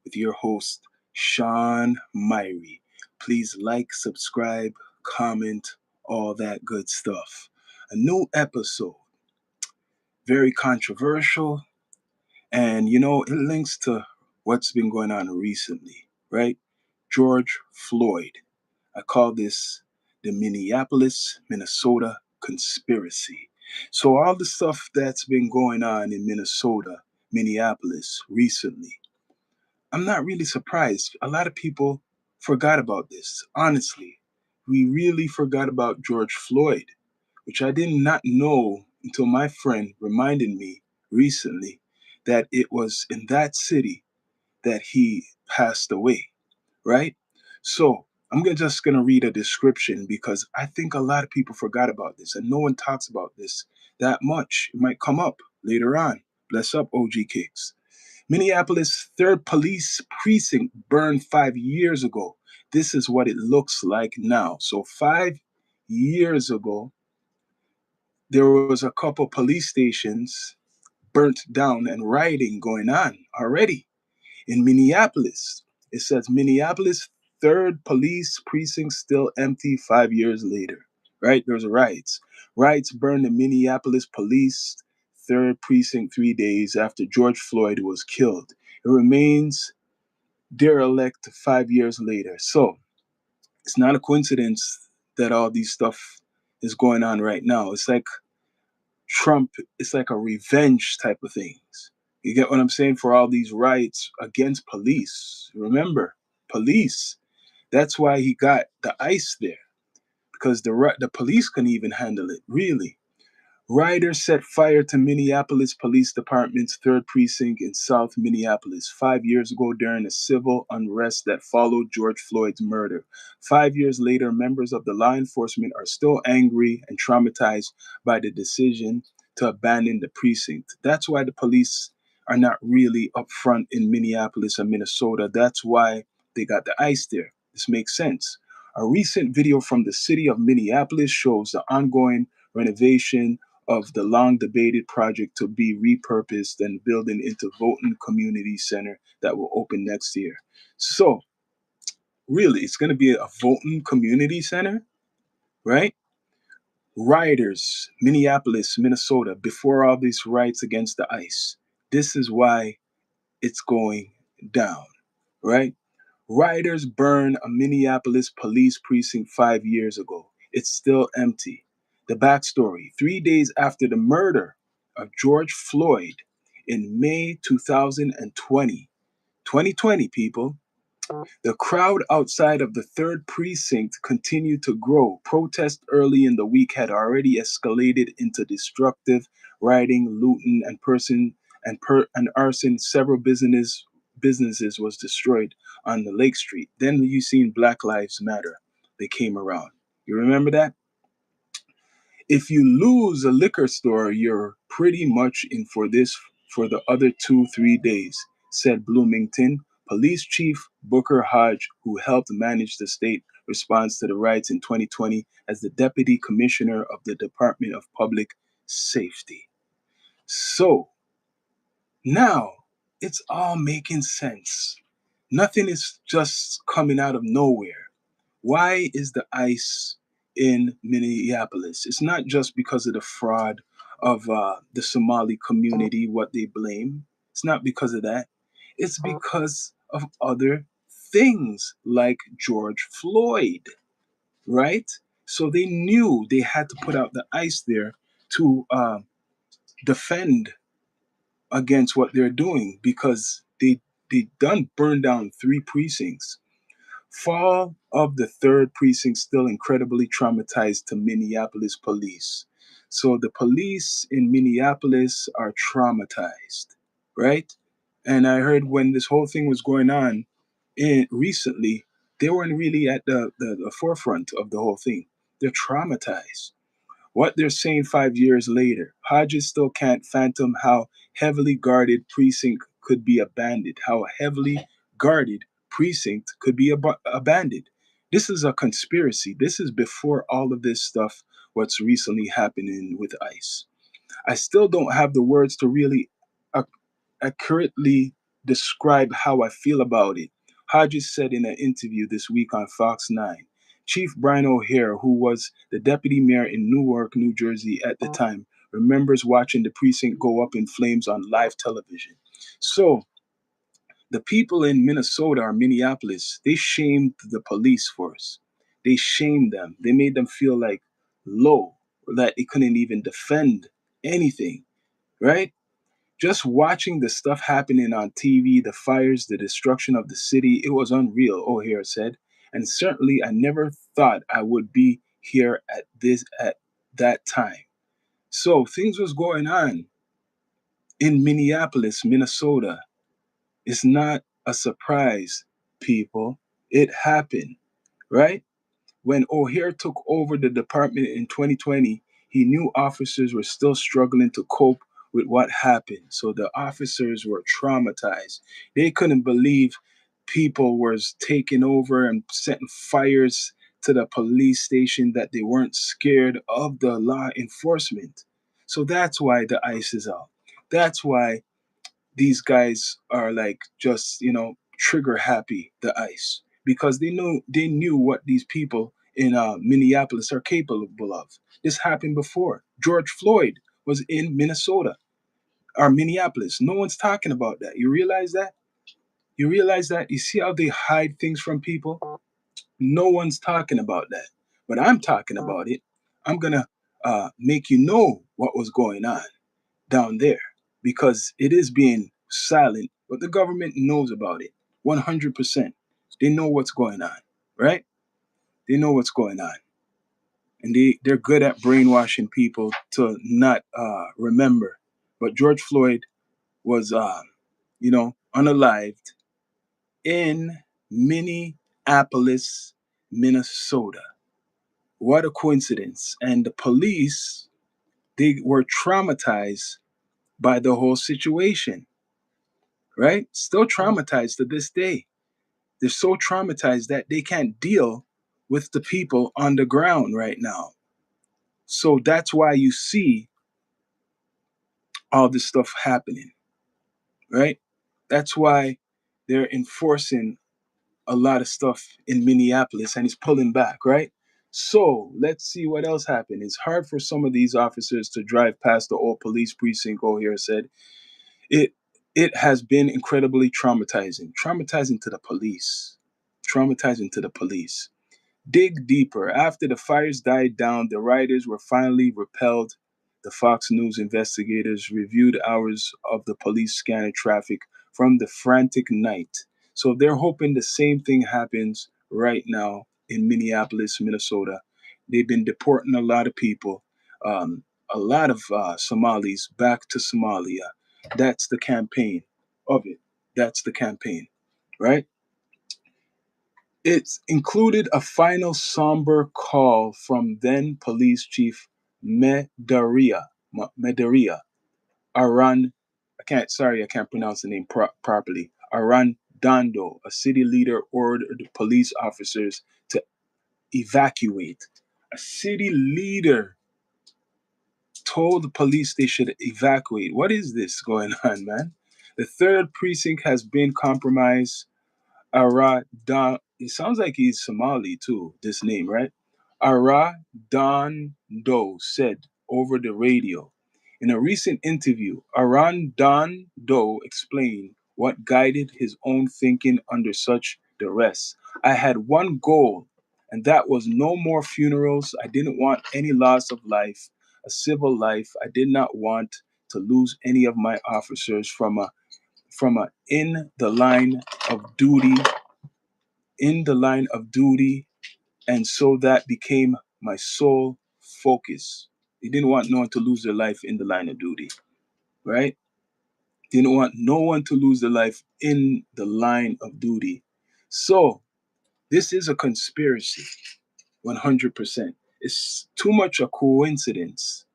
with your host, Sean Myrie. Please like, subscribe, comment, all that good stuff. A new episode, very controversial, and it links to what's been going on recently, right? George Floyd. I call this the Minneapolis, Minnesota conspiracy. So, all the stuff that's been going on in Minnesota, Minneapolis recently, I'm not really surprised. A lot of people forgot about this. Honestly, we really forgot about George Floyd, which I did not know until my friend reminded me recently that it was in that city that he passed away, right? So just gonna read a description because I think a lot of people forgot about this and no one talks about this that much. It might come up later on. Bless up, OG Kicks. Minneapolis 3rd Police Precinct burned 5 years ago. This is what it looks like now. So 5 years ago, there was a couple police stations burnt down and rioting going on already in Minneapolis. It says Minneapolis 3rd Police Precinct still empty 5 years later. Right? There's riots. Riots burned the Minneapolis Police 3rd Precinct 3 days after George Floyd was killed. It remains derelict 5 years later. So it's not a coincidence that all these stuff is going on right now. It's like Trump, it's like a revenge type of things. You get what I'm saying? For all these riots against police. Remember, police. That's why he got the ICE there. Because the police couldn't even handle it, really. Rioters set fire to Minneapolis Police Department's 3rd Precinct in South Minneapolis 5 years ago during a civil unrest that followed George Floyd's murder. 5 years later, members of the law enforcement are still angry and traumatized by the decision to abandon the precinct. That's why the police are not really up front in Minneapolis and Minnesota. That's why they got the ICE there. This makes sense. A recent video from the city of Minneapolis shows the ongoing renovation of the long debated project to be repurposed and building into Voting Community Center that will open next year. So, really, it's going to be a Voting Community Center, right? Rioters, Minneapolis, Minnesota, before all these riots against the ICE. This is why it's going down, right? Rioters burned a Minneapolis police precinct 5 years ago. It's still empty. The backstory: 3 days after the murder of George Floyd in May 2020, people, the crowd outside of the 3rd Precinct continued to grow. Protests early in the week had already escalated into destructive rioting, looting, and arson. Several businesses was destroyed on the Lake Street. Then you seen Black Lives Matter. They came around. You remember that? If you lose a liquor store, you're pretty much in for this for the other 2-3 days, said Bloomington Police Chief Booker Hodge, who helped manage the state response to the riots in 2020 as the Deputy Commissioner of the Department of Public Safety. So now it's all making sense. Nothing is just coming out of nowhere. Why is the ICE in Minneapolis? It's not just because of the fraud of the Somali community, what they blame. It's not because of that. It's because of other things like George Floyd, right? So they knew they had to put out the ICE there to defend against what they're doing because they done burned down 3 precincts. Fall of the 3rd Precinct still incredibly traumatized to Minneapolis police. So the police in Minneapolis are traumatized, right? And I heard when this whole thing was going on recently, they weren't really at the forefront of the whole thing. They're traumatized. What they're saying 5 years later, Hodges still can't fathom how heavily guarded precinct could be abandoned, how a heavily guarded precinct could be abandoned. This is a conspiracy. This is before all of this stuff, what's recently happening with ICE. I still don't have the words to really accurately describe how I feel about it. Hodges said in an interview this week on Fox 9. Chief Brian O'Hare, who was the deputy mayor in Newark, New Jersey at the time, remembers watching the precinct go up in flames on live television. So, the people in Minnesota or Minneapolis, they shamed the police force. They shamed them. They made them feel like low, that they couldn't even defend anything, right? Just watching the stuff happening on TV, the fires, the destruction of the city, it was unreal, O'Hare said. And certainly I never thought I would be here at that time. So things was going on in Minneapolis, Minnesota. It's not a surprise, people. It happened, right? When O'Hare took over the department in 2020, he knew officers were still struggling to cope with what happened. So the officers were traumatized. They couldn't believe people was taking over and setting fires to the police station, that they weren't scared of the law enforcement. So that's why the ice is out. That's why these guys are like just trigger happy, the ice, because they knew what these people in Minneapolis are capable of. This happened before. George Floyd was in Minnesota or Minneapolis. No one's talking about that. You realize that? You realize that? You see how they hide things from people? No one's talking about that, but I'm talking about it. I'm gonna make you know what was going on down there, because it is being silent, but the government knows about it 100%. They know what's going on, right? They know what's going on. And they're good at brainwashing people to not remember. But George Floyd was, unalived in Minneapolis, Minnesota. What a coincidence. And the police, they were traumatized by the whole situation, right? Still traumatized to this day. They're so traumatized that they can't deal with the people on the ground right now. So that's why you see all this stuff happening, right? That's why they're enforcing a lot of stuff in Minneapolis and it's pulling back, right? So let's see what else happened. It's hard for some of these officers to drive past the old police precinct, O'Hare said. It it has been incredibly traumatizing to the police, traumatizing to the police. Dig deeper. After the fires died down, the rioters were finally repelled. The Fox News investigators reviewed hours of the police scanning traffic from the frantic night. So they're hoping the same thing happens right now in Minneapolis, Minnesota. They've been deporting a lot of people, um, a lot of Somalis back to Somalia. That's the campaign of it. That's the campaign, right? It included a final somber call from then Police Chief Medaria Aran. I can't pronounce the name properly. Aran Dando, a city leader, ordered police officers to evacuate. A city leader told the police they should evacuate. What is this going on, man? The third precinct has been compromised. Aradan. It sounds like he's Somali too, this name, right? Arradondo said over the radio. In a recent interview, Arradondo explained what guided his own thinking under such duress. I had one goal, and that was no more funerals. I didn't want any loss of life, a civil life. I did not want to lose any of my officers from a in the line of duty, and so that became my sole focus. He didn't want no one to lose their life in the line of duty, right? Didn't want no one to lose their life in the line of duty. So this is a conspiracy, 100%. It's too much a coincidence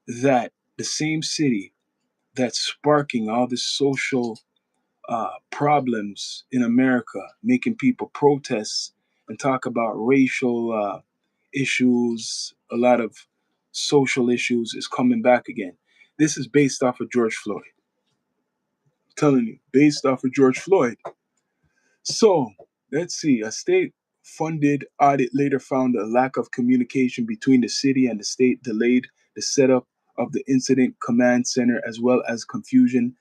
that the same city that's sparking all this social problems in America, making people protest and talk about racial issues, a lot of social issues is coming back again. This is based off of George Floyd. telling you, based off of George Floyd. So let's see. A state-funded audit later found a lack of communication between the city and the state delayed the setup of the incident command center, as well as confusion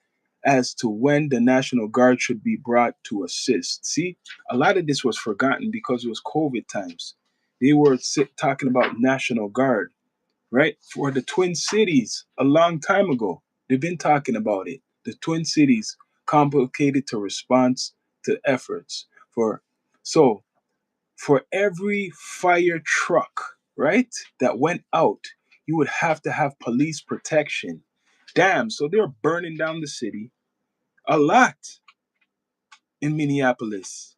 as to when the National Guard should be brought to assist. See, a lot of this was forgotten because it was COVID times. They were talking about National Guard, right? For the Twin Cities a long time ago. They've been talking about it. The Twin Cities complicated to response to efforts for so for every fire truck, right, that went out, you would have to have police protection. Damn, so they're burning down the city a lot in Minneapolis.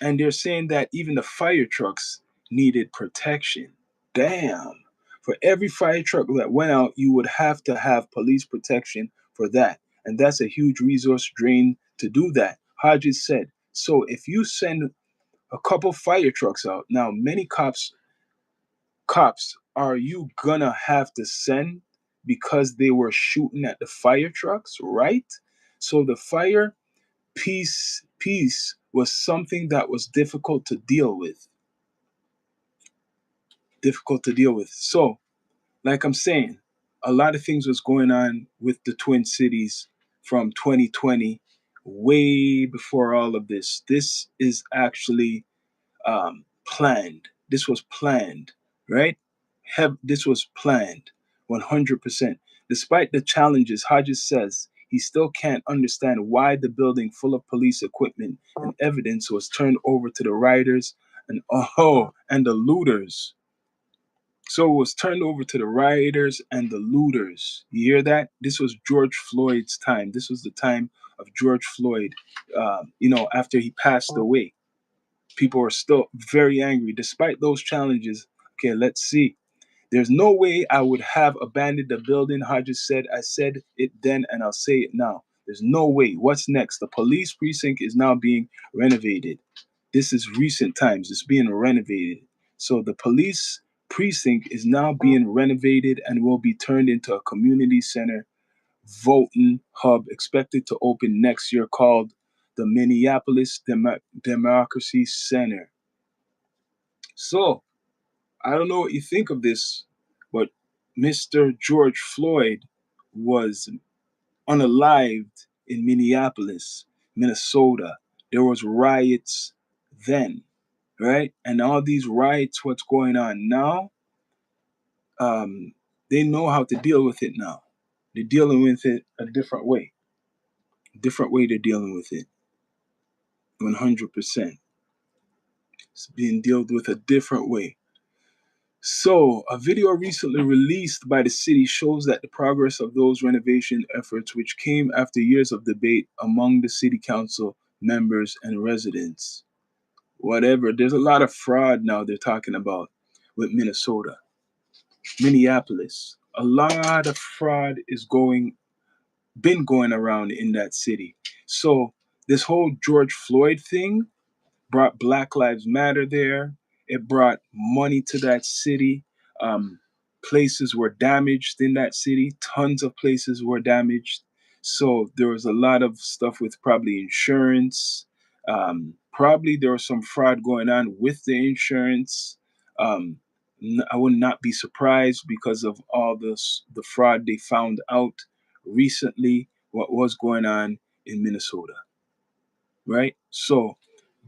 And they're saying that even the fire trucks needed protection. Damn. For every fire truck that went out, you would have to have police protection for that. And that's a huge resource drain to do that. Hodges said. So if you send a couple fire trucks out, now many cops are you gonna have to send because they were shooting at the fire trucks, right? So the fire piece was something that was difficult to deal with. So, like I'm saying, a lot of things was going on with the Twin Cities from 2020, way before all of this. This is actually planned. This was planned, right? This was planned 100%. Despite the challenges, Hodges says he still can't understand why the building full of police equipment and evidence was turned over to the rioters and the looters. So it was turned over to the rioters and the looters. You hear that? This was George Floyd's time. This was the time of George Floyd, after he passed away. People are still very angry despite those challenges. Okay, let's see. There's no way I would have abandoned the building, Hodges said. I said it then and I'll say it now. There's no way. What's next? The police precinct is now being renovated. This is recent times. It's being renovated. So the police precinct is now being renovated and will be turned into a community center voting hub expected to open next year called the Minneapolis Democracy Center. So, I don't know what you think of this, but Mr. George Floyd was unalived in Minneapolis, Minnesota. There was riots then, right? And all these riots, what's going on now, they know how to deal with it now. They're dealing with it a different way. Different way they're dealing with it. 100%. It's being dealt with a different way. So, a video recently released by the city shows that the progress of those renovation efforts, which came after years of debate among the city council members and residents. Whatever, there's a lot of fraud now they're talking about with Minneapolis. A lot of fraud is been going around in that city. So, this whole George Floyd thing brought Black Lives Matter there. It brought money to that city. Places were damaged in that city. Tons of places were damaged. So there was a lot of stuff with probably insurance. Probably there was some fraud going on with the insurance. I would not be surprised because of all the fraud they found out recently. What was going on in Minnesota, right? So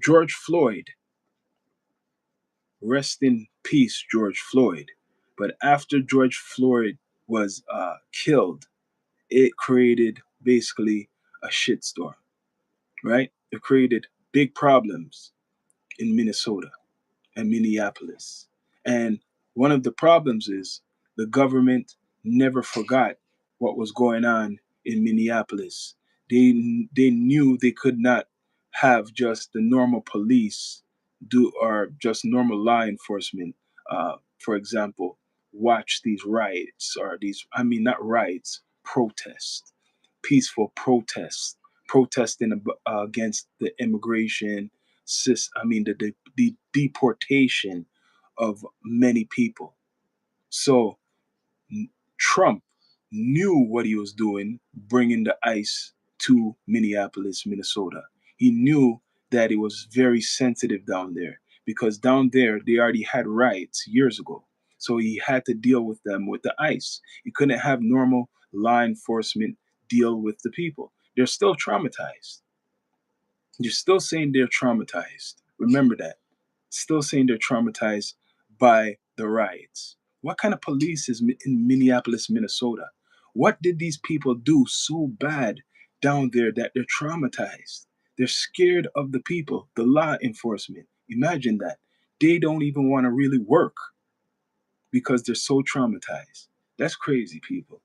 George Floyd, rest in peace, George Floyd. But after George Floyd was killed, it created basically a shitstorm, right? It created big problems in Minnesota and Minneapolis. And one of the problems is the government never forgot what was going on in Minneapolis. They knew they could not have just the normal police do or just normal law enforcement, for example, watch these riots or these, I mean, not riots, protests, peaceful protests, protesting against the immigration the deportation of many people. So Trump knew what he was doing, bringing the ICE to Minneapolis, Minnesota. He knew that it was very sensitive down there because down there they already had riots years ago. So he had to deal with them with the ICE. He couldn't have normal law enforcement deal with the people. They're still traumatized. You're still saying they're traumatized. Remember that. Still saying they're traumatized by the riots. What kind of police is in Minneapolis, Minnesota? What did these people do so bad down there that they're traumatized? They're scared of the people, the law enforcement. Imagine that. They don't even want to really work because they're so traumatized. That's crazy, people.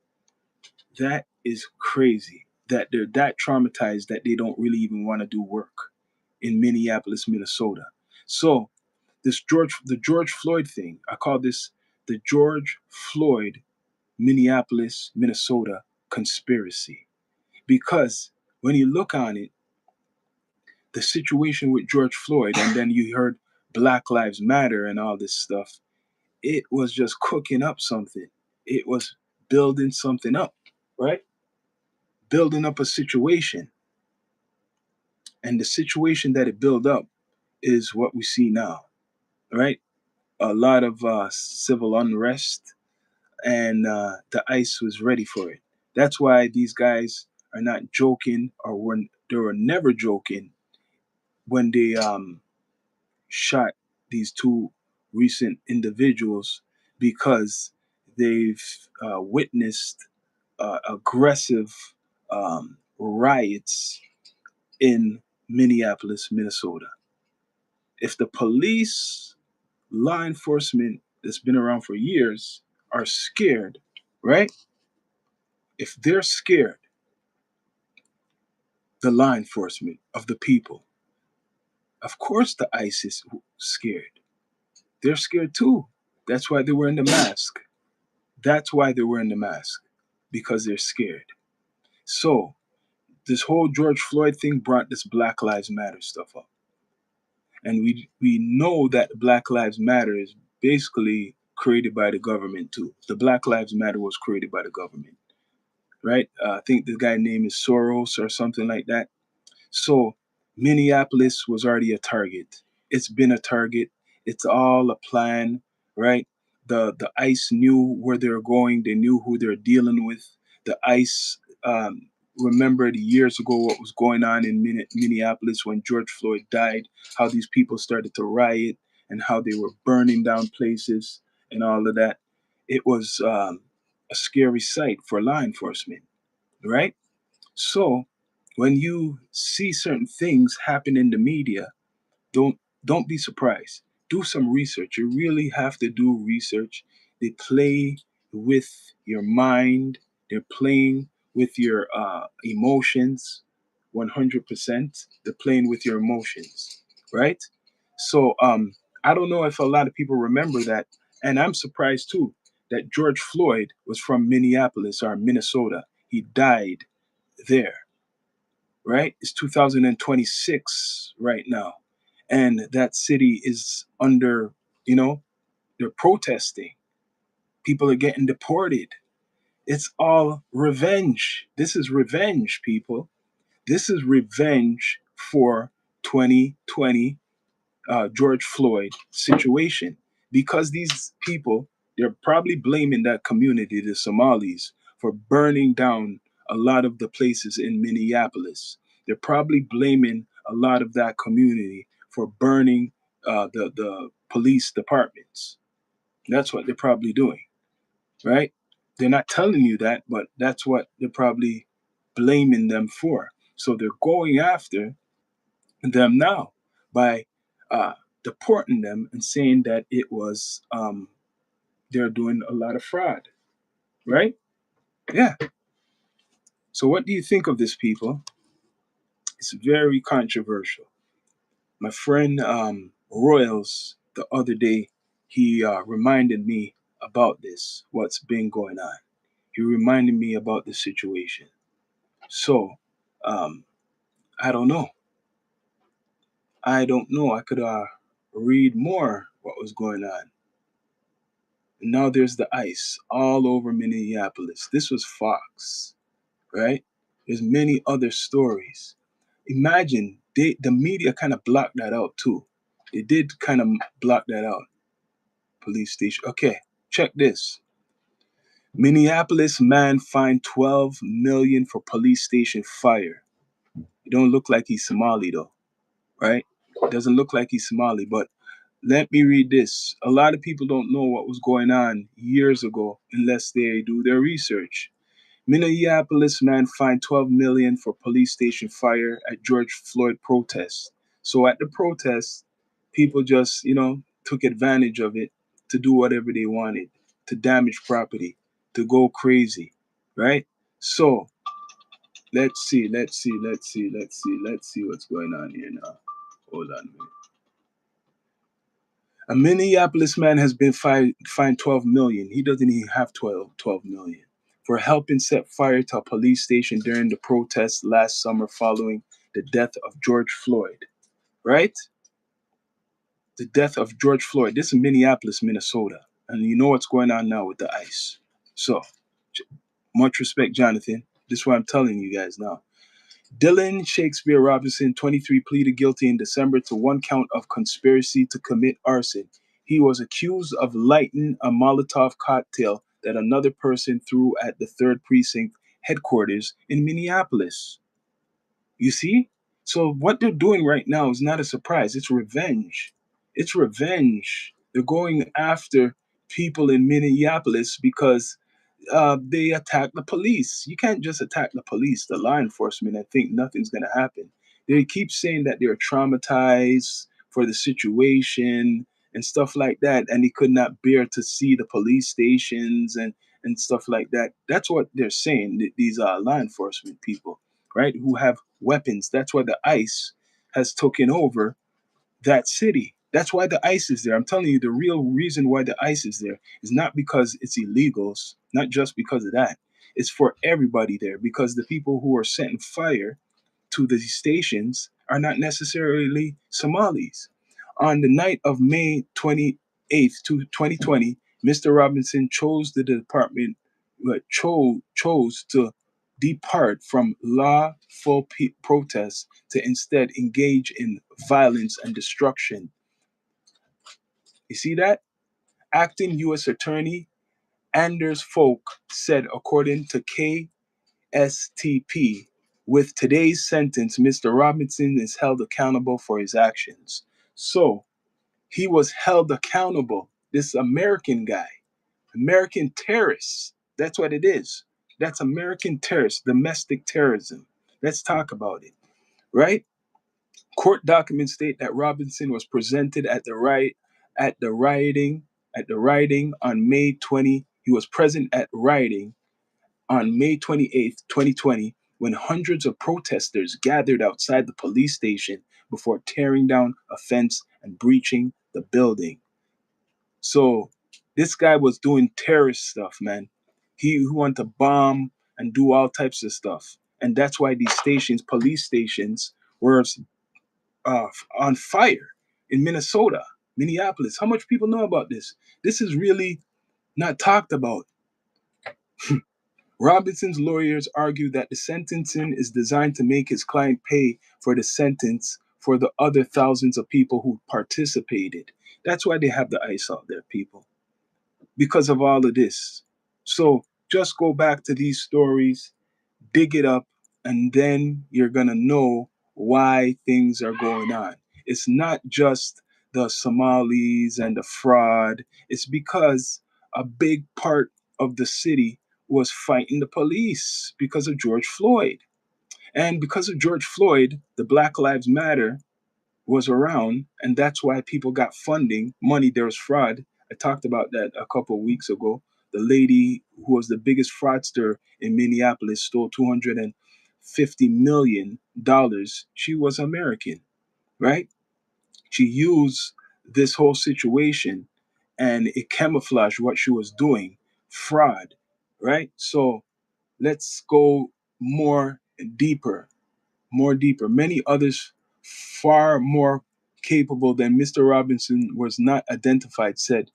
That is crazy that they're that traumatized that they don't really even want to do work in Minneapolis, Minnesota. So the George Floyd thing, I call this the George Floyd Minneapolis, Minnesota conspiracy. Because when you look on it, the situation with George Floyd, and then you heard Black Lives Matter and all this stuff, it was just cooking up something. It was building something up, right? Building up a situation. And the situation that it built up is what we see now, right? A lot of civil unrest, and the ICE was ready for it. That's why these guys are not joking, or they were never joking when they shot these two recent individuals, because they've witnessed aggressive riots in Minneapolis, Minnesota. If the police, law enforcement that's been around for years are scared, right? If they're scared, the law enforcement of the people, of course the ICE is scared. They're scared too. That's why they're wearing the mask. That's why they're wearing the mask, because they're scared. So this whole George Floyd thing brought this Black Lives Matter stuff up. And we know that Black Lives Matter is basically created by the government too. The Black Lives Matter was created by the government, right? I think the guy's name is Soros or something like that. So Minneapolis was already a target. It's been a target. It's all a plan, right? The ICE knew where they were going. They knew who they're dealing with. The ICE remembered years ago what was going on in Minneapolis when George Floyd died, how these people started to riot and how they were burning down places and all of that. It was a scary sight for law enforcement, right? So when you see certain things happen in the media, don't don't be surprised. Do some research. You really have to do research. They play with your mind. They're playing with your emotions. 100%. They're playing with your emotions, right? So I don't know if a lot of people remember that, and I'm surprised too that George Floyd was from Minneapolis or Minnesota. He died there, right? It's 2026 right now. And that city is under, you know, they're protesting. People are getting deported. It's all revenge. This is revenge, people. This is revenge for 2020 George Floyd situation, because these people, they're probably blaming that community, the Somalis, for burning down a lot of the places in Minneapolis. They're probably blaming a lot of that community for burning the police departments. That's what they're probably doing, right? They're not telling you that, but that's what they're probably blaming them for. So they're going after them now by uh, deporting them and saying that it was they're doing a lot of fraud, right? Yeah. So what do you think of this, people? It's very controversial. My friend Royals the other day, he reminded me about this, what's been going on. He reminded me about the situation. So um, I don't know. I don't know. I could read more what was going on. And now there's the ICE all over Minneapolis. This was Fox, right? There's many other stories. Imagine the media kind of blocked that out too. They did kind of block that out. Police station. Okay, check this. Minneapolis man fined 12 million for police station fire. It don't look like he's Somali though, right? It doesn't look like he's Somali, but let me read this. A lot of people don't know what was going on years ago unless they do their research. Minneapolis man fined 12 million for police station fire at George Floyd protest. So at the protest, people just, took advantage of it to do whatever they wanted, to damage property, to go crazy, right? So let's see what's going on here now. Hold on a minute. A Minneapolis man has been fined 12 million. He doesn't even have 12 million for helping set fire to a police station during the protests last summer following the death of George Floyd. Right? The death of George Floyd. This is Minneapolis, Minnesota. And you know what's going on now with the ICE. So, much respect, Jonathan. This is what I'm telling you guys now. Dylan Shakespeare Robinson, 23, pleaded guilty in December to one count of conspiracy to commit arson. He was accused of lighting a Molotov cocktail that another person threw at the 3rd Precinct headquarters in Minneapolis. You see? So what they're doing right now is not a surprise. It's revenge. It's revenge. They're going after people in Minneapolis because they attack the police. You can't just attack the police, the law enforcement, and think nothing's going to happen. They keep saying that they're traumatized for the situation and stuff like that, and they could not bear to see the police stations and stuff like that. That's what they're saying, these law enforcement people, right, who have weapons. That's why the ICE has taken over that city. That's why the ICE is there. I'm telling you, the real reason why the ICE is there is not because it's illegals, not just because of that. It's for everybody there because the people who are setting fire to the stations are not necessarily Somalis. On the night of May 28th, 2020, Mr. Robinson chose the department, chose to depart from lawful protests to instead engage in violence and destruction. You see that? Acting U.S. Attorney Anders Folk said, according to KSTP, with today's sentence, Mr. Robinson is held accountable for his actions. So he was held accountable. This American guy, American terrorist. That's what it is. That's American terrorist, domestic terrorism. Let's talk about it, right? Court documents state that Robinson was presented at the rioting on May 20. He was present at rioting on May 28th, 2020, when hundreds of protesters gathered outside the police station before tearing down a fence and breaching the building. So this guy was doing terrorist stuff, man. He wanted to bomb and do all types of stuff. And that's why these stations, police stations, were on fire in Minnesota, Minneapolis. How much people know about this? This is really not talked about. Robinson's lawyers argue that the sentencing is designed to make his client pay for the sentence for the other thousands of people who participated. That's why they have the ICE out there, people, because of all of this. So just go back to these stories, dig it up, and then you're going to know why things are going on. It's not just the Somalis and the fraud. It's because a big part of the city was fighting the police because of George Floyd. And because of George Floyd, the Black Lives Matter was around, and that's why people got funding, money. There was fraud. I talked about that a couple of weeks ago. The lady who was the biggest fraudster in Minneapolis stole $250 million. She was American, right? She used this whole situation and it camouflaged what she was doing, fraud, right? So let's go deeper, more deeper. Many others far more capable than Mr. Robinson was not identified, said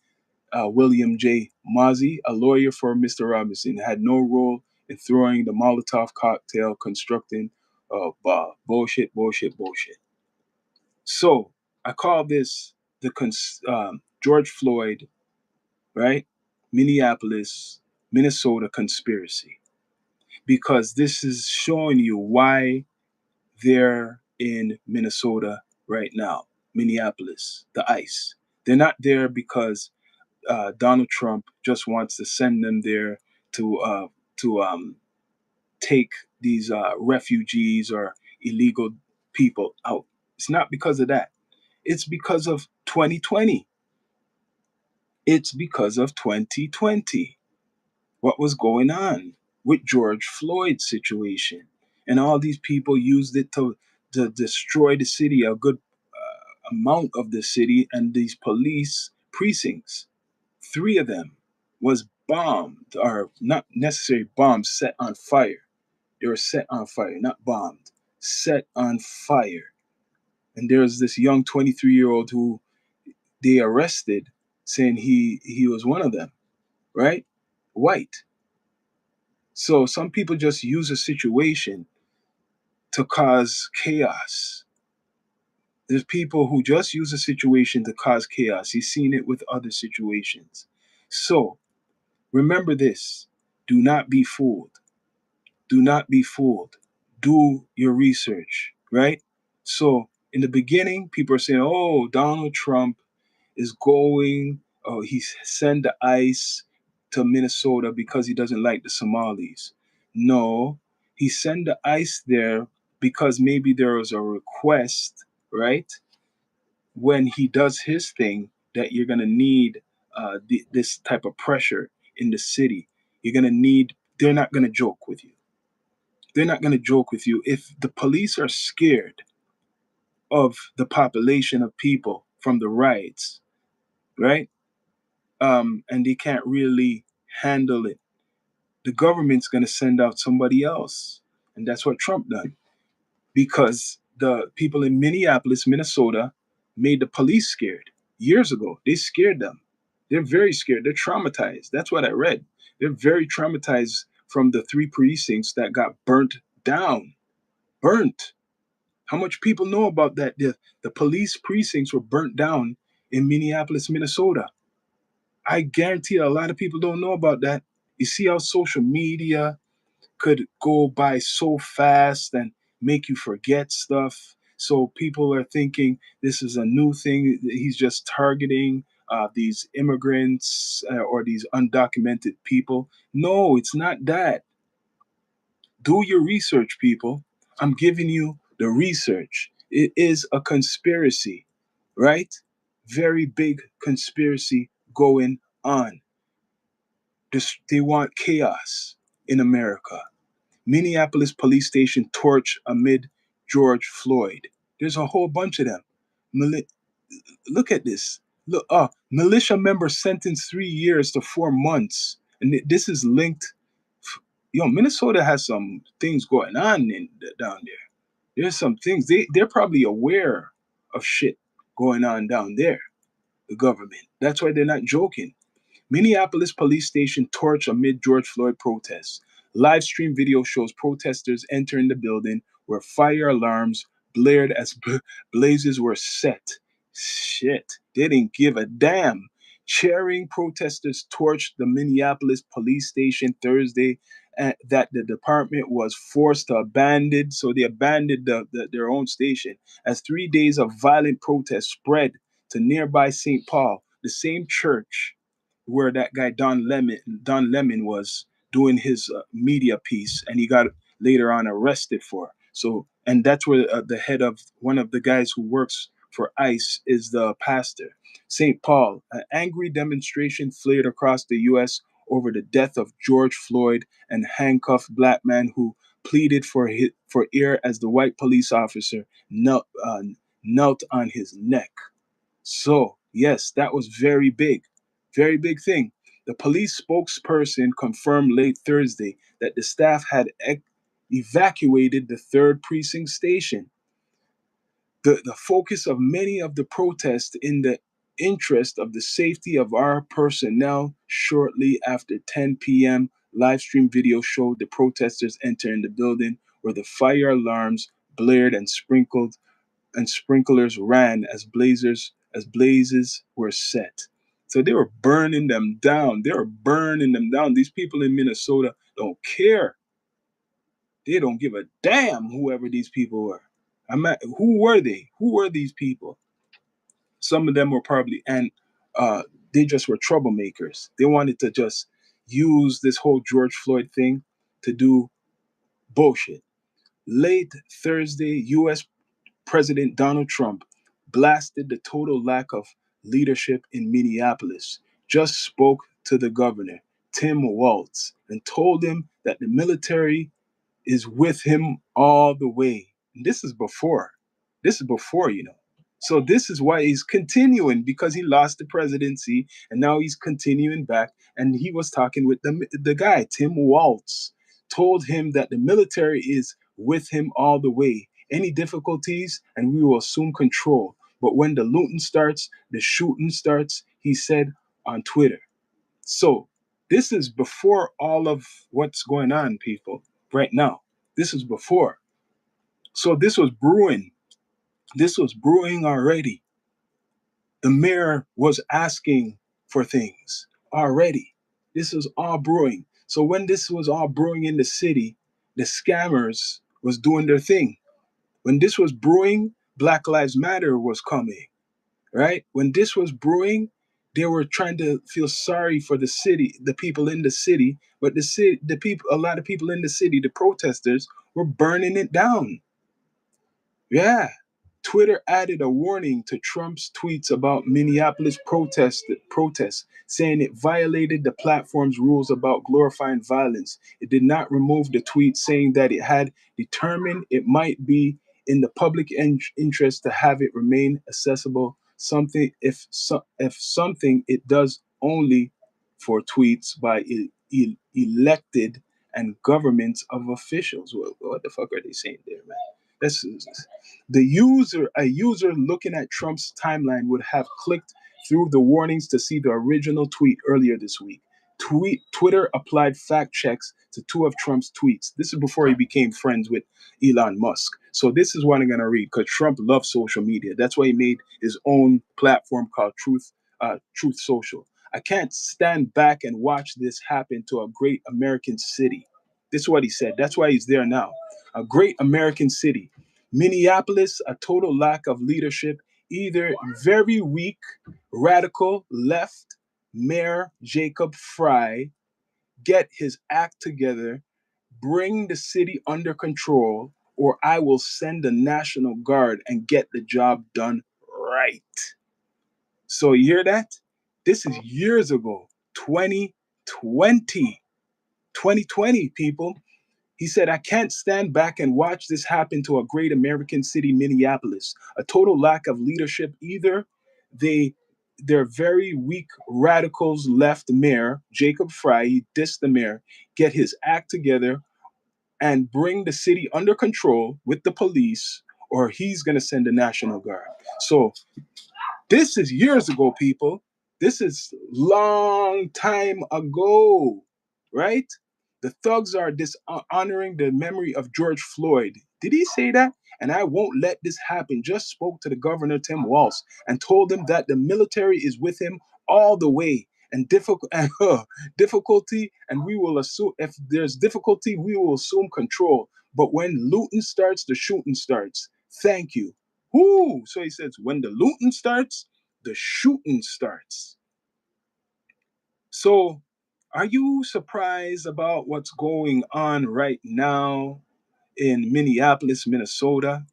William J. Mozzie, a lawyer for Mr. Robinson, had no role and throwing the Molotov cocktail, constructing bullshit, bullshit, bullshit. So I call this the George Floyd, right? Minneapolis, Minnesota conspiracy, because this is showing you why they're in Minnesota right now, Minneapolis, the ICE. They're not there because Donald Trump just wants to send them there to take these refugees or illegal people out. It's not because of that. It's because of 2020. It's because of 2020. What was going on with George Floyd's situation? And all these people used it to destroy the city, a good amount of the city, and these police precincts. 3 of them was bombed, or not necessarily bombed, set on fire. They were set on fire, not bombed, set on fire. And there's this young 23-year-old who they arrested, saying he was one of them, right? White. So some people just use a situation to cause chaos. There's people who just use a situation to cause chaos. He's seen it with other situations. So remember this: do not be fooled. Do not be fooled. Do your research, right? So in the beginning, people are saying, oh, Donald Trump is going, oh, he sent the ICE to Minnesota because he doesn't like the Somalis. No, he sent the ICE there because maybe there was a request, right? When he does his thing, that you're going to need this type of pressure in the city. You're going to need, they're not going to joke with you. They're not going to joke with you. If the police are scared of the population of people from the riots, right? And they can't really handle it, the government's going to send out somebody else. And that's what Trump done. Because the people in Minneapolis, Minnesota, made the police scared years ago. They scared them. They're very scared. They're traumatized. That's what I read. They're very traumatized from the 3 precincts that got burnt down. Burnt. How much people know about that? The police precincts were burnt down in Minneapolis, Minnesota. I guarantee a lot of people don't know about that. You see how social media could go by so fast and make you forget stuff. So people are thinking this is a new thing. He's just targeting these immigrants or these undocumented people. No, it's not that. Do your research, people. I'm giving you the research. It is a conspiracy, right? Very big conspiracy going on. They want chaos in America. Minneapolis police station torch amid George Floyd. There's a whole bunch of them. Look at this. Look, militia member sentenced 3 years to 4 months, and this is linked. Minnesota has some things going on down there. There's some things they're probably aware of shit going on down there. The government. That's why they're not joking. Minneapolis police station torch amid George Floyd protests. Live stream video shows protesters entering the building where fire alarms blared as blazes were set. Shit, they didn't give a damn. Cheering protesters torched the Minneapolis police station Thursday that the department was forced to abandon. So they abandoned their own station as 3 days of violent protests spread to nearby St. Paul, the same church where that guy Don Lemon was doing his media piece, and he got later on arrested for. So, and that's where the head of one of the guys who works for ICE is the pastor. St. Paul, an angry demonstration flared across the U.S. over the death of George Floyd and handcuffed black man who pleaded for ear as the white police officer knelt on his neck. So, yes, that was very big. Very big thing. The police spokesperson confirmed late Thursday that the staff had evacuated the 3rd precinct station. The focus of many of the protests in the interest of the safety of our personnel shortly after 10 p.m. Live stream video showed the protesters entering the building where the fire alarms blared and sprinklers ran as blazes were set. So they were burning them down. They were burning them down. These people in Minnesota don't care. They don't give a damn whoever these people were. Who were they? Who were these people? Some of them were probably, and they just were troublemakers. They wanted to just use this whole George Floyd thing to do bullshit. Late Thursday, U.S. President Donald Trump blasted the total lack of leadership in Minneapolis, just spoke to the governor, Tim Walz, and told him that the military is with him all the way. And this is before. This is before, you know. So this is why he's continuing, because he lost the presidency and now he's continuing back. And he was talking with the guy, Tim Walz, told him that the military is with him all the way. Any difficulties, and we will assume control. But when the looting starts, the shooting starts, he said on Twitter. So this is before all of what's going on, people, right now. This is before. So this was brewing. This was brewing already. The mayor was asking for things already. This was all brewing. So when this was all brewing in the city, the scammers was doing their thing. When this was brewing, Black Lives Matter was coming, right? When this was brewing, they were trying to feel sorry for the city, the people in the city, but a lot of people in the city, the protesters, were burning it down. Yeah. Twitter added a warning to Trump's tweets about Minneapolis protests, saying it violated the platform's rules about glorifying violence. It did not remove the tweet, saying that it had determined it might be in the public interest to have it remain accessible. If something it does only for tweets by elected and governments of officials. What the fuck are they saying there, man? This is a user looking at Trump's timeline would have clicked through the warnings to see the original tweet earlier this week. Twitter applied fact checks to two of Trump's tweets. This is before he became friends with Elon Musk. So this is what I'm gonna read, because Trump loves social media. That's why he made his own platform called Truth Social. I can't stand back and watch this happen to a great American city. This is what he said. That's why he's there now. A great American city. Minneapolis, a total lack of leadership, either very weak, radical left Mayor Jacob Frey get his act together, bring the city under control, or I will send the National Guard and get the job done right. So you hear that? This is years ago, 2020. 2020, people. He said, I can't stand back and watch this happen to a great American city, Minneapolis. A total lack of leadership. Either they're very weak radicals left mayor, Jacob Frey, he dissed the mayor, get his act together and bring the city under control with the police, or he's going to send the National Guard. So this is years ago, people. This is long time ago, right? The thugs are dishonoring the memory of George Floyd. Did he say that? And I won't let this happen. Just spoke to the governor, Tim Walz, and told him that the military is with him all the way. And difficulty, and we will assume, if there's difficulty, we will assume control. But when looting starts, the shooting starts. Thank you. Whoo! So he says, when the looting starts, the shooting starts. So, are you surprised about what's going on right now in Minneapolis, Minnesota?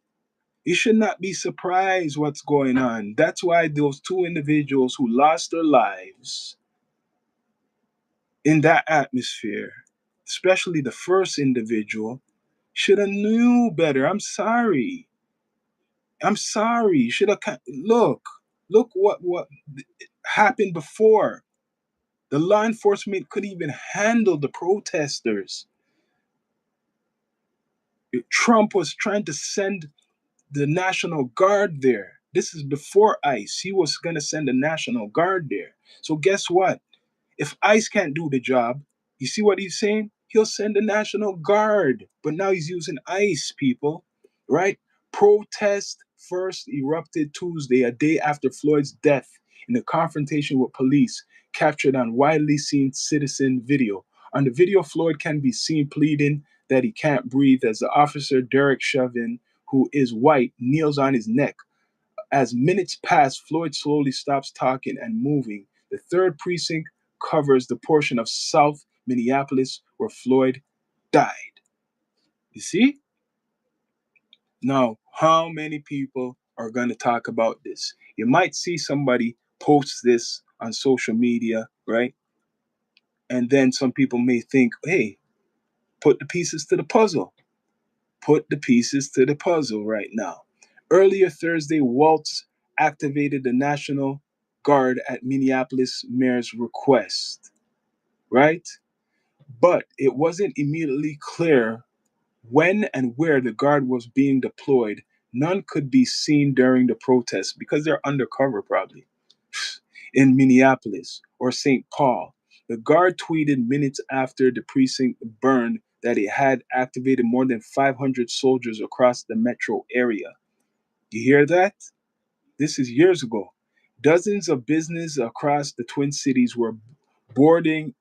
You should not be surprised what's going on. That's why those two individuals who lost their lives in that atmosphere, especially the first individual, should have knew better. I'm sorry. I'm sorry. Should have look what happened before. The law enforcement couldn't even handle the protesters. Trump was trying to send the National Guard there. This is before ICE. He was going to send the National Guard there. So guess what? If ICE can't do the job, You see what he's saying? He'll send the National Guard, but now he's using ICE, people, right? Protest first erupted Tuesday, a day after Floyd's death, in a confrontation with police captured on widely seen citizen video. On the video, Floyd can be seen pleading that he can't breathe as the officer, Derek Chauvin, who is white, kneels on his neck. As minutes pass, Floyd slowly stops talking and moving. The third precinct covers the portion of South Minneapolis where Floyd died. You see? Now, how many people are going to talk about this? You might see somebody post this on social media, right? And then some people may think, hey, put the pieces to the puzzle. Put the pieces to the puzzle right now. Earlier Thursday, Waltz activated the National Guard at Minneapolis mayor's request, right? But it wasn't immediately clear when and where the guard was being deployed. None could be seen during the protests because they're undercover, probably, in Minneapolis or St. Paul. The guard tweeted minutes after the precinct burned that it had activated more than 500 soldiers across the metro area. You hear that? This is years ago. Dozens of businesses across the Twin Cities were boarding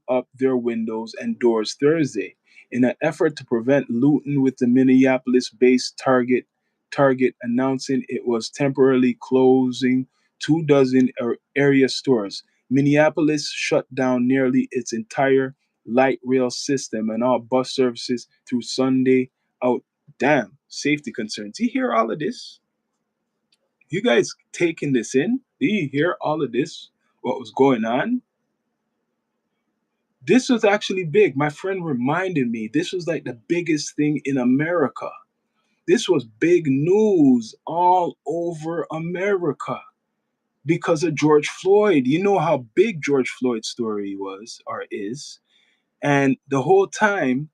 up their windows and doors Thursday in an effort to prevent looting, with the Minneapolis-based Target announcing it was temporarily closing 2 dozen area stores. Minneapolis shut down nearly its entire light rail system and all bus services through Sunday out. Damn, safety concerns. You hear all of this? You guys taking this in? Do you hear all of this? What was going on? This was actually big. My friend reminded me this was like the biggest thing in America. This was big news all over America because of George Floyd. You know how big George Floyd's story was or is. And the whole time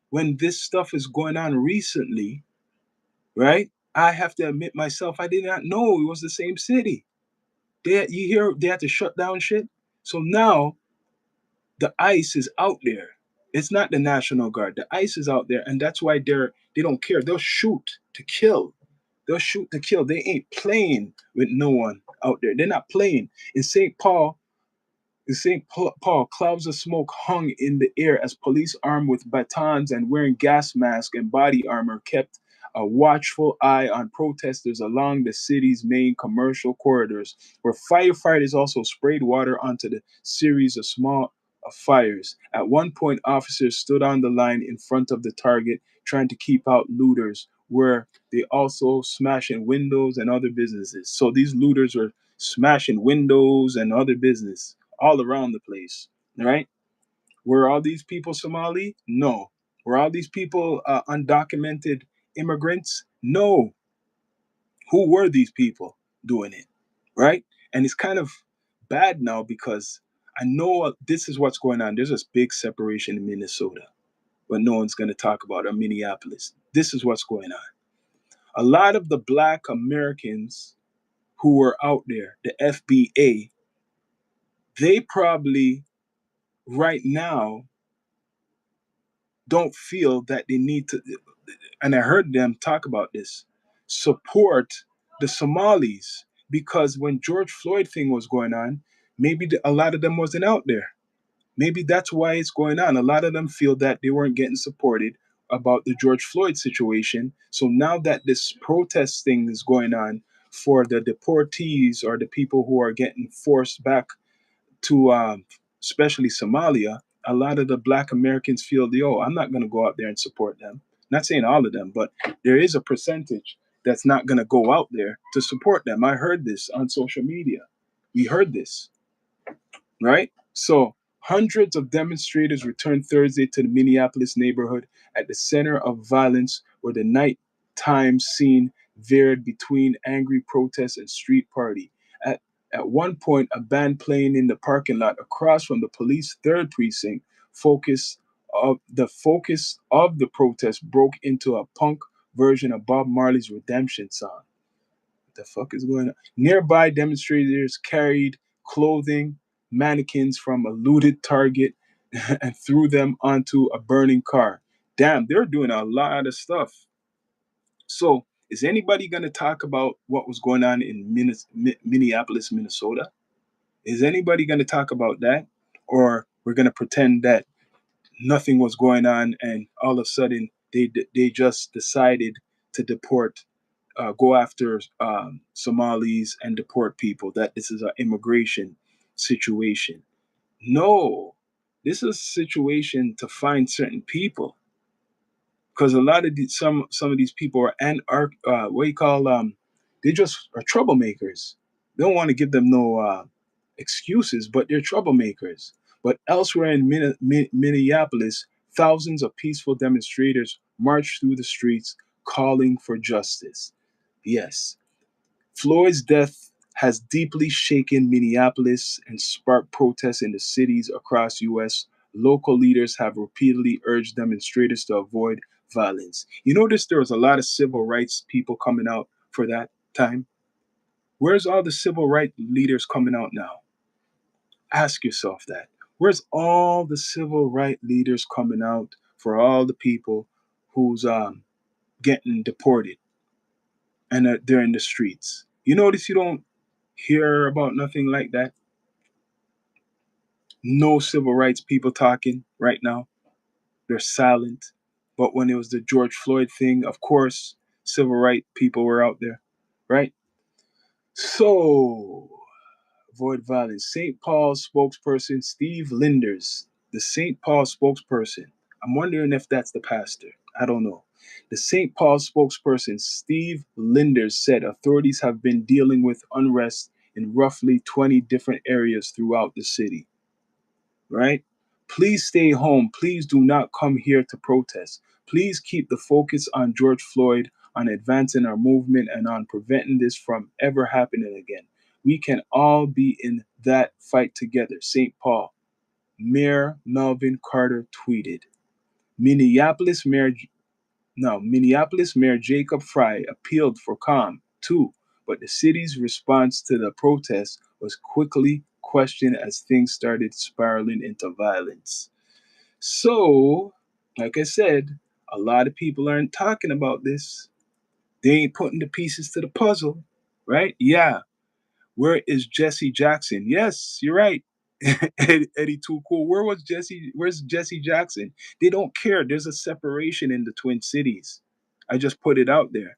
when this stuff is going on recently, right? I have to admit myself, I did not know it was the same city. You hear they had to shut down shit. So now the ICE is out there. It's not the National Guard. The ICE is out there, and that's why they don't care. They'll shoot to kill. They'll shoot to kill. They ain't playing with no one out there. They're not playing. In St. Paul, clouds of smoke hung in the air as police armed with batons and wearing gas masks and body armor kept a watchful eye on protesters along the city's main commercial corridors, where firefighters also sprayed water onto the series of small fires. At one point, officers stood on the line in front of the Target trying to keep out looters, where they also smashing windows and other businesses. So these looters were smashing windows and other business all around the place, right? Were all these people Somali? No. Were all these people undocumented immigrants? No. Who were these people doing it, right? And it's kind of bad now because I know this is what's going on. There's this big separation in Minnesota, but no one's going to talk about, or Minneapolis. This is what's going on. A lot of the Black Americans who were out there, the FBA, they probably right now don't feel that they need to, and I heard them talk about this, support the Somalis, because when George Floyd thing was going on, maybe a lot of them wasn't out there. Maybe that's why it's going on. A lot of them feel that they weren't getting supported about the George Floyd situation. So now that this protest thing is going on for the deportees or the people who are getting forced back to especially Somalia, a lot of the Black Americans feel, I'm not going to go out there and support them. Not saying all of them, but there is a percentage that's not going to go out there to support them. I heard this on social media. We heard this, right? So hundreds of demonstrators returned Thursday to the Minneapolis neighborhood at the center of violence, where the nighttime scene varied between angry protests and street party. At, at one point, a band playing in the parking lot across from the police third precinct, focus of the protest broke into a punk version of Bob Marley's Redemption song. What the fuck is going on? Nearby demonstrators carried clothing mannequins from a looted Target. and threw them onto a burning car. Damn, they're doing a lot of stuff. So, is anybody going to talk about what was going on in Minneapolis, Minnesota? Is anybody going to talk about that? Or we're going to pretend that nothing was going on and all of a sudden they just decided to deport, go after Somalis and deport people, that this is an immigration situation? No, this is a situation to find certain people, because a lot of these, some of these people are what you call they just are troublemakers. They don't want to give them no excuses, but they're troublemakers. But elsewhere in Minneapolis, thousands of peaceful demonstrators marched through the streets calling for justice. Yes, Floyd's death has deeply shaken Minneapolis and sparked protests in the cities across US. Local leaders have repeatedly urged demonstrators to avoid violence. You notice there was a lot of civil rights people coming out for that time. Where's all the civil rights leaders coming out now? Ask yourself that. Where's all the civil rights leaders coming out for all the people who's getting deported and they're in the streets? You notice you don't hear about nothing like that. No civil rights people talking right now. They're silent. But when it was the George Floyd thing, of course, civil rights people were out there, right? So, avoid violence. St. Paul's spokesperson Steve Linders, the St. Paul spokesperson. I'm wondering if that's the pastor. I don't know. The St. Paul spokesperson Steve Linders said authorities have been dealing with unrest in roughly 20 different areas throughout the city, right? Please stay home. Please do not come here to protest. Please keep the focus on George Floyd, on advancing our movement, and on preventing this from ever happening again. We can all be in that fight together. St. Paul. Mayor Melvin Carter tweeted. Minneapolis Mayor Minneapolis Mayor Jacob Frey appealed for calm too, but the city's response to the protest was quickly questioned as things started spiraling into violence. So, like I said, a lot of people aren't talking about this. They ain't putting the pieces to the puzzle, right? Yeah, where is Jesse Jackson? Yes, you're right. Eddie Too Cool. Where was Jesse? Where's Jesse Jackson? They don't care. There's a separation in the Twin Cities. I just put it out there.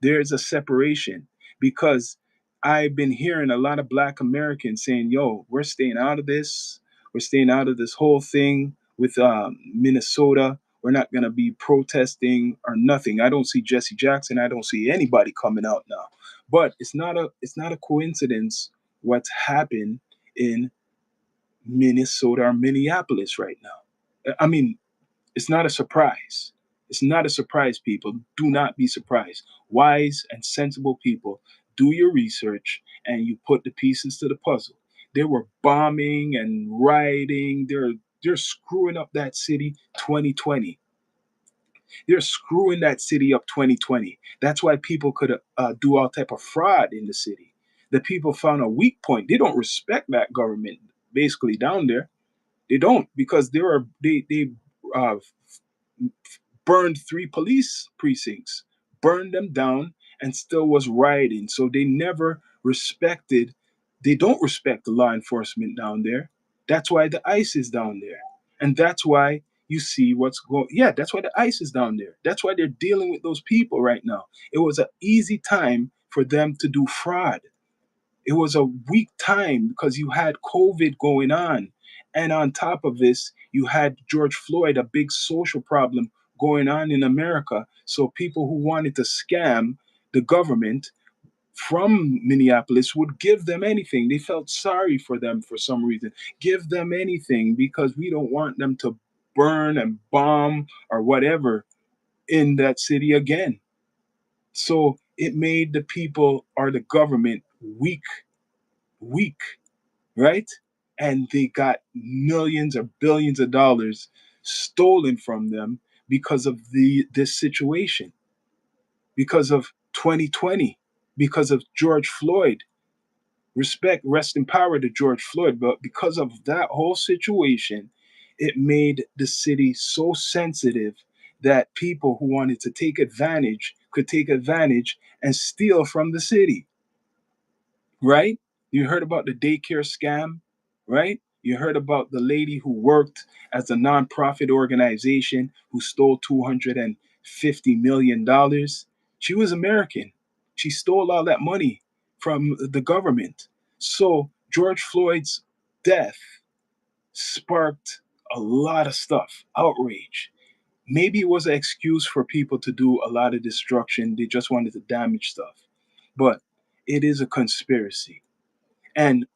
There's a separation because I've been hearing a lot of Black Americans saying, "Yo, we're staying out of this. We're staying out of this whole thing with Minnesota. We're not gonna be protesting or nothing." I don't see Jesse Jackson. I don't see anybody coming out now. But it's not a coincidence what's happened in Minnesota or Minneapolis right now. I mean, it's not a surprise. It's not a surprise, people. Do not be surprised. Wise and sensible people, do your research and you put the pieces to the puzzle. They were bombing and rioting. They're screwing up that city 2020. They're screwing that city up 2020. That's why people could do all type of fraud in the city. The people found a weak point. They don't respect that government basically down there. They don't, because they uh, burned 3 police precincts, burned them down, and still was rioting. So they never respected. They don't respect the law enforcement down there. That's why the ICE is down there, and that's why you see what's going. Yeah, that's why the ICE is down there. That's why they're dealing with those people right now. It was an easy time for them to do fraud. It was a weak time because you had COVID going on. And on top of this, you had George Floyd, a big social problem going on in America. So people who wanted to scam the government from Minneapolis would give them anything. They felt sorry for them for some reason. Give them anything because we don't want them to burn and bomb or whatever in that city again. So it made the people or the government weak, right? And they got millions or billions of dollars stolen from them because of this situation, because of 2020, because of George Floyd. Respect, rest in power to George Floyd, but because of that whole situation, It made the city so sensitive that people who wanted to take advantage could take advantage and steal from the city, right? You heard about the daycare scam, right? You heard about the lady who worked as a nonprofit organization who stole $250 million. She was American. She stole all that money from the government. So George Floyd's death sparked a lot of stuff, outrage. Maybe it was an excuse for people to do a lot of destruction. They just wanted to damage stuff. But it is a conspiracy. And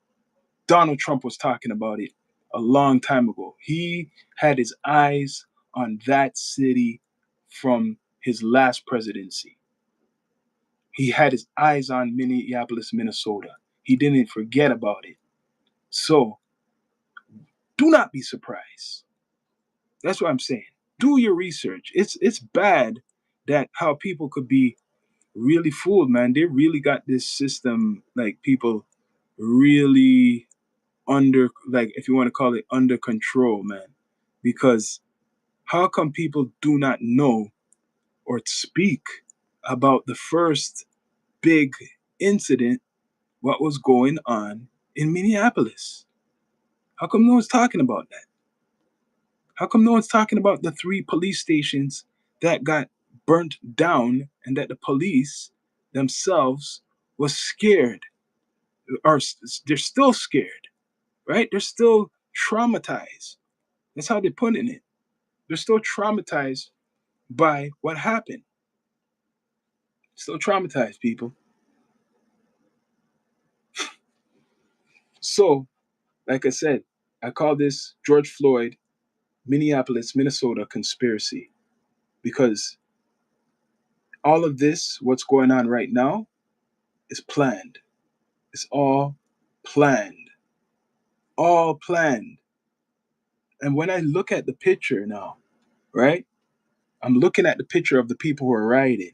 Donald Trump was talking about it a long time ago. He had his eyes on that city from his last presidency. He had his eyes on Minneapolis, Minnesota. He didn't forget about it. So do not be surprised. That's what I'm saying. Do your research. It's bad that how people could be really fooled, man. They really got this system, like people really under, like, if you want to call it, under control, man. Because how come people do not know or speak about the first big incident, what was going on in Minneapolis? How come no one's talking about that? How come no one's talking about the 3 police stations that got burnt down and that the police themselves was scared, or they're still scared, right? They're still traumatized. That's how they're putting it. They're still traumatized by what happened. Still traumatized, people. So, like I said, I call this George Floyd, Minneapolis, Minnesota conspiracy, because all of this, what's going on right now, is planned. It's all planned. All planned. And when I look at the picture now, right? I'm looking at the picture of the people who are rioting.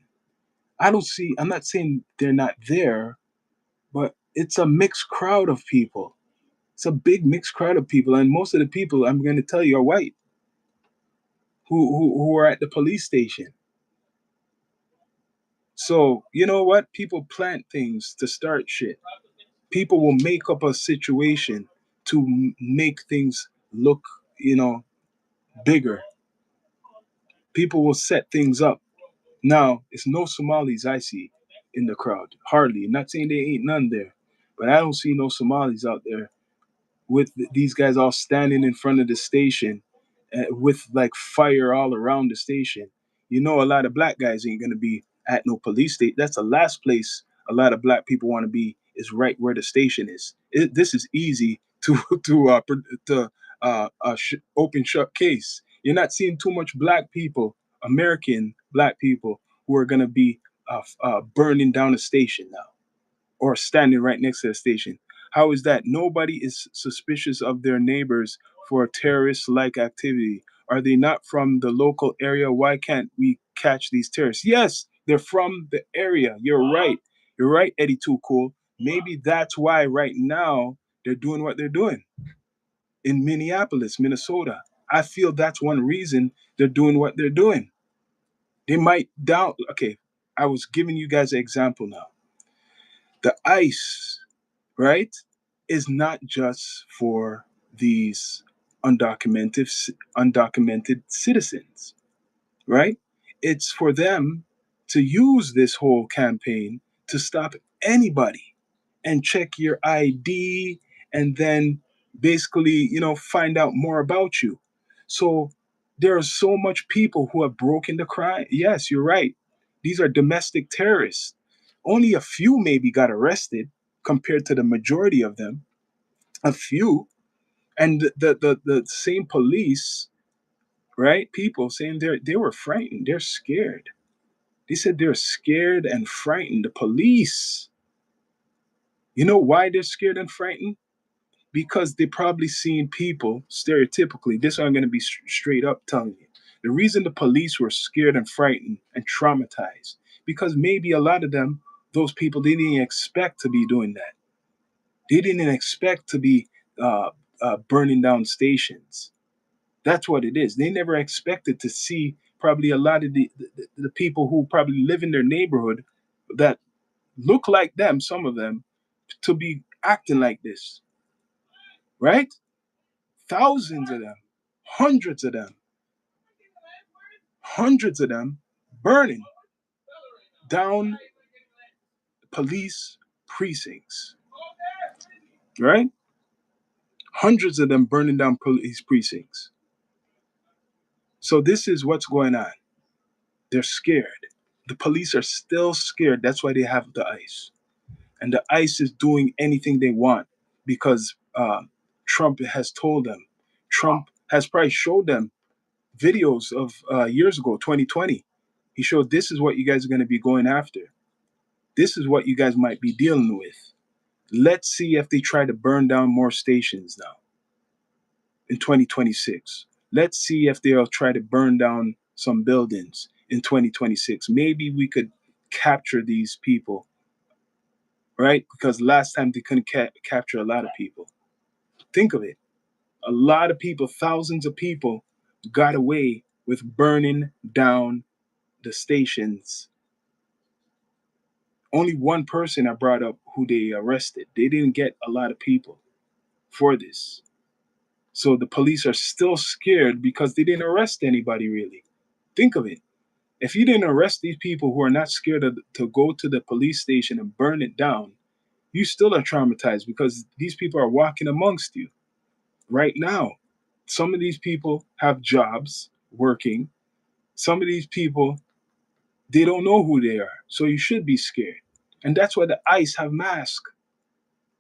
I'm not saying they're not there, but it's a mixed crowd of people. It's a big mixed crowd of people. And most of the people, I'm going to tell you, are white who are at the police station. So, you know what? People plant things to start shit. People will make up a situation to make things look, bigger. People will set things up. Now, it's no Somalis I see in the crowd. Hardly. Not saying there ain't none there, but I don't see no Somalis out there with these guys all standing in front of the station with like fire all around the station. You know, a lot of black guys ain't gonna be at no police station. That's the last place a lot of black people want to be, is right where the station is. This is easy to open shut case. You're not seeing too much black people, American black people, who are gonna be burning down a station now or standing right next to the station. How is that? Nobody is suspicious of their neighbors for terrorist like activity. Are they not from the local area? Why can't we catch these terrorists? Yes, they're from the area. You're right. You're right, Eddie Too Cool. Maybe that's why right now they're doing what they're doing in Minneapolis, Minnesota. I feel that's one reason they're doing what they're doing. They might doubt. Okay, I was giving you guys an example now. The ICE, right, is not just for these undocumented citizens, right? It's for them to use this whole campaign to stop anybody and check your ID and then basically, find out more about you. So there are so much people who have broken the crime. Yes, you're right. These are domestic terrorists. Only a few maybe got arrested compared to the majority of them. A few. And the same police, right? People saying they were frightened. They're scared. They said they're scared and frightened. The police. You know why they're scared and frightened? Because they probably seen people, stereotypically, this I'm going to be straight up telling you. The reason the police were scared and frightened and traumatized, because maybe a lot of them, those people, they didn't expect to be doing that. They didn't expect to be burning down stations. That's what it is. They never expected to see probably a lot of the people who probably live in their neighborhood that look like them, some of them, to be acting like this, right? Thousands of them, hundreds of them, hundreds of them burning down police precincts, right? Hundreds of them burning down police precincts. So this is what's going on. They're scared. The police are still scared. That's why they have the ICE. And the ICE is doing anything they want because Trump has told them. Trump has probably showed them videos of years ago, 2020. He showed this is what you guys are going to be going after. This is what you guys might be dealing with. Let's see if they try to burn down more stations now in 2026. Let's see if they'll try to burn down some buildings in 2026. Maybe we could capture these people, right? Because last time they couldn't capture a lot of people. Think of it. A lot of people, thousands of people got away with burning down the stations. Only one person I brought up who they arrested. They didn't get a lot of people for this. So the police are still scared because they didn't arrest anybody really. Think of it. If you didn't arrest these people who are not scared to go to the police station and burn it down, you still are traumatized because these people are walking amongst you right now. Some of these people have jobs working. Some of these people, they don't know who they are. So you should be scared. And that's why the ICE have masks.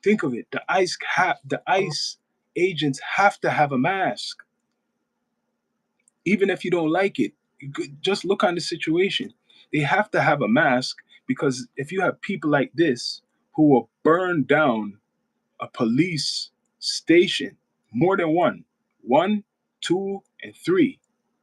Think of it. The ICE agents have to have a mask. Even if you don't like it, just look on the situation. They have to have a mask because if you have people like this who will burn down a police station, more than one, two, and three,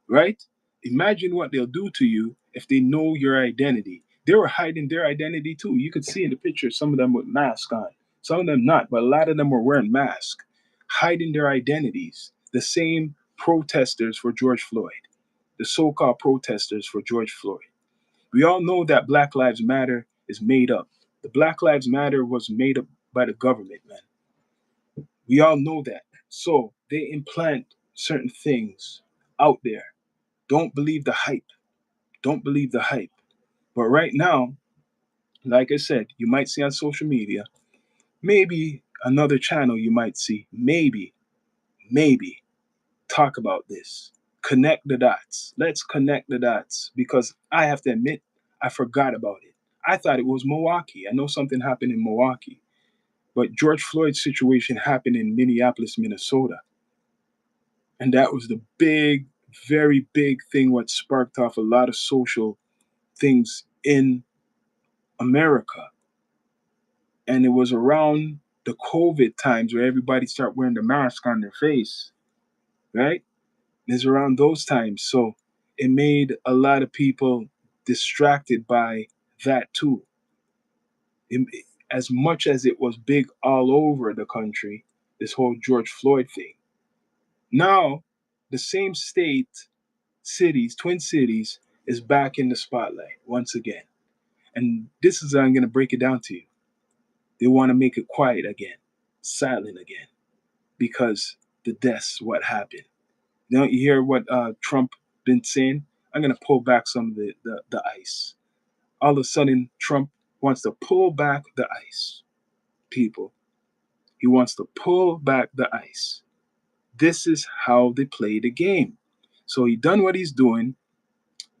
right? Imagine what they'll do to you if they know your identity. They were hiding their identity too. You could see in the picture some of them with masks on, some of them not, but a lot of them were wearing masks, hiding their identities. The same protesters for George Floyd, the so-called protesters for George Floyd. We all know that Black Lives Matter is made up. The Black Lives Matter was made up by the government, man. We all know that. So they implant certain things out there. Don't believe the hype. Don't believe the hype. But right now, like I said, you might see on social media, maybe another channel you might see, maybe talk about this. Connect the dots. Let's connect the dots because I have to admit, I forgot about it. I thought it was Milwaukee. I know something happened in Milwaukee, but George Floyd's situation happened in Minneapolis, Minnesota. And that was the big, very big thing what sparked off a lot of social things in America. And it was around the COVID times where everybody started wearing the mask on their face, right? It's around those times. So it made a lot of people distracted by that too. As much as it was big all over the country, this whole George Floyd thing. Now, the same state, cities, Twin Cities, is back in the spotlight once again. And this is how I'm going to break it down to you. They want to make it quiet again, silent again, because the deaths, what happened. Now you hear what Trump been saying? I'm going to pull back some of the ice. All of a sudden, Trump wants to pull back the ice. People, he wants to pull back the ice. This is how they play the game. So he done what he's doing.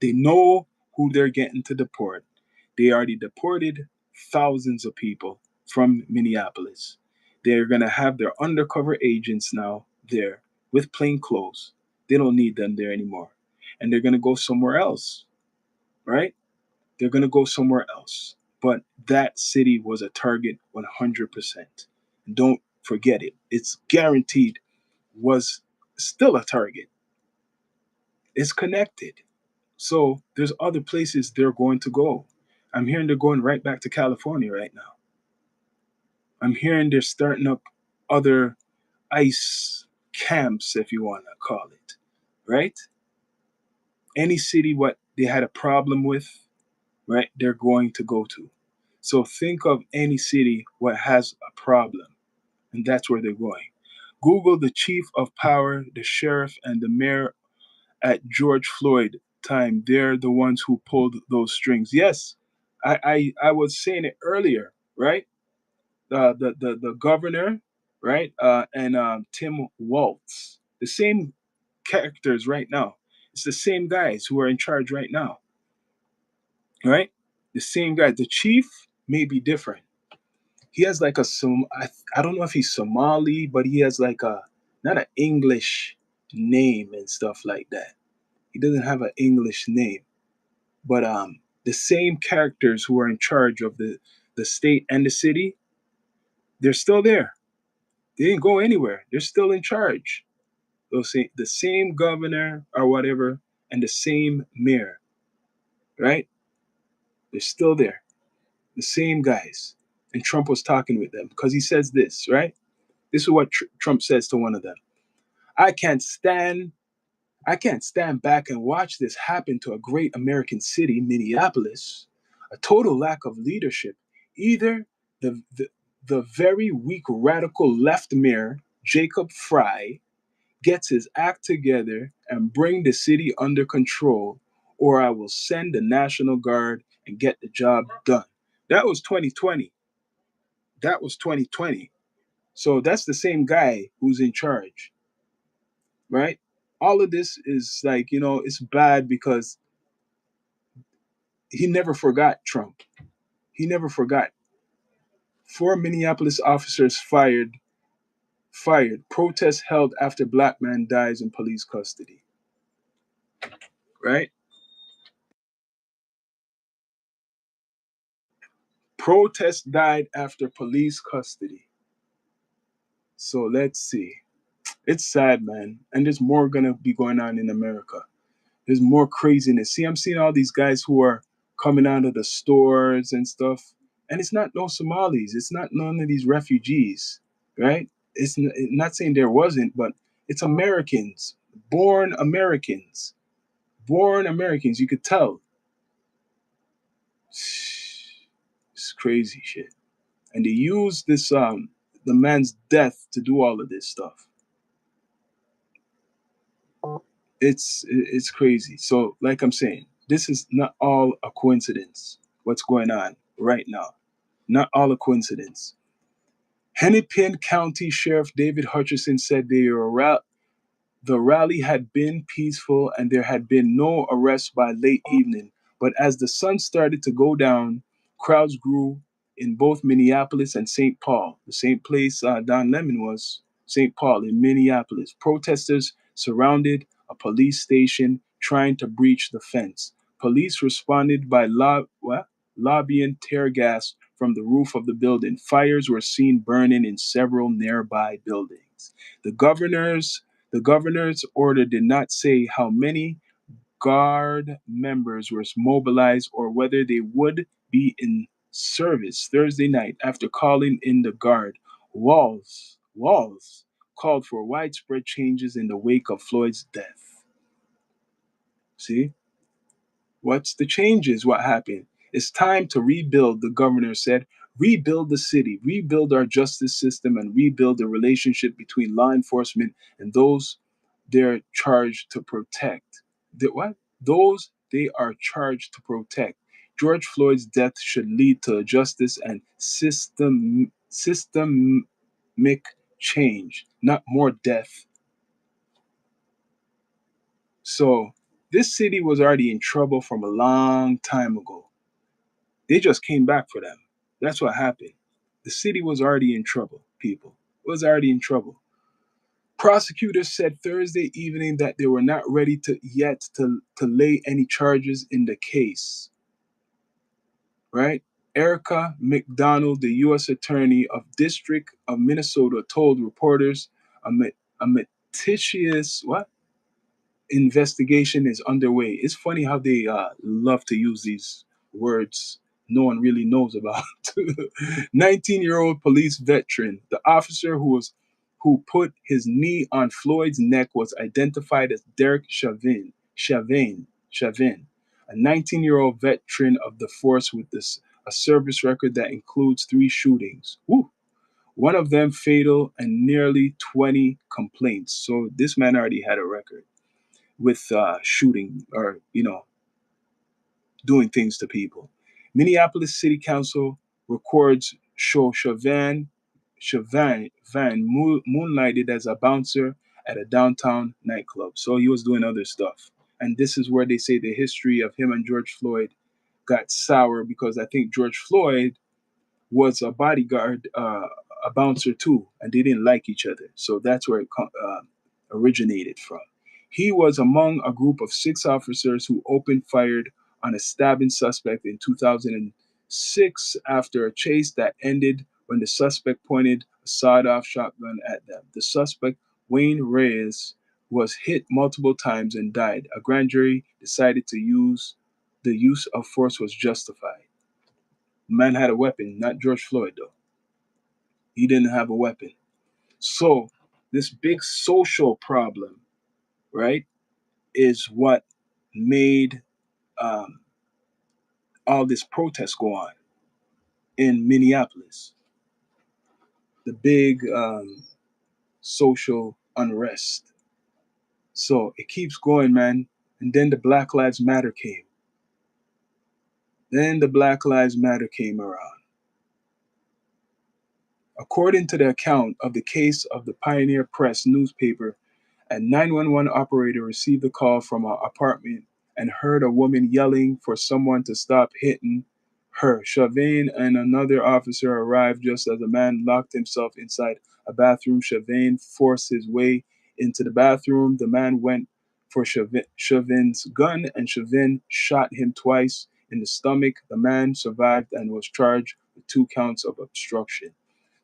They know who they're getting to deport. They already deported thousands of people from Minneapolis. They're going to have their undercover agents now there with plain clothes. They don't need them there anymore. And they're going to go somewhere else, right? They're going to go somewhere else. But that city was a target 100%. Don't forget it. It's guaranteed was still a target. It's connected. So there's other places they're going to go. I'm hearing they're going right back to California right now. I'm hearing they're starting up other ICE camps, if you want to call it. right? Any city what they had a problem with, right? They're going to go to. So think of any city what has a problem, and that's where they're going. Google the chief of power, the sheriff, and the mayor at George Floyd time. They're the ones who pulled those strings. Yes, I was saying it earlier, right? The governor, right? And Tim Waltz, the same characters right now. It's the same guys who are in charge right now, right? The same guy. The chief may be different. He has like I don't know if he's Somali, but he has like a not an English name and stuff like that. He doesn't have an English name, but the same characters who are in charge of the state and the city, they're still there. They didn't go anywhere. They're still in charge. The same governor or whatever, and the same mayor, right? They're still there. The same guys. And Trump was talking with them because he says this, right? This is what Trump says to one of them. I can't stand I can't stand back and watch this happen to a great American city, Minneapolis. A total lack of leadership. Either the very weak radical left mayor, Jacob Fry, gets his act together and bring the city under control, or I will send the National Guard and get the job done. That was 2020. That was 2020. So that's the same guy who's in charge, right? All of this is like, it's bad because he never forgot Trump. He never forgot. Four Minneapolis officers fired. Fired. Protest held after black man dies in police custody. Right? Protest died after police custody. So let's see. It's sad, man. And there's more gonna be going on in America. There's more craziness. See, I'm seeing all these guys who are coming out of the stores and stuff, and it's not no Somalis. It's not none of these refugees, right? Not saying there wasn't, but it's Americans, born Americans, born Americans. You could tell. It's crazy shit, and they use this the man's death to do all of this stuff. It's crazy. So, like I'm saying, this is not all a coincidence. What's going on right now? Not all a coincidence. Hennepin County Sheriff David Hutcherson said the rally had been peaceful and there had been no arrests by late evening. But as the sun started to go down, crowds grew in both Minneapolis and St. Paul, the same place Don Lemon was, St. Paul in Minneapolis. Protesters surrounded a police station trying to breach the fence. Police responded by lobbying tear gas from the roof of the building. Fires were seen burning in several nearby buildings. The governor's the governor's order did not say how many Guard members were mobilized or whether they would be in service Thursday night after calling in the Guard. Walls called for widespread changes in the wake of Floyd's death. See? What's the changes? What happened? It's time to rebuild, the governor said. Rebuild the city, rebuild our justice system, and rebuild the relationship between law enforcement and those they're charged to protect. What? Those they are charged to protect. George Floyd's death should lead to justice and systemic change, not more death. So this city was already in trouble from a long time ago. They just came back for them. That's what happened. The city was already in trouble, people. It was already in trouble. Prosecutors said Thursday evening that they were not ready to lay any charges in the case. Right? Erica McDonald, the U.S. Attorney of District of Minnesota, told reporters a meticulous investigation is underway. It's funny how they love to use these words no one really knows about. 19-year-old police veteran, the officer who put his knee on Floyd's neck was identified as Derek Chauvin, a 19-year-old veteran of the force with a service record that includes 3 shootings. Woo! One of them fatal and nearly 20 complaints. So this man already had a record with shooting or, doing things to people. Minneapolis City Council records show Chauvin moonlighted as a bouncer at a downtown nightclub. So he was doing other stuff. And this is where they say the history of him and George Floyd got sour, because I think George Floyd was a bodyguard, a bouncer too, and they didn't like each other. So that's where it originated from. He was among a group of 6 officers who opened fire on a stabbing suspect in 2006 after a chase that ended when the suspect pointed a sawed-off shotgun at them. The suspect, Wayne Reyes, was hit multiple times and died. A grand jury decided the use of force was justified. The man had a weapon, not George Floyd, though. He didn't have a weapon. So, this big social problem, right, is what made um, all this protest go on in Minneapolis. The big social unrest. So, it keeps going, man. And then the Black Lives Matter came. Then the Black Lives Matter came around. According to the account of the case of the Pioneer Press newspaper, a 911 operator received a call from an apartment and heard a woman yelling for someone to stop hitting her. Chauvin and another officer arrived just as a man locked himself inside a bathroom. Chauvin forced his way into the bathroom. The man went for Chauvin's gun, and Chauvin shot him twice in the stomach. The man survived and was charged with 2 counts of obstruction.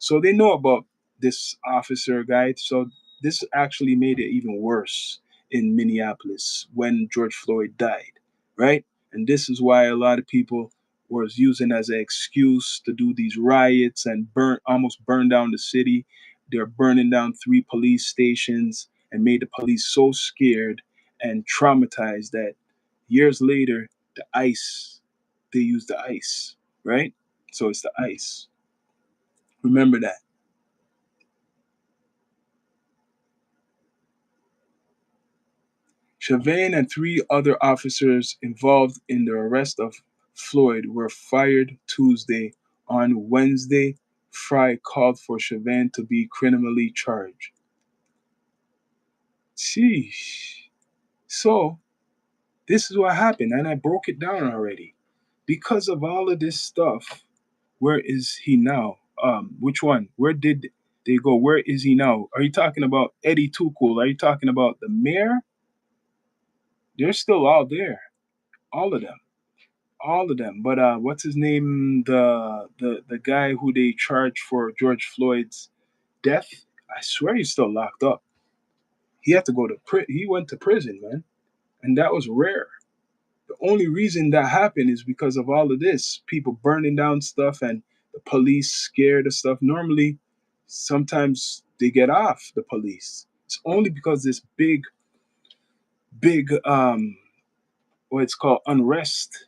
So they know about this officer guy. So this actually made it even worse in Minneapolis when George Floyd died, right? And this is why a lot of people was using as an excuse to do these riots and almost burn down the city. They're burning down 3 police stations and made the police so scared and traumatized that years later, they use the ice, right? So it's the ice. Remember that. Chauvin and 3 other officers involved in the arrest of Floyd were fired Tuesday. On Wednesday, Fry called for Chauvin to be criminally charged. Sheesh. So, this is what happened, and I broke it down already. Because of all of this stuff, where is he now? Which one? Where did they go? Where is he now? Are you talking about Eddie Too Cool? Are you talking about the mayor? They're still all there. All of them. All of them. But what's his name? The guy who they charged for George Floyd's death. I swear he's still locked up. He had to go to he went to prison, man, and that was rare. The only reason that happened is because of all of this people burning down stuff and the police scared of stuff. Normally, sometimes they get off the police. It's only because this big what it's called unrest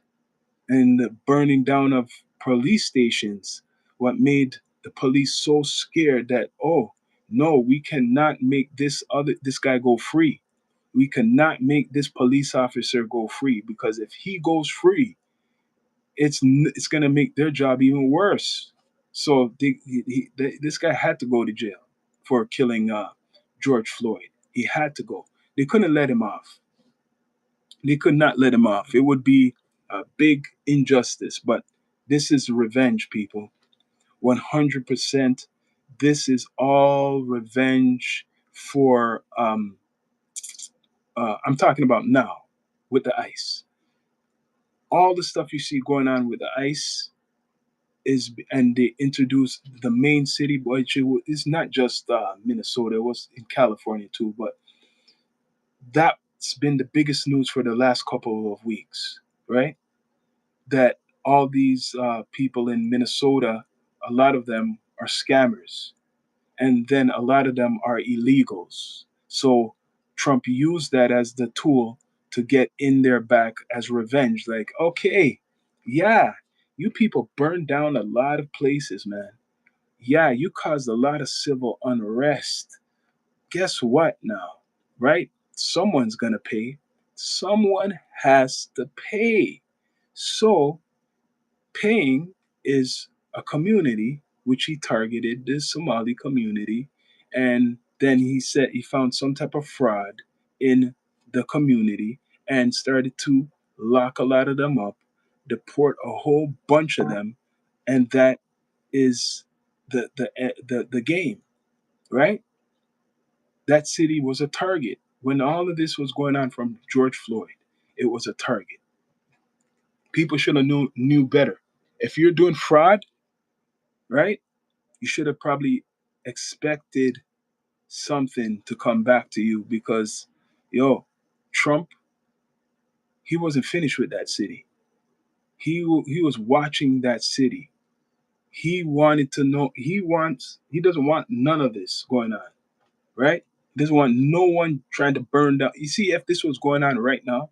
and the burning down of police stations what made the police so scared that, oh no, we cannot make this guy go free. We cannot make this police officer go free, because if he goes free, it's going to make their job even worse. So this guy had to go to jail for killing George Floyd. He had to go. They couldn't let him off. They could not let him off. It would be a big injustice. But this is revenge, people. 100%. This is all revenge for. I'm talking about now with the ICE. All the stuff you see going on with the ICE and they introduced the main city, which it's not just Minnesota. It was in California too, but that's been the biggest news for the last couple of weeks, right? That all these people in Minnesota, a lot of them are scammers, and then a lot of them are illegals. So Trump used that as the tool to get in their back as revenge. Like, okay, yeah, you people burned down a lot of places, man. Yeah, you caused a lot of civil unrest. Guess what now? Right? Someone's gonna pay. Someone has to pay. So paying is a community which he targeted, the Somali community, and then he said he found some type of fraud in the community and started to lock a lot of them up, deport a whole bunch of them, and that is the game, right? That city was a target when all of this was going on from George Floyd. It was a target. People should have knew better. If you're doing fraud, right? You should have probably expected something to come back to you because, yo, Trump, he wasn't finished with that city. He was watching that city. He wanted to know. He doesn't want none of this going on, right? He doesn't want no one trying to burn down. You see, if this was going on right now,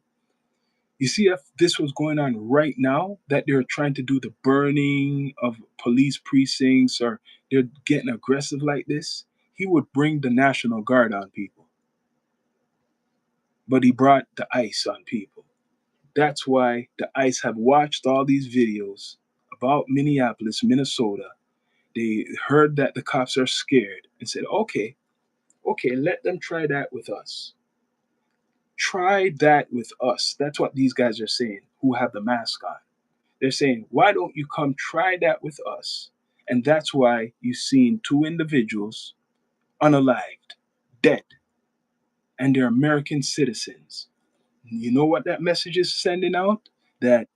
you see, if this was going on right now, that they're trying to do the burning of police precincts or they're getting aggressive like this, he would bring the National Guard on people. But he brought the ICE on people. That's why the ICE have watched all these videos about Minneapolis, Minnesota. They heard that the cops are scared and said, okay, let them try that with us. Try that with us. That's what these guys are saying who have the mask on. They're saying, why don't you come try that with us? And that's why you've seen two individuals unalived, dead, and they're American citizens. You know what that message is sending out? That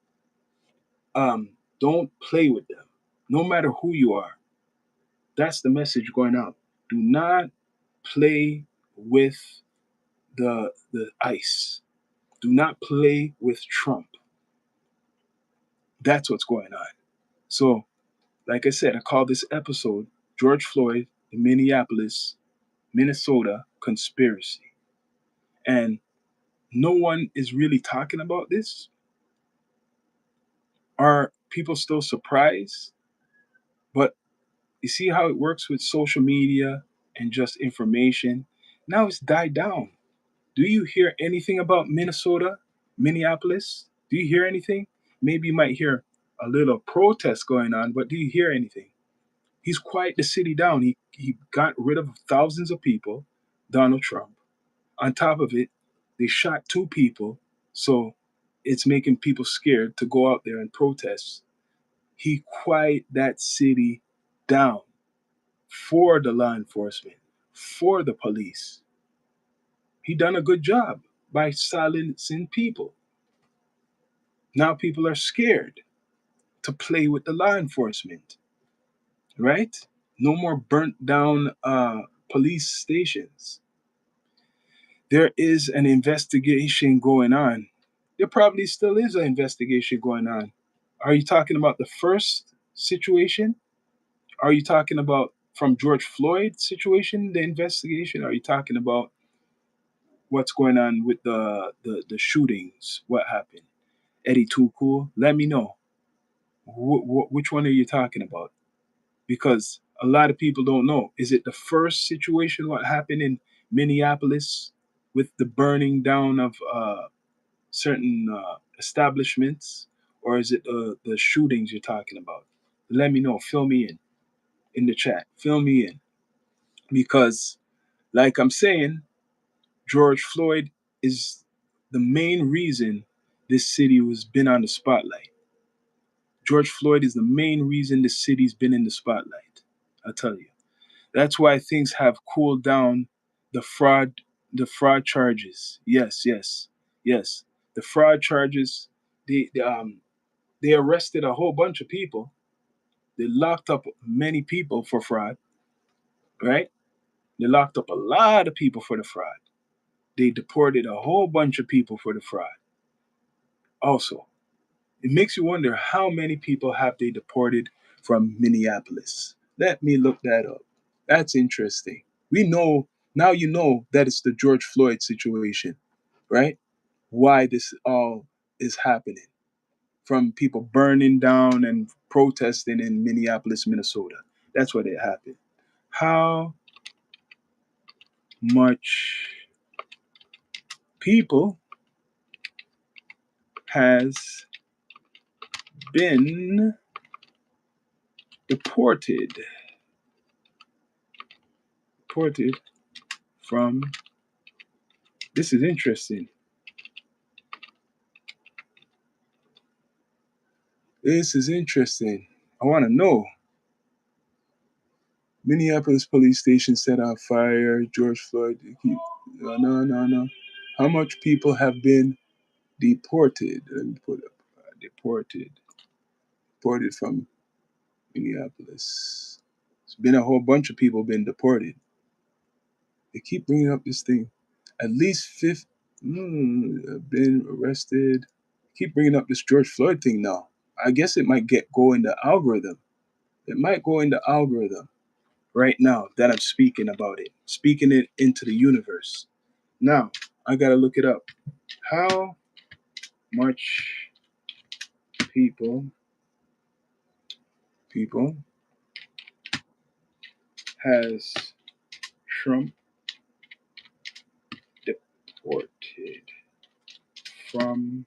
don't play with them, no matter who you are. That's the message going out. Do not play with the ICE. Do not play with Trump. That's what's going on. So, like I said, I call this episode George Floyd, the Minneapolis, Minnesota conspiracy. And no one is really talking about this. Are people still surprised? But you see how it works with social media and just information? Now it's died down. Do you hear anything about Minnesota, Minneapolis? Do you hear anything? Maybe you might hear a little protest going on, but do you hear anything? He's quiet the city down. He got rid of thousands of people, Donald Trump. On top of it, they shot two people, so it's making people scared to go out there and protest. He quiet that city down for the law enforcement, for the police. He done a good job by silencing people. Now people are scared to play with the law enforcement, right? No more burnt down police stations. There is an investigation going on. There probably still is an investigation going on. Are you talking about the first situation? Are you talking about from George Floyd situation, the investigation? Are you talking about what's going on with the shootings? What happened? Eddie Too Cool? Let me know. Which one are you talking about? Because a lot of people don't know. Is it the first situation, what happened in Minneapolis with the burning down of certain establishments, or is it the shootings you're talking about? Let me know. Fill me in the chat. Fill me in because, like I'm saying, George Floyd is the main reason this city has been on the spotlight. George Floyd is the main reason the city's been in the spotlight. I'll tell you. That's why things have cooled down. The fraud, the fraud charges. Yes, yes, yes. The fraud charges. They arrested a whole bunch of people. They locked up many people for fraud. Right? They locked up a lot of people for the fraud. They deported a whole bunch of people for the fraud. Also, it makes you wonder how many people have they deported from Minneapolis. Let me look that up. That's interesting. We know now, you know that it's the George Floyd situation, right? Why this all is happening, from people burning down and protesting in Minneapolis, Minnesota. That's what it happened. How much people has been deported deported from, this is interesting. This is interesting. I want to know. Minneapolis police station set on fire. George Floyd. No. How much people have been deported? Let me put up deported from Minneapolis. There's been a whole bunch of people been deported. They keep bringing up this thing. At least 50 have been arrested. Keep bringing up this George Floyd thing now. I guess it might go in the algorithm. It might go in the algorithm right now that I'm speaking about it, speaking it into the universe. Now, I gotta look it up. How much people has Trump deported from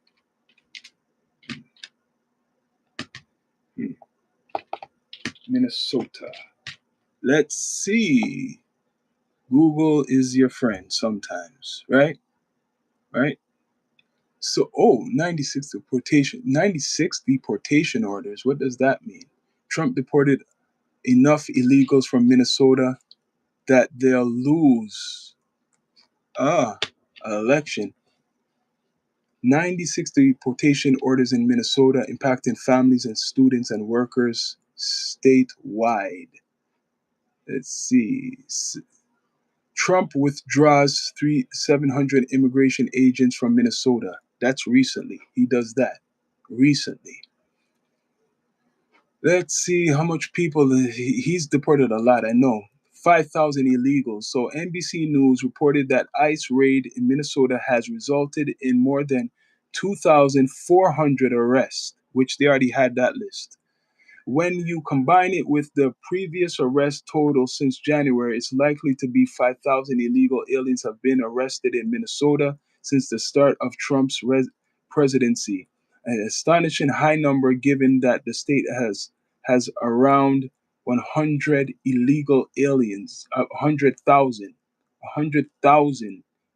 Minnesota? Let's see. Google is your friend sometimes, right? Right? So, 96 deportation orders. What does that mean? Trump deported enough illegals from Minnesota that they'll lose an election. 96 deportation orders in Minnesota impacting families and students and workers statewide. Let's see. Trump withdraws 700 immigration agents from Minnesota. That's recently. He does that recently. Let's see how much people he's deported. A lot, I know. 5,000 illegals. So NBC News reported that ICE raid in Minnesota has resulted in more than 2,400 arrests, which they already had that list. When you combine it with the previous arrest total since January, it's likely to be 5,000 illegal aliens have been arrested in Minnesota since the start of Trump's presidency. An astonishing high number given that the state has around 100 illegal aliens, 100,000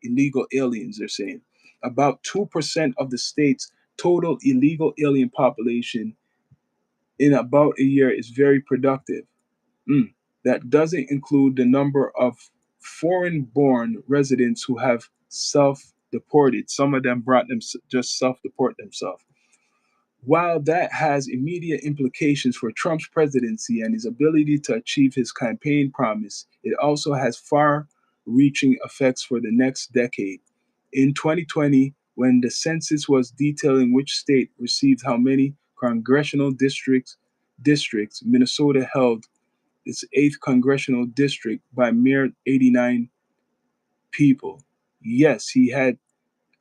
illegal aliens, they're saying. About 2% of the state's total illegal alien population in about a year is very productive. That doesn't include the number of foreign born residents who have self deported. Some of them brought them just self deport themselves. While that has immediate implications for Trump's presidency and his ability to achieve his campaign promise, it also has far reaching effects for the next decade. In 2020, when the census was detailing which state received how many congressional districts, Minnesota held its 8th congressional district by mere 89 people. Yes, he had.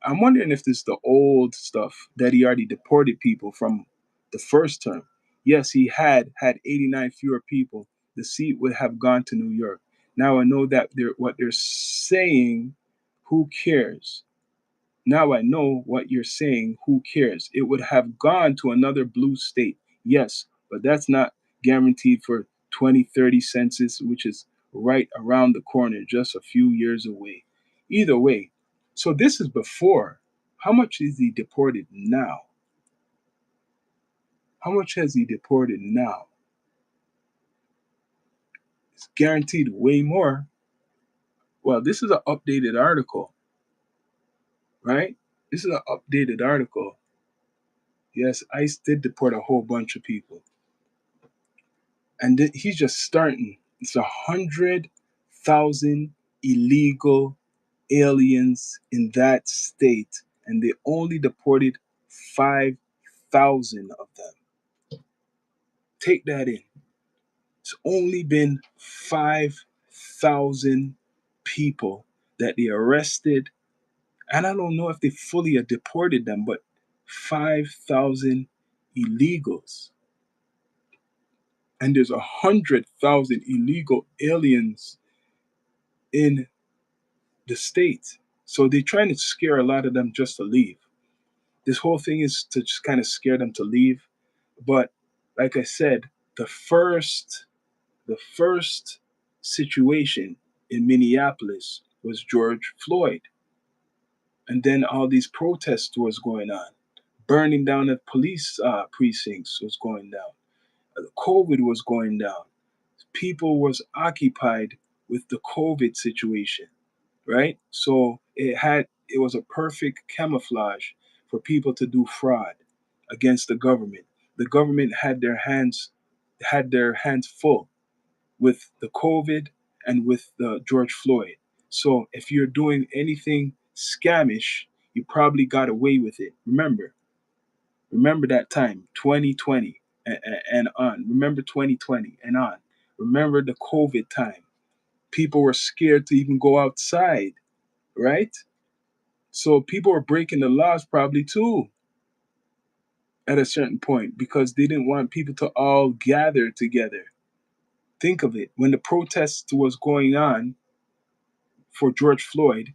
I'm wondering if this is the old stuff that he already deported people from the first term. Yes, he had 89 fewer people. The seat would have gone to New York. Now I know that what they're saying. Who cares? Now I know what you're saying. Who cares? It would have gone to another blue state. Yes, but that's not guaranteed for 2030 census, which is right around the corner, just a few years away. Either way, so this is before. How much is he deported now? How much has he deported now? It's guaranteed way more. Well, this is an updated article, right? This is an updated article. Yes, ICE did deport a whole bunch of people. And he's just starting. It's 100,000 illegal aliens in that state, and they only deported 5,000 of them. Take that in. It's only been 5,000 5,000 people that they arrested. And I don't know if they fully deported them, but 5,000 illegals. And there's 100,000 illegal aliens in the state. So they're trying to scare a lot of them just to leave. This whole thing is to just kind of scare them to leave. But like I said, the first situation in Minneapolis was George Floyd. And then all these protests was going on. Burning down of police precincts was going down. COVID was going down. People was occupied with the COVID situation, right? So it was a perfect camouflage for people to do fraud against the government. The government had their hands full with the COVID and with the George Floyd. So if you're doing anything scamish, you probably got away with it. Remember that time, 2020 and on. Remember 2020 and on. Remember the COVID time. People were scared to even go outside, right? So people were breaking the laws probably too at a certain point because they didn't want people to all gather together. Think of it. When the protest was going on for George Floyd,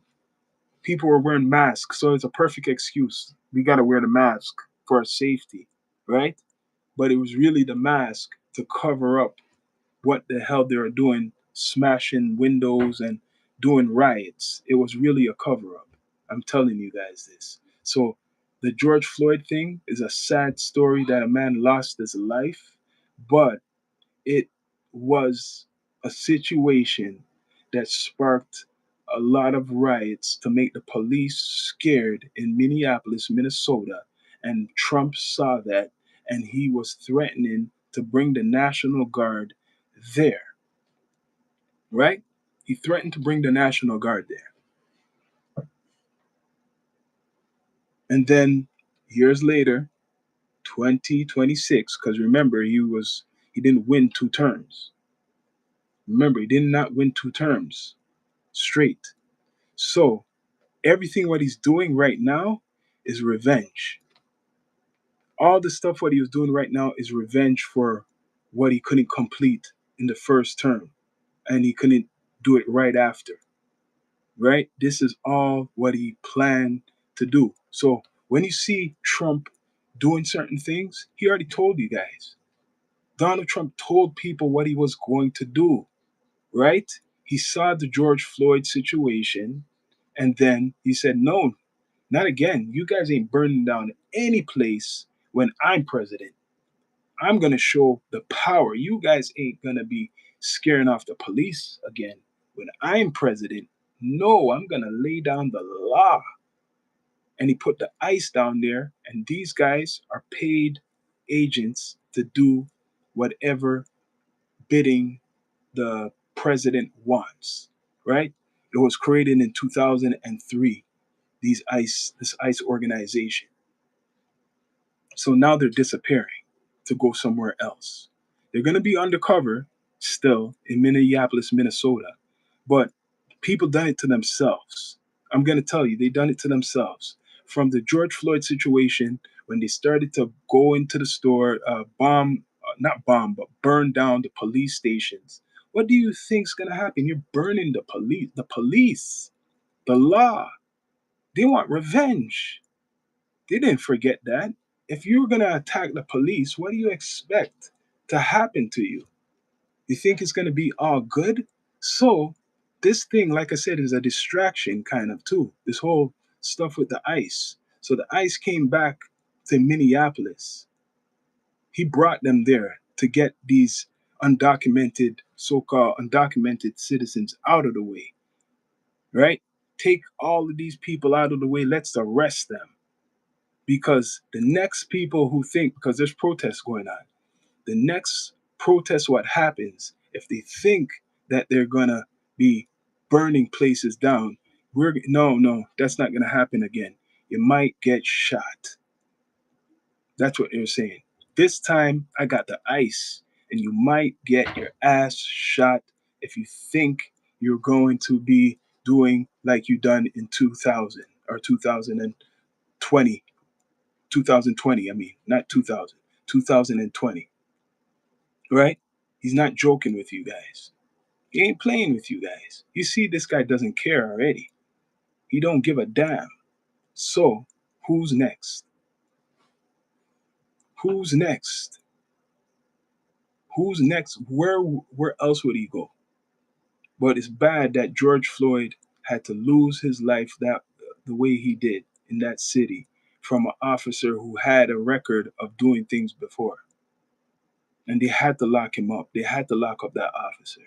people were wearing masks. So it's a perfect excuse. We got to wear the mask for our safety, right? But it was really the mask to cover up what the hell they were doing, smashing windows and doing riots. It was really a cover up. I'm telling you guys this. So the George Floyd thing is a sad story that a man lost his life, but it was a situation that sparked a lot of riots to make the police scared in Minneapolis, Minnesota. And Trump saw that and he was threatening to bring the National Guard there, right? He threatened to bring the National Guard there. And then years later, 2026, because remember, he didn't win 2 terms. Remember, he did not win 2 terms straight. So everything what he's doing right now is revenge. All the stuff what he was doing right now is revenge for what he couldn't complete in the first term and he couldn't do it right after. Right? This is all what he planned to do. So when you see Trump doing certain things, he already told you guys. Donald Trump told people what he was going to do, right? He saw the George Floyd situation and then he said, no, not again. You guys ain't burning down any place when I'm president. I'm going to show the power. You guys ain't going to be scaring off the police again when I'm president. No, I'm going to lay down the law. And he put the ice down there, and these guys are paid agents to do whatever bidding the president wants, right? It was created in 2003, this ICE organization. So now they're disappearing to go somewhere else. They're going to be undercover still in Minneapolis, Minnesota, but people done it to themselves. I'm going to tell you, they done it to themselves. From the George Floyd situation, when they started to go into the store, not bomb, but burn down the police stations. What do you think's going to happen? You're burning the law. They want revenge. They didn't forget that. If you're going to attack the police, what do you expect to happen to you? You think it's going to be all good? So, this thing, like I said, is a distraction kind of too. This whole stuff with the ICE. So, the ICE came back to Minneapolis. He brought them there to get these so called undocumented citizens out of the way, right? Take all of these people out of the way. Let's arrest them. Because the next people who think, because there's protests going on, the next protest, what happens if they think that they're gonna be burning places down? No, that's not gonna happen again. You might get shot. That's what they're saying. This time I got the ice, and you might get your ass shot if you think you're going to be doing like you done in 2000 or 2020, 2020, I mean, not 2000, 2020, right? He's not joking with you guys. He ain't playing with you guys. You see, this guy doesn't care already. He don't give a damn. So, who's next? Who's next? Who's next? Where else would he go? But it's bad that George Floyd had to lose his life that the way he did in that city from an officer who had a record of doing things before. And they had to lock him up. They had to lock up that officer.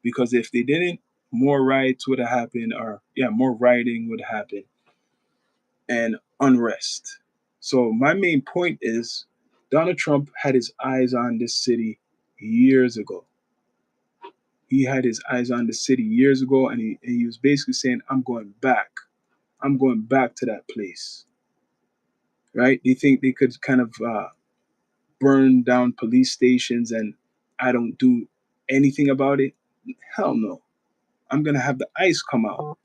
Because if they didn't, more riots would have happened, or yeah, more rioting would happen and unrest. So my main point is Donald Trump had his eyes on this city years ago. He had his eyes on the city years ago, and he was basically saying, I'm going back. I'm going back to that place. Right? They think they could kind of burn down police stations and I don't do anything about it. Hell no. I'm going to have the ice come out.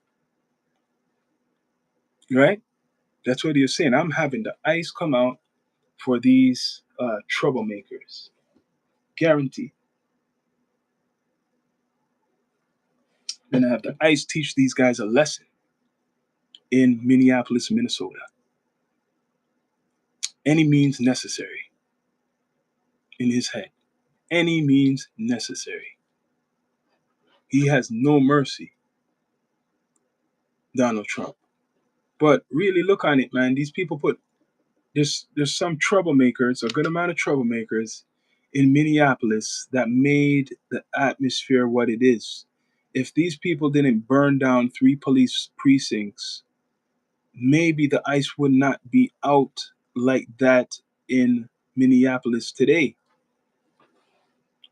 Right? That's what you're saying. I'm having the ice come out for these troublemakers. Guaranteed. I'm going to have the ice teach these guys a lesson in Minneapolis, Minnesota. Any means necessary in his head. Any means necessary. He has no mercy, Donald Trump. But really look on it, man. These people there's some troublemakers, a good amount of troublemakers in Minneapolis that made the atmosphere what it is. If these people didn't burn down 3 police precincts, maybe the ice would not be out like that in Minneapolis today.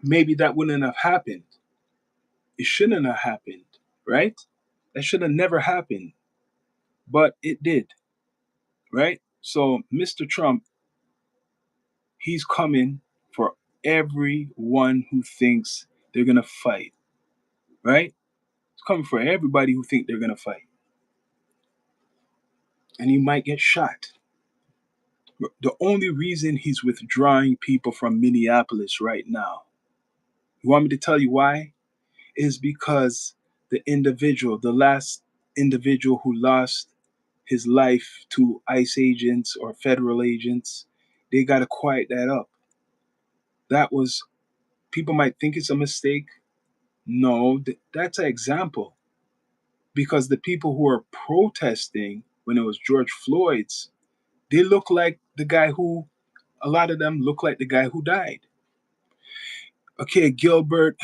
Maybe that wouldn't have happened. It shouldn't have happened, right? That should have never happened, but it did, right? So, Mr. Trump, he's coming for everyone who thinks they're going to fight, right? He's coming for everybody who think they're going to fight. And he might get shot. The only reason he's withdrawing people from Minneapolis right now, you want me to tell you why? Is because the last individual who lost his life to ICE agents or federal agents, they got to quiet that up. That was, people might think it's a mistake. No, that's an example. Because the people who are protesting when it was George Floyd's, they look like the guy who, a lot of them look like the guy who died. Okay, Gilbert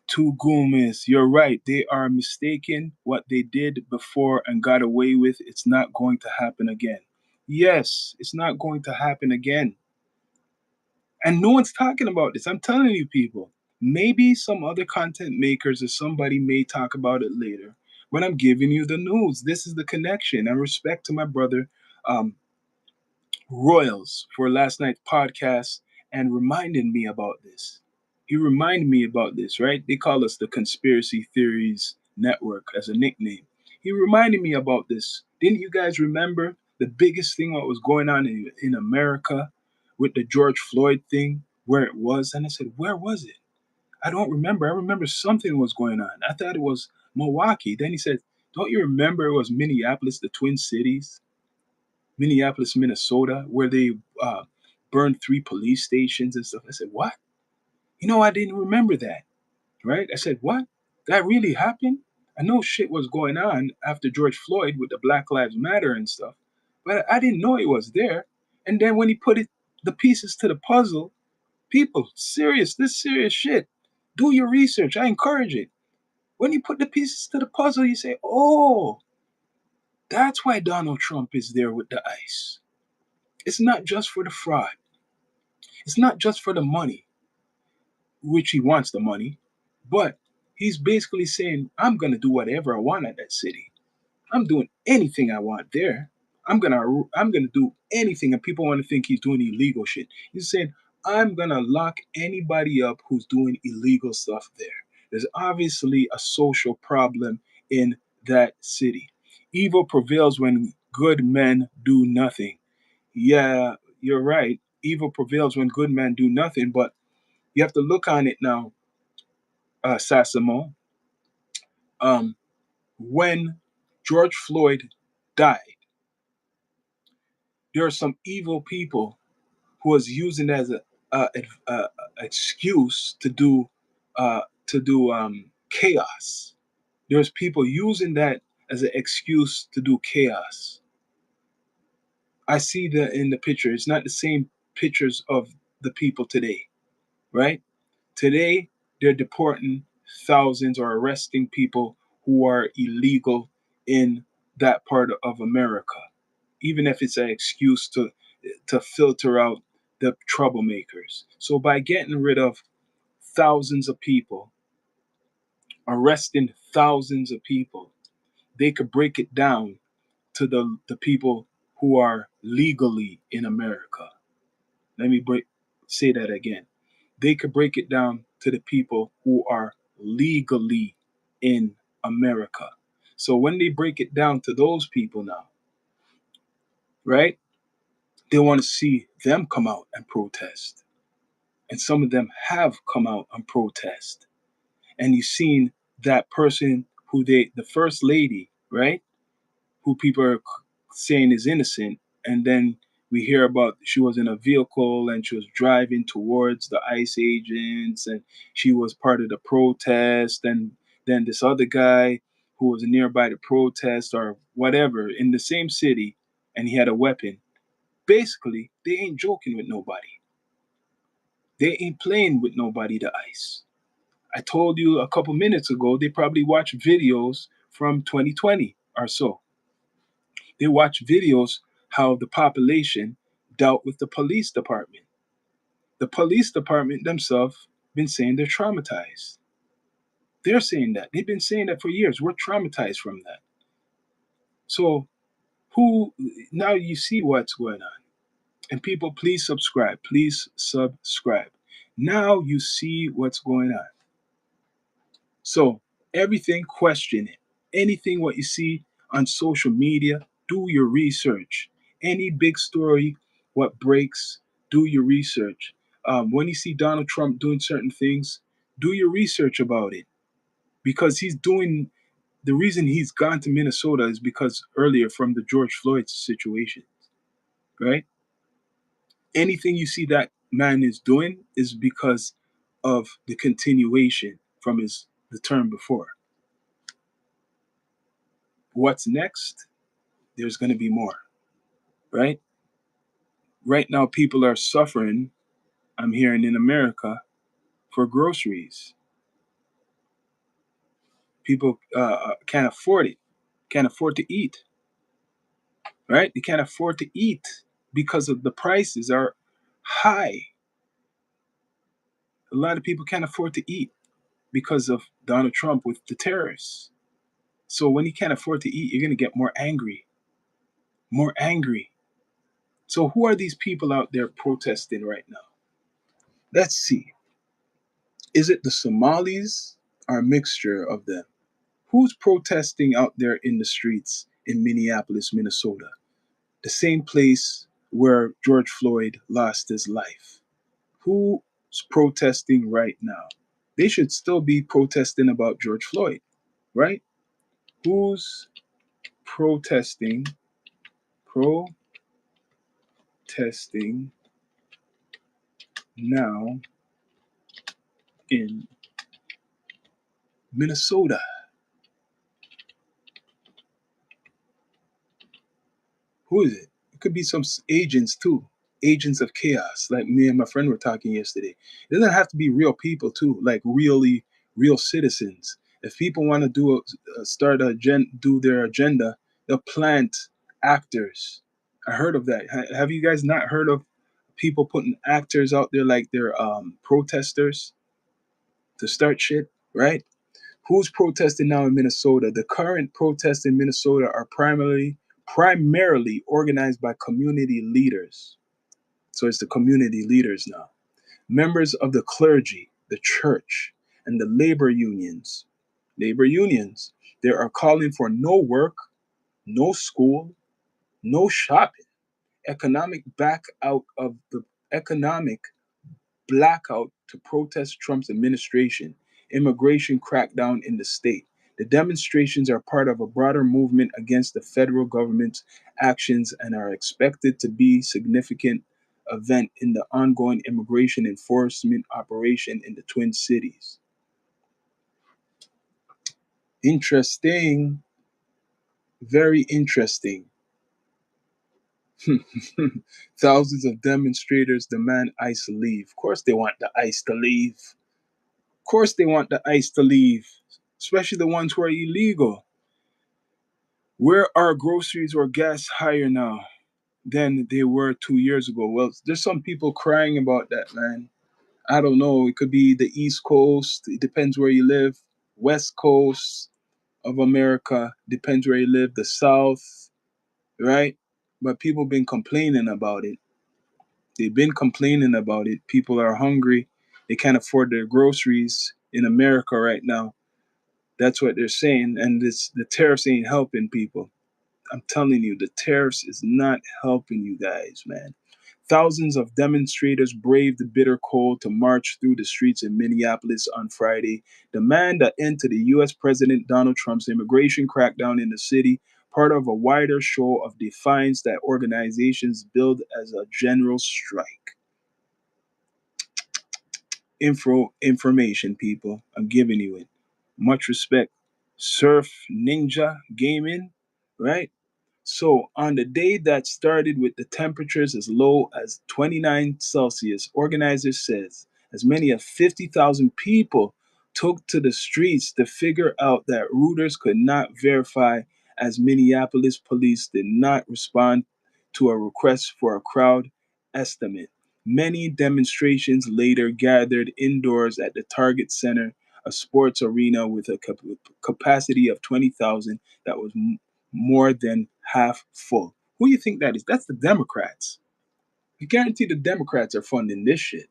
to Gomez, you're right. They are mistaken. What they did before and got away with, it's not going to happen again. Yes, it's not going to happen again. And no one's talking about this. I'm telling you, people. Maybe some other content makers or somebody may talk about it later, but I'm giving you the news. This is the connection. And respect to my brother, um, Royals, for last night's podcast and reminding me about this. He reminded me about this, right? They call us the Conspiracy Theories Network as a nickname. He reminded me about this. Didn't you guys remember the biggest thing what was going on in America with the George Floyd thing, where it was? And I said, where was it? I don't remember. I remember something was going on. I thought it was Milwaukee. Then he said, don't you remember it was Minneapolis, the Twin Cities? Minneapolis, Minnesota, where they burned 3 police stations and stuff. I said, what? I didn't remember that, right? I said, what? That really happened? I know shit was going on after George Floyd with the Black Lives Matter and stuff, but I didn't know it was there. And then when he put the pieces to the puzzle, people, this serious shit. Do your research. I encourage it. When you put the pieces to the puzzle, you say, oh, that's why Donald Trump is there with the ice. It's not just for the fraud. It's not just for the money, which he wants the money, but he's basically saying, I'm going to do whatever I want at that city. I'm doing anything I want there. I'm gonna do anything, and people want to think he's doing illegal shit. He's saying, I'm gonna lock anybody up who's doing illegal stuff there. There's obviously a social problem in that city. Evil prevails when good men do nothing. Yeah, you're right. Evil prevails when good men do nothing, but you have to look on it now, Sassamo. Um, when George Floyd died, there are some evil people who was using it as a excuse to do chaos. There's people using that as an excuse to do chaos. I see that in the picture. It's not the same pictures of the people today, right? Today, they're deporting thousands or arresting people who are illegal in that part of America, even if it's an excuse to filter out the troublemakers. So by getting rid of thousands of people, arresting thousands of people, they could break it down to the people who are legally in America. Let me say that again. They could break it down to the people who are legally in America. So when they break it down to those people now, right? They want to see them come out and protest. And some of them have come out and protest. And you've seen that person the first lady, right? Who people are saying is innocent, and then we hear about she was in a vehicle and she was driving towards the ICE agents and she was part of the protest, and then this other guy who was nearby the protest or whatever in the same city, and he had a weapon. Basically, they ain't joking with nobody. They ain't playing with nobody, the ICE. I told you a couple minutes ago, they probably watched videos from 2020 or so. They watch videos how the population dealt with the police department. The police department themselves been saying they're traumatized. They're saying that. They've been saying that for years. We're traumatized from that. So who now you see what's going on. And people, please subscribe. Please subscribe. Now you see what's going on. So everything, question it. Anything what you see on social media, do your research. Any big story, what breaks, do your research. When you see Donald Trump doing certain things, do your research about it. Because the reason he's gone to Minnesota is because earlier from the George Floyd situation, right? Anything you see that man is doing is because of the continuation from the term before. What's next? There's going to be more, right? Right now, people are suffering, I'm hearing in America, for groceries. People can't afford it, can't afford to eat, right? They can't afford to eat because of the prices are high. A lot of people can't afford to eat because of Donald Trump with the tariffs. So when you can't afford to eat, you're going to get more angry, more angry. So who are these people out there protesting right now? Let's see. Is it the Somalis or a mixture of them? Who's protesting out there in the streets in Minneapolis, Minnesota? The same place where George Floyd lost his life. Who's protesting right now? They should still be protesting about George Floyd, right? Who's protesting, protesting now in Minnesota? Who is it? It could be some agents too, agents of chaos, like me and my friend were talking yesterday. It doesn't have to be real people too, like really real citizens. If people want to do their agenda, they'll plant actors. I heard of that. Have you guys not heard of people putting actors out there like they're protesters to start shit, right? Who's protesting now in Minnesota? The current protests in Minnesota are primarily organized by community leaders. So it's the community leaders now. Members of the clergy, the church, and the labor unions. They are calling for no work, no school, no shopping, economic back out of the economic blackout to protest Trump's administration, immigration crackdown in the state. The demonstrations are part of a broader movement against the federal government's actions and are expected to be a significant event in the ongoing immigration enforcement operation in the Twin Cities. Interesting, very interesting. Thousands of demonstrators demand ICE to leave. Of course, they want the ICE to leave. Of course, they want the ICE to leave, especially the ones who are illegal. Where are groceries or gas higher now than they were 2 years ago? Well, there's some people crying about that, man. I don't know. It could be the East Coast. It depends where you live. West Coast of America depends where you live. The South, right? But people been complaining about it. They've been complaining about it. People are hungry. They can't afford their groceries in America right now. That's what they're saying. And the tariffs ain't helping people. I'm telling you, the tariffs is not helping you guys, man. Thousands of demonstrators braved the bitter cold to march through the streets in Minneapolis on Friday, demand an end to the U.S. President Donald Trump's immigration crackdown in the city, part of a wider show of defiance that organizations billed as a general strike. Information, people. I'm giving you it. Much respect. Surf Ninja Gaming, right? So, on the day that started with the temperatures as low as 29 Celsius, organizers says as many as 50,000 people took to the streets to figure out that routers could not verify as Minneapolis police did not respond to a request for a crowd estimate. Many demonstrations later gathered indoors at the Target Center, a sports arena with a capacity of 20,000 that was more than half full. Who do you think that is? That's the Democrats. I guarantee the Democrats are funding this shit.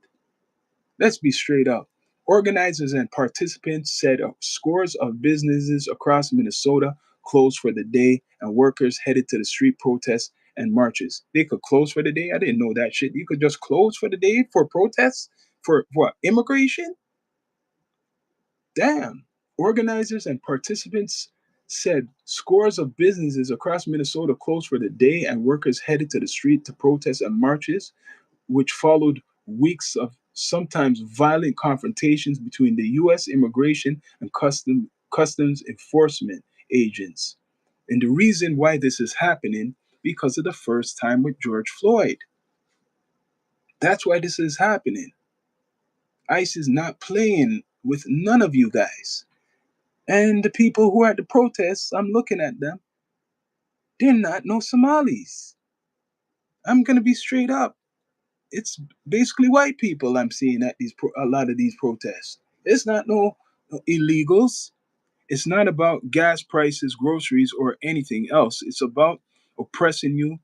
Let's be straight up. Organizers and participants said scores of businesses across Minnesota closed for the day and workers headed to the street protests and marches. They could close for the day? I didn't know that shit. You could just close for the day for protests? For immigration? Damn. Organizers and participants said scores of businesses across Minnesota closed for the day and workers headed to the street to protest and marches, which followed weeks of sometimes violent confrontations between the U.S. immigration and customs enforcement agents. And the reason why this is happening, because of the first time with George Floyd. That's why this is happening. ICE is not playing with none of you guys. And the people who are at the protests, I'm looking at them, they're not no Somalis. I'm going to be straight up. It's basically white people I'm seeing at a lot of these protests. It's not no illegals. It's not about gas prices, groceries, or anything else. It's about oppressing you,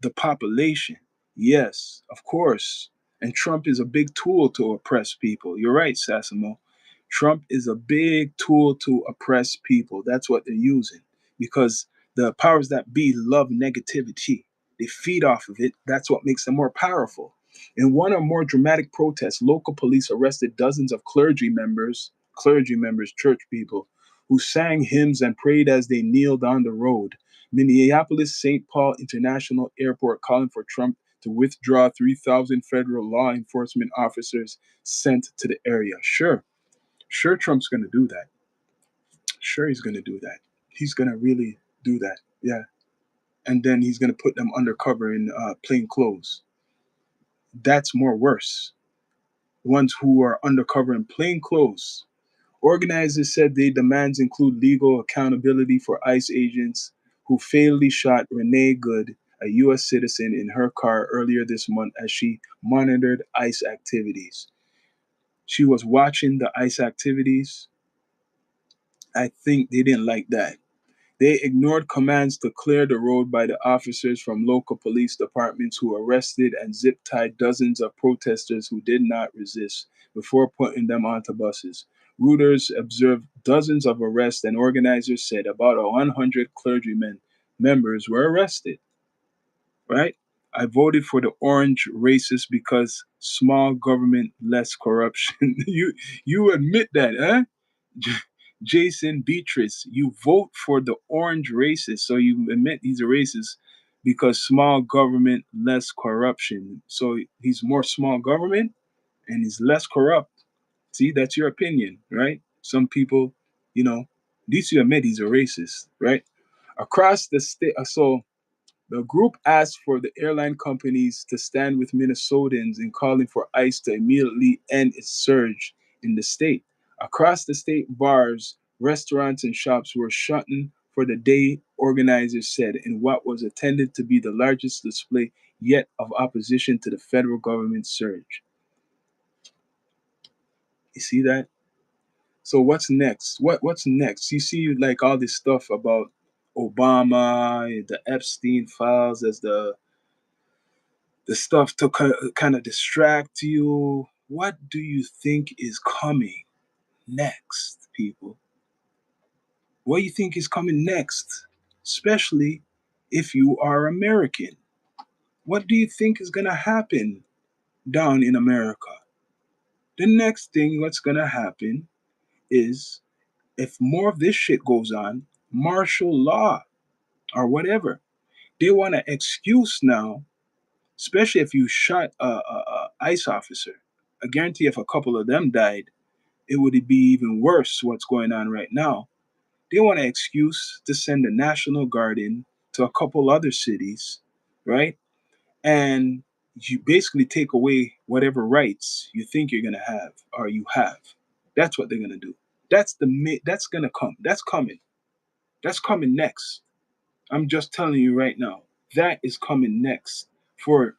the population. Yes, of course. And Trump is a big tool to oppress people. You're right, Sassimo. Trump is a big tool to oppress people. That's what they're using because the powers that be love negativity. They feed off of it. That's what makes them more powerful. In one or more dramatic protests, local police arrested dozens of church people, who sang hymns and prayed as they kneeled on the road. Minneapolis St. Paul International Airport calling for Trump to withdraw 3,000 federal law enforcement officers sent to the area. Sure, Trump's going to do that. Sure, he's going to do that. He's going to really do that. Yeah. And then he's going to put them undercover in plain clothes. That's more worse. Ones who are undercover in plain clothes. Organizers said their demands include legal accountability for ICE agents who fatally shot Renee Good, a U.S. citizen, in her car earlier this month as she monitored ICE activities. She was watching the ICE activities. I think they didn't like that. They ignored commands to clear the road by the officers from local police departments who arrested and zip-tied dozens of protesters who did not resist before putting them onto buses. Reuters observed dozens of arrests, and organizers said about 100 clergymen members were arrested. Right? I voted for the orange racist because small government, less corruption. You admit that, huh? Jason Beatrice, you vote for the orange racist, so you admit he's a racist because small government, less corruption. So he's more small government and he's less corrupt. See, that's your opinion, right? Some people, at least you admit he's a racist, right? Across the state, so the group asked for the airline companies to stand with Minnesotans in calling for ICE to immediately end its surge in the state. Across the state, bars, restaurants, and shops were shutting for the day, organizers said, in what was intended to be the largest display yet of opposition to the federal government surge. You see that? So what's next? What's next? You see like all this stuff about Obama, the Epstein files as the stuff to kind of distract you. What do you think is coming next, people? What do you think is coming next? Especially if you are American. What do you think is going to happen down in America? The next thing what's going to happen is if more of this shit goes on, martial law or whatever. They want an excuse now, especially if you shot a ICE officer. I guarantee if a couple of them died, it would be even worse what's going on right now. They want an excuse to send the National Guard in to a couple other cities, right? And you basically take away whatever rights you think you're gonna have or you have. That's what they're gonna do. That's gonna come. That's coming. That's coming next. I'm just telling you right now. That is coming next for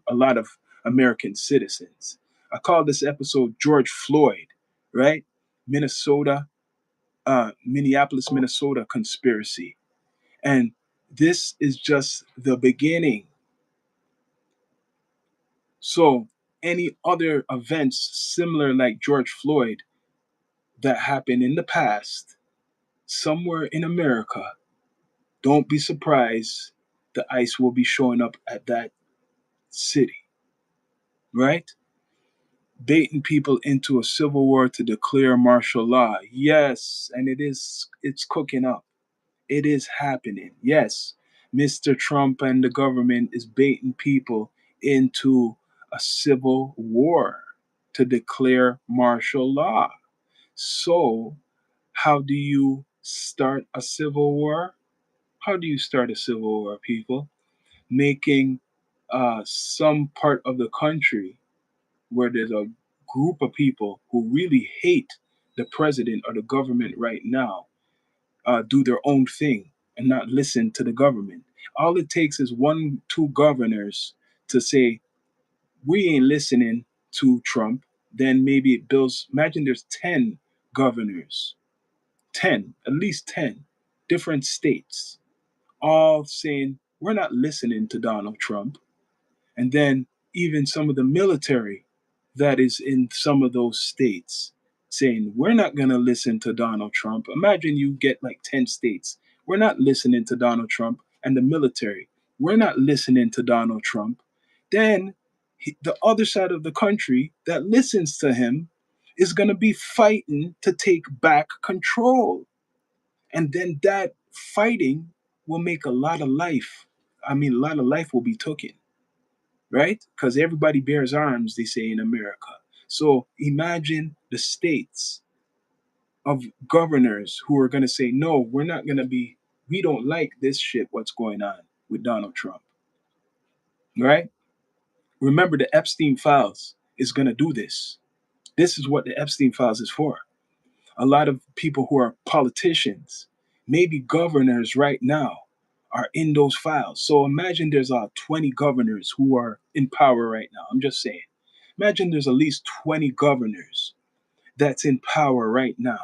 a lot of American citizens. I call this episode George Floyd, right? Minnesota, Minneapolis, Minnesota conspiracy. And this is just the beginning. So, any other events similar like George Floyd that happened in the past, somewhere in America, don't be surprised the ICE will be showing up at that city, right? Baiting people into a civil war to declare martial law. Yes, and it's cooking up. It is happening. Yes, Mr. Trump and the government is baiting people into a civil war to declare martial law. So, how do you start a civil war? How do you start a civil war, people? Making some part of the country where there's a group of people who really hate the president or the government right now do their own thing and not listen to the government. All it takes is one, two governors to say, we ain't listening to Trump. Then maybe it builds, imagine there's 10 governors, 10, at least 10 different states, all saying, we're not listening to Donald Trump. And then even some of the military that is in some of those states saying, we're not going to listen to Donald Trump. Imagine you get like 10 states. We're not listening to Donald Trump. And the military, we're not listening to Donald Trump. Then the other side of the country that listens to him is going to be fighting to take back control. And then that fighting will make a lot of life. I mean, a lot of life will be taken, right? Because everybody bears arms, they say in America. So imagine the states of governors who are going to say, no, we're not going to be, we don't like this shit, what's going on with Donald Trump, right? Remember, the Epstein files is going to do this. This is what the Epstein files is for. A lot of people who are politicians, maybe governors right now, are in those files. So imagine there's 20 governors who are in power right now. I'm just saying. Imagine there's at least 20 governors that's in power right now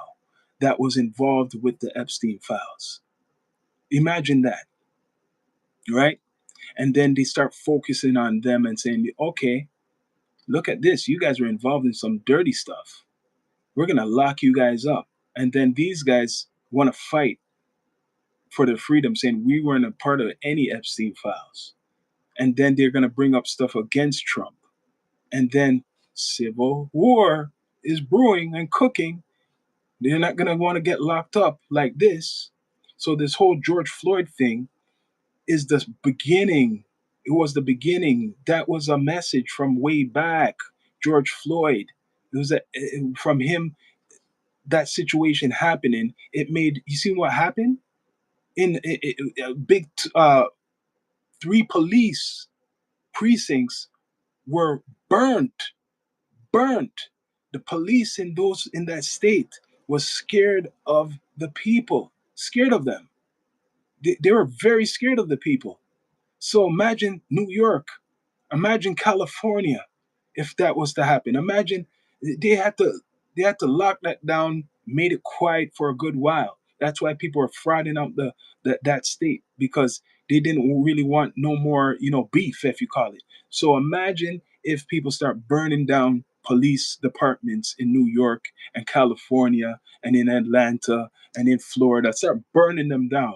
that was involved with the Epstein files. Imagine that, right? And then they start focusing on them and saying, okay, look at this. You guys are involved in some dirty stuff, We're going to lock you guys up. And then these guys want to fight for their freedom, saying we weren't a part of any Epstein files. And then they're going to bring up stuff against Trump. And then civil war is brewing and cooking. They're not going to want to get locked up like this. So this whole George Floyd thing is the beginning. It was the beginning. That was a message from way back. George Floyd. It was from him, that situation happening. It made, you see what happened? Big 3 police precincts were burnt. Burnt. The police in that state was scared of the people, scared of them. They were very scared of the people. So imagine New York, imagine California, if that was to happen. Imagine they had to they had to lock that down, made it quiet for a good while. That's why people are frauding out that state, because they didn't really want no more, beef, if you call it. So imagine if people start burning down police departments in New York and California and in Atlanta and in Florida, start burning them down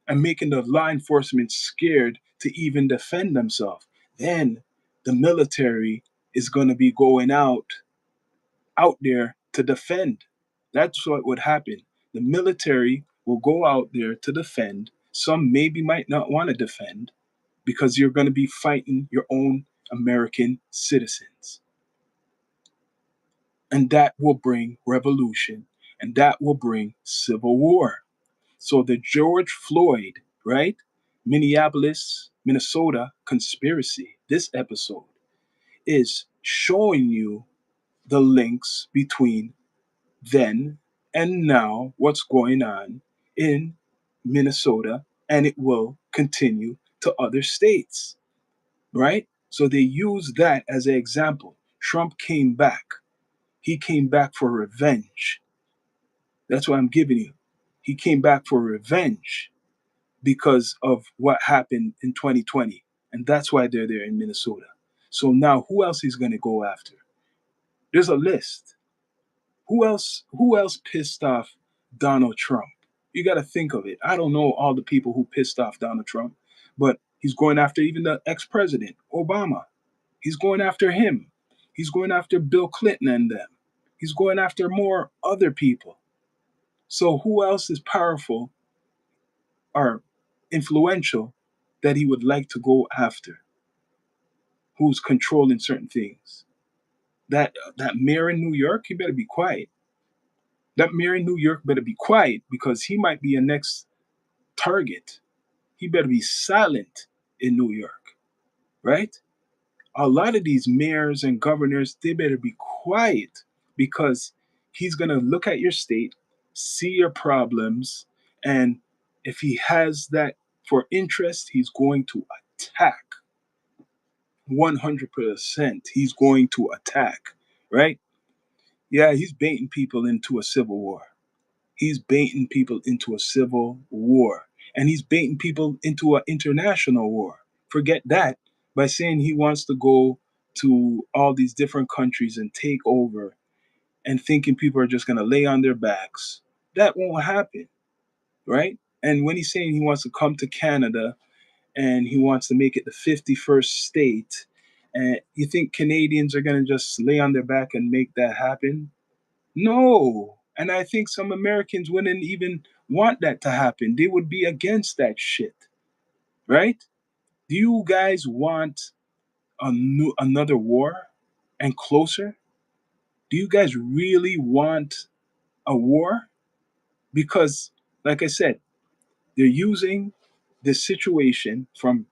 and making the law enforcement scared to even defend themselves. Then the military is going to be going out there to defend. That's what would happen. The military will go out there to defend. Some maybe might not want to defend, because you're going to be fighting your own American citizens. And that will bring revolution, and that will bring civil war. So the George Floyd, right? Minneapolis, Minnesota conspiracy, this episode is showing you the links between then and now, what's going on in Minnesota, and it will continue to other states, right? So they use that as an example. Trump came back. He came back for revenge. That's what I'm giving you. He came back for revenge because of what happened in 2020. And that's why they're there in Minnesota. So now who else he's going to go after? There's a list. Who else pissed off Donald Trump? You got to think of it. I don't know all the people who pissed off Donald Trump, but he's going after even the ex-president, Obama. He's going after him. He's going after Bill Clinton and them. He's going after more other people. So who else is powerful or influential that he would like to go after? Who's controlling certain things? That mayor in New York, he better be quiet. That mayor in New York better be quiet, because he might be a next target. He better be silent in New York, right? A lot of these mayors and governors, they better be quiet, because he's going to look at your state, see your problems, and if he has that for interest, he's going to attack. 100%. He's going to attack, right? Yeah, he's baiting people into a civil war. He's baiting people into a civil war. And he's baiting people into an international war. Forget that. By saying he wants to go to all these different countries and take over, and thinking people are just going to lay on their backs. That won't happen, right? And when he's saying he wants to come to Canada and he wants to make it the 51st state, and you think Canadians are going to just lay on their back and make that happen? No. And I think some Americans wouldn't even want that to happen. They would be against that shit, right? Do you guys want another war and closer? Do you guys really want a war? Because, like I said, they're using this situation from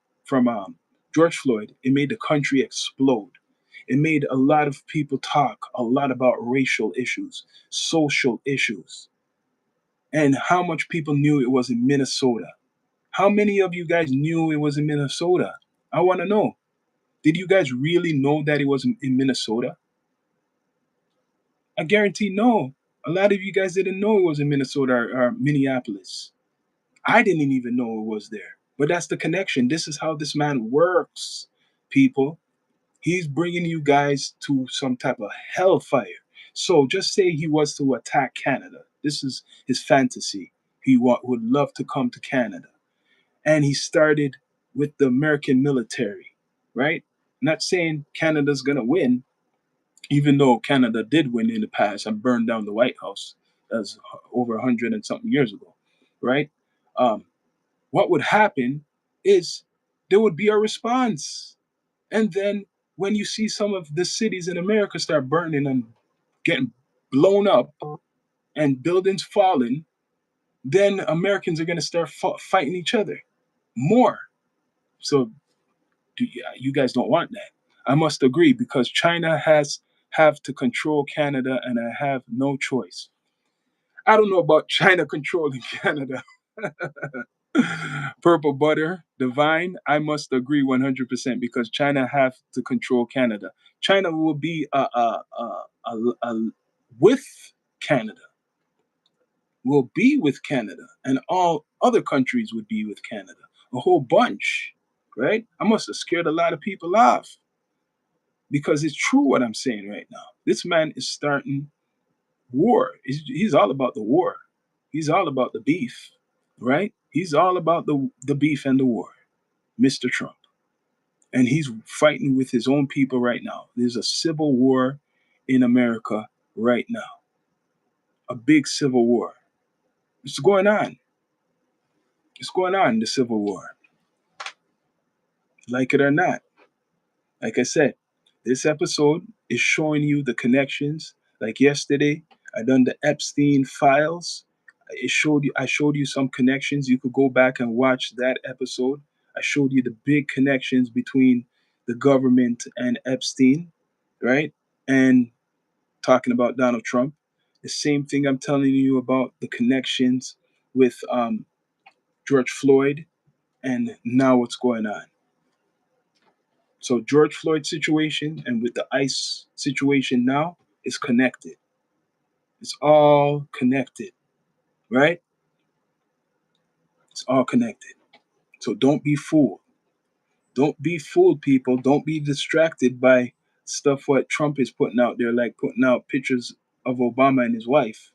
George Floyd. It made the country explode. It made a lot of people talk a lot about racial issues, social issues, and how much people knew it was in Minnesota. How many of you guys knew it was in Minnesota? I want to know. Did you guys really know that it was in Minnesota? I guarantee no. A lot of you guys didn't know it was in Minnesota or Minneapolis. I didn't even know it was there. But that's the connection. This is how this man works, people. He's bringing you guys to some type of hellfire. So just say he was to attack Canada. This is his fantasy. Would love to come to Canada. And he started with the American military, right? Not saying Canada's going to win, even though Canada did win in the past and burned down the White House. That's over 100 and something years ago, right? Um, what would happen is there would be a response. And then when you see some of the cities in America start burning and getting blown up and buildings falling, then Americans are going to start fighting each other more. So you guys don't want that. I must agree because China has have to control Canada, and I have no choice. I don't know about China controlling Canada. Purple butter, divine. I must agree 100% because China have to control Canada. China will be with Canada. Will be with Canada, and all other countries would be with Canada. A whole bunch, right? I must have scared a lot of people off because it's true what I'm saying right now. This man is starting war. He's all about the war. He's all about the beef, right? He's all about the beef and the war, Mr. Trump. And he's fighting with his own people right now. There's a civil war in America right now, a big civil war. It's going on. It's going on, the civil war, like it or not. Like I said, this episode is showing you the connections. Like yesterday, I done the Epstein files. I showed you some connections. You could go back and watch that episode. I showed you the big connections between the government and Epstein, right? And talking about Donald Trump. The same thing I'm telling you about the connections with George Floyd and now what's going on. So George Floyd situation and with the ICE situation now is connected. It's all connected, right? It's all connected. So don't be fooled. Don't be fooled, people. Don't be distracted by stuff what Trump is putting out there, like putting out pictures of Obama and his wife.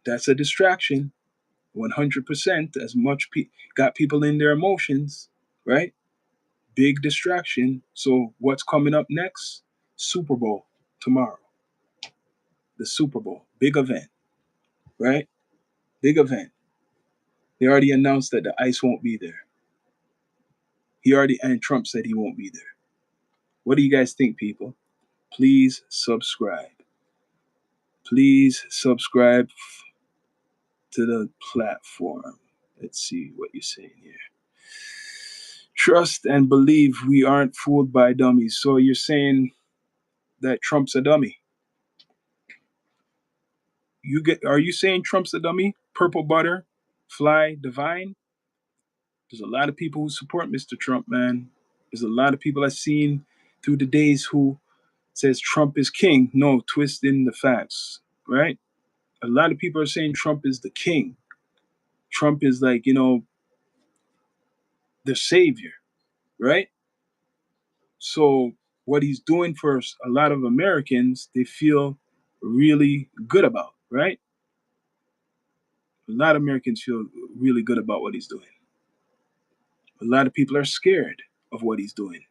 That's a distraction. 100%. As much got people in their emotions, right? Big distraction. So what's coming up next? Super Bowl tomorrow. The Super Bowl, big event, right? Big event. They already announced that the ICE won't be there. And Trump said he won't be there. What do you guys think, people? Please subscribe. Please subscribe to the platform. Let's see what you're saying here. Trust and believe we aren't fooled by dummies. So you're saying that Trump's a dummy? Are you saying Trump's a dummy? Purple butter, fly, divine. There's a lot of people who support Mr. Trump, man. There's a lot of people I've seen through the days who says Trump is king. No, twisting the facts, right? A lot of people are saying Trump is the king. Trump is like, the savior, right? So what he's doing for a lot of Americans, they feel really good about, right? A lot of Americans feel really good about what he's doing. A lot of people are scared of what he's doing.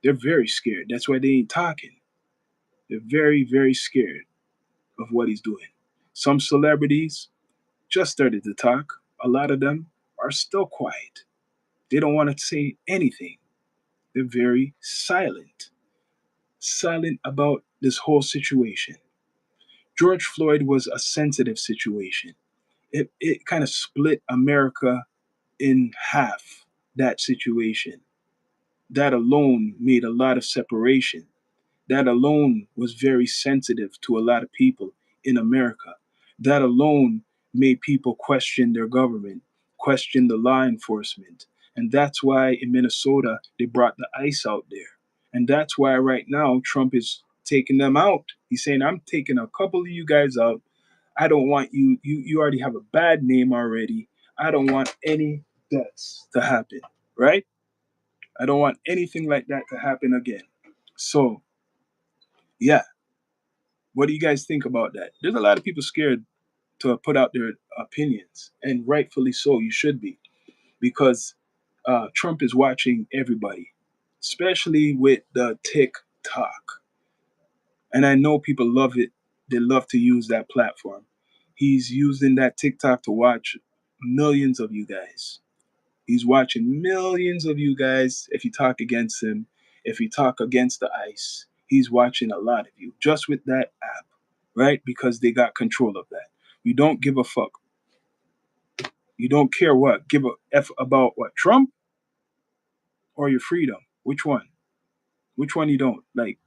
They're very scared. That's why they ain't talking. They're very, very scared of what he's doing. Some celebrities just started to talk. A lot of them are still quiet. They don't want to say anything. They're very silent about this whole situation. George Floyd was a sensitive situation. It kind of split America in half, that situation. That alone made a lot of separation. That alone was very sensitive to a lot of people in America. That alone made people question their government, question the law enforcement. And that's why in Minnesota, they brought the ICE out there. And that's why right now, Trump is taking them out. He's saying, I'm taking a couple of you guys out. I don't want you, you already have a bad name already. I don't want any deaths to happen, right? I don't want anything like that to happen again. So, yeah, What do you guys think about that? There's a lot of people scared to put out their opinions, and rightfully so. You should be, because Trump is watching everybody, especially with the TikTok. And I know people love it. They love to use that platform. He's using that TikTok to watch millions of you guys. He's watching millions of you guys. If you talk against him, if you talk against the ICE, he's watching a lot of you just with that app, right? Because they got control of that. You don't give a fuck. You don't care what. Give a F about what? Trump or your freedom? Which one? Which one you don't? Like,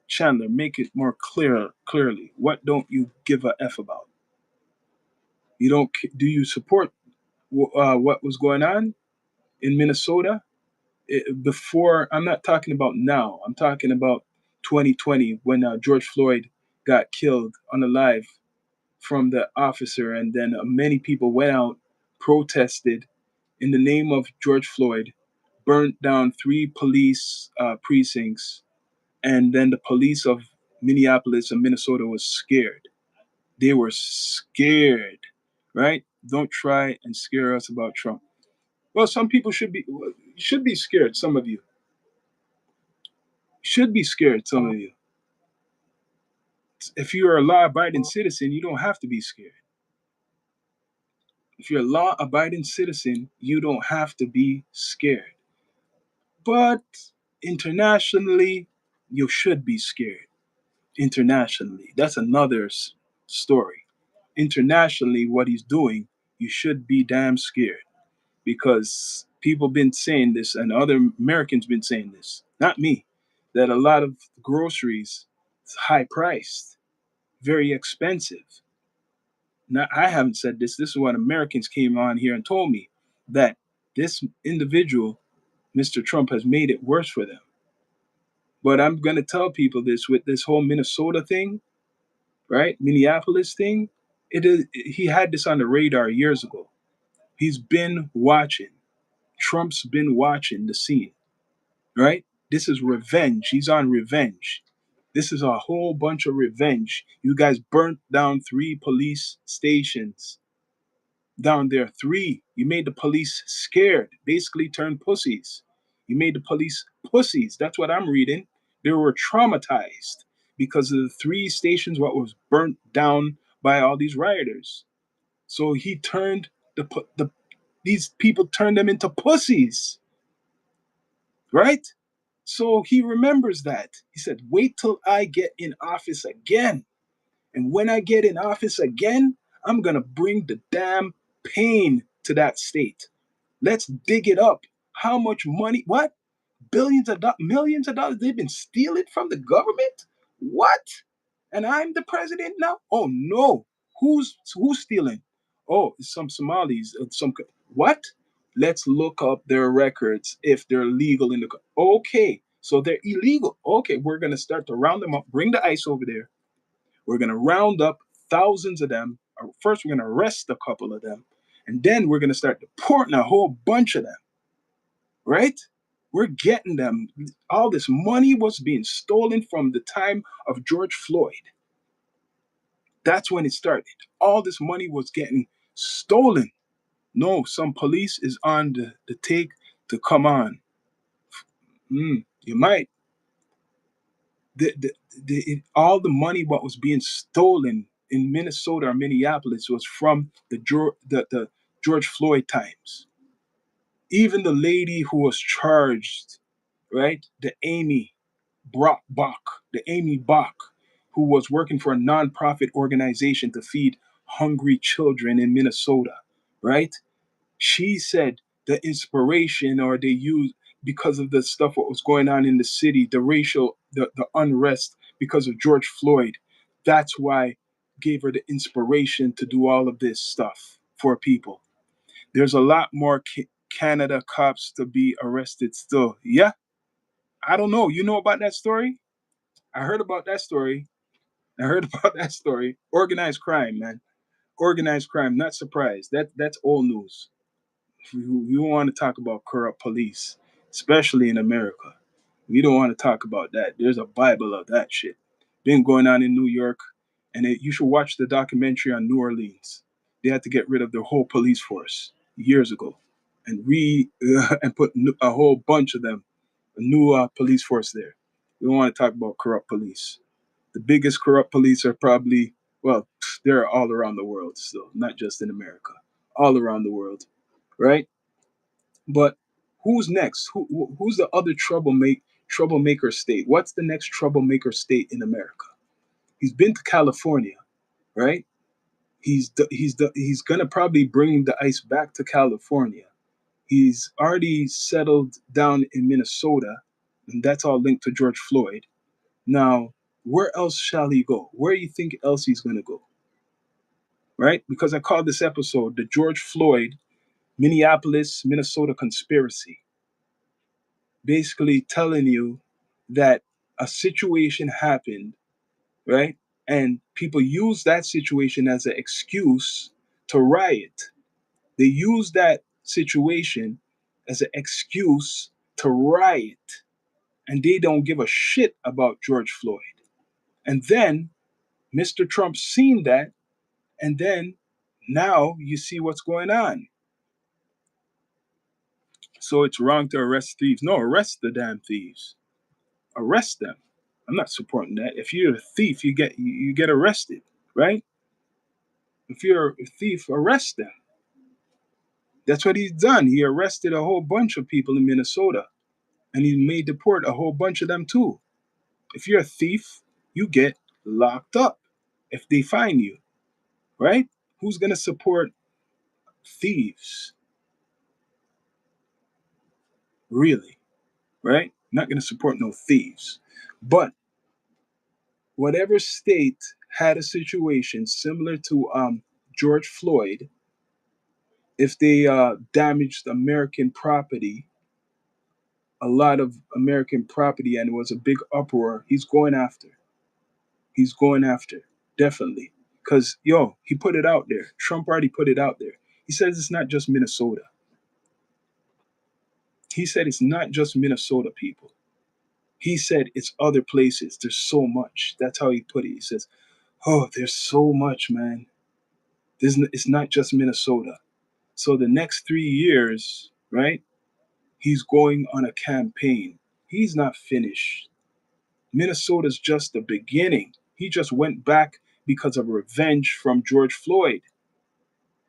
Chandler, make it more clearly. What don't you give a F about? You don't, do you support what was going on in Minnesota? Before, I'm not talking about now. I'm talking about 2020 when George Floyd got killed unalive from the officer, and then many people went out, protested in the name of George Floyd, burnt down 3 police precincts, and then the police of Minneapolis and Minnesota was scared. They were scared, right? Don't try and scare us about Trump. Well, some people should be scared. Some of you should be scared. Some of you, if you're a law-abiding citizen, you don't have to be scared. If you're a law-abiding citizen, you don't have to be scared. But internationally, you should be scared. Internationally, that's another story. Internationally, what he's doing, you should be damn scared, because people been saying this, and other Americans been saying this, not me, that a lot of groceries is high priced, very expensive. Now, I haven't said this. This is what Americans came on here and told me, that this individual, Mr. Trump, has made it worse for them. But I'm going to tell people this with this whole Minnesota thing, right? Minneapolis thing. It is, he had this on the radar years ago. He's been watching. Trump's been watching the scene, right? This is revenge. He's on revenge. This is a whole bunch of revenge. You guys burnt down 3 police stations down there. 3. You made the police scared, basically turned pussies. You made the police pussies. That's what I'm reading. They were traumatized because of the 3 stations what was burnt down by all these rioters. So he turned the these people turned them into pussies, right? So he remembers that. He said, "Wait till I get in office again. And when I get in office again, I'm going to bring the damn pain to that state. Let's dig it up. How much money? What? Billions of millions of dollars they've been stealing from the government? What? And I'm the president now? Oh no. Who's stealing? Oh, it's some Somalis, some what? Let's look up their records if they're legal in the okay. So they're illegal. Okay, we're going to start to round them up. Bring the ICE over there. We're going to round up thousands of them. First, we're going to arrest a couple of them. And then we're going to start deporting a whole bunch of them, right? We're getting them. All this money was being stolen from the time of George Floyd. That's when it started. All this money was getting stolen. No, some police is on the take to come on. You might. All the money what was being stolen in Minnesota or Minneapolis was from the George Floyd times. Even the lady who was charged, right? The Amy Bach, who was working for a nonprofit organization to feed hungry children in Minnesota, right? She said the inspiration, or they used, because of the stuff what was going on in the city, the racial, the unrest because of George Floyd. That's why gave her the inspiration to do all of this stuff for people. There's a lot more Canada cops to be arrested still. Yeah, I don't know. You know about that story? I heard about that story. I heard about that story. Organized crime, man. Organized crime. Not surprised. That's old news. We don't want to talk about corrupt police, especially in America. We don't want to talk about that. There's a Bible of that shit. Been going on in New York. And you should watch the documentary on New Orleans. They had to get rid of their whole police force years ago, and and put a whole bunch of them, a new police force there. We don't want to talk about corrupt police. The biggest corrupt police are probably, well, they're all around the world still, not just in America, all around the world, right? But who's next? Who's the other troublemaker state? What's the next troublemaker state in America? He's been to California, right? He's gonna probably bring the ice back to California. He's already settled down in Minnesota, and that's all linked to George Floyd. Now, where else shall he go? Where do you think else he's gonna go? Right? Because I called this episode the George Floyd Minneapolis, Minnesota conspiracy. Basically telling you that a situation happened, right? And people use that situation as an excuse to riot. They use that situation as an excuse to riot, and they don't give a shit about George Floyd. And then Mr. Trump seen that, and then now you see what's going on. So it's wrong to arrest thieves. No, arrest the damn thieves. Arrest them. I'm not supporting that. If you're a thief, you get arrested, right? If you're a thief, arrest them. That's what he's done. He arrested a whole bunch of people in Minnesota, and he may deport a whole bunch of them too. If you're a thief, you get locked up if they find you, right? Who's going to support thieves? Really, right? Not going to support no thieves. But whatever state had a situation similar to George Floyd, if they damaged American property, a lot of American property, and it was a big uproar, he's going after. He's going after, definitely. Because, he put it out there. Trump already put it out there. He says it's not just Minnesota. He said it's not just Minnesota, people. He said it's other places. There's so much. That's how he put it. He says, oh, there's so much, man. It's not just Minnesota. So the next 3 years, right, he's going on a campaign. He's not finished. Minnesota's just the beginning. He just went back because of revenge from George Floyd.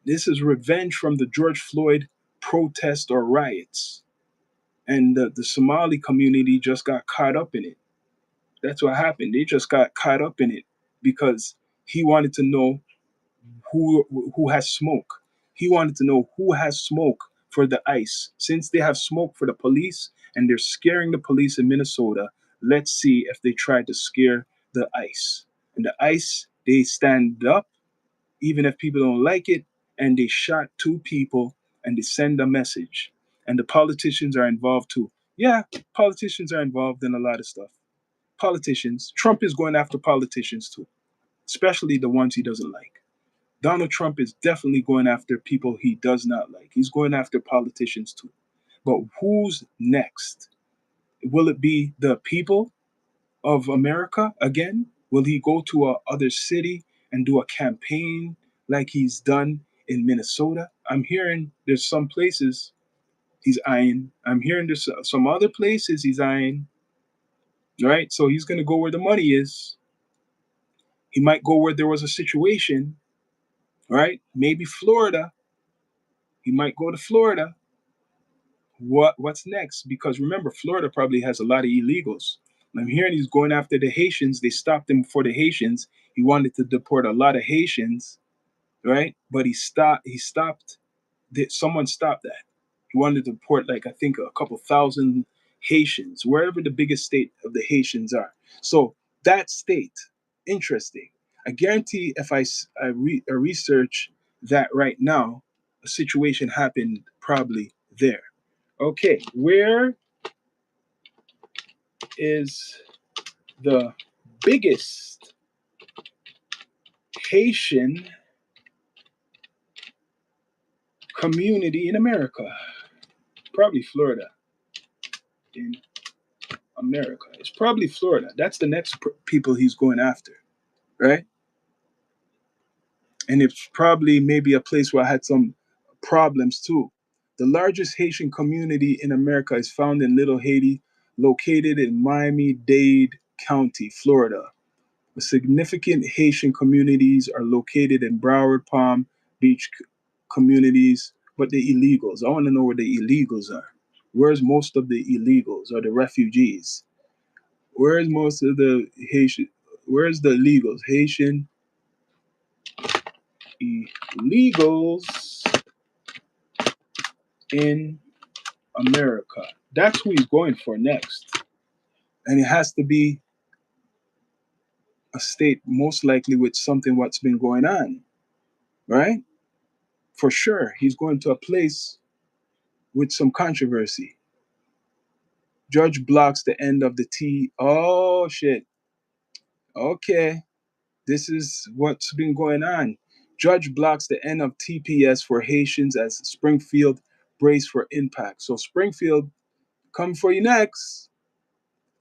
This is revenge from the George Floyd protest or riots. And the Somali community just got caught up in it. That's what happened. They just got caught up in it because he wanted to know who has smoke. He wanted to know who has smoke for the ICE. Since they have smoke for the police and they're scaring the police in Minnesota, let's see if they try to scare the ICE. And the ICE, they stand up even if people don't like it, and they shot 2 people and they send a message. And the politicians are involved too. Yeah, politicians are involved in a lot of stuff. Politicians. Trump is going after politicians too, especially the ones he doesn't like. Donald Trump is definitely going after people he does not like. He's going after politicians too. But who's next? Will it be the people of America again? Will he go to a other city and do a campaign like he's done in Minnesota? I'm hearing there's some places he's eyeing. I'm hearing there's some other places he's eyeing. Right? So he's going to go where the money is. He might go where there was a situation. Right? Maybe Florida. He might go to Florida. What's next? Because remember, Florida probably has a lot of illegals. I'm hearing he's going after the Haitians. They stopped him for the Haitians. He wanted to deport a lot of Haitians, right? But he stopped. Someone stopped that. He wanted to deport, like, I think a couple thousand Haitians, wherever the biggest state of the Haitians are. So that state, interesting. I guarantee if I research that right now, a situation happened probably there. Okay, where is the biggest Haitian community in America? Probably Florida. In America, it's probably Florida. That's the next people he's going after, right? And it's probably maybe a place where I had some problems too. The largest Haitian community in America is found in Little Haiti, located in Miami-Dade County, Florida. The significant Haitian communities are located in Broward, Palm Beach communities, but the illegals. I want to know where the illegals are. Where's most of the illegals or the refugees? Where's most of the Haitian? Where's the illegals? Haitian illegals in America. That's who he's going for next. And it has to be a state most likely with something what's been going on, right? For sure, he's going to a place with some controversy. Judge blocks the end of the T. Oh, shit. Okay. This is what's been going on. Judge blocks the end of TPS for Haitians as Springfield brace for impact. So, Springfield, come for you next.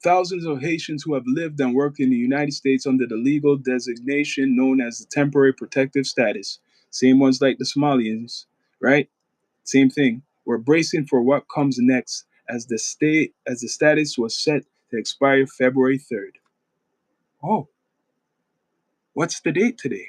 Thousands of Haitians who have lived and worked in the United States under the legal designation known as the temporary protective status, same ones like the Somalians, right? Same thing. We're bracing for what comes next as the status was set to expire February 3rd. Oh, what's the date today?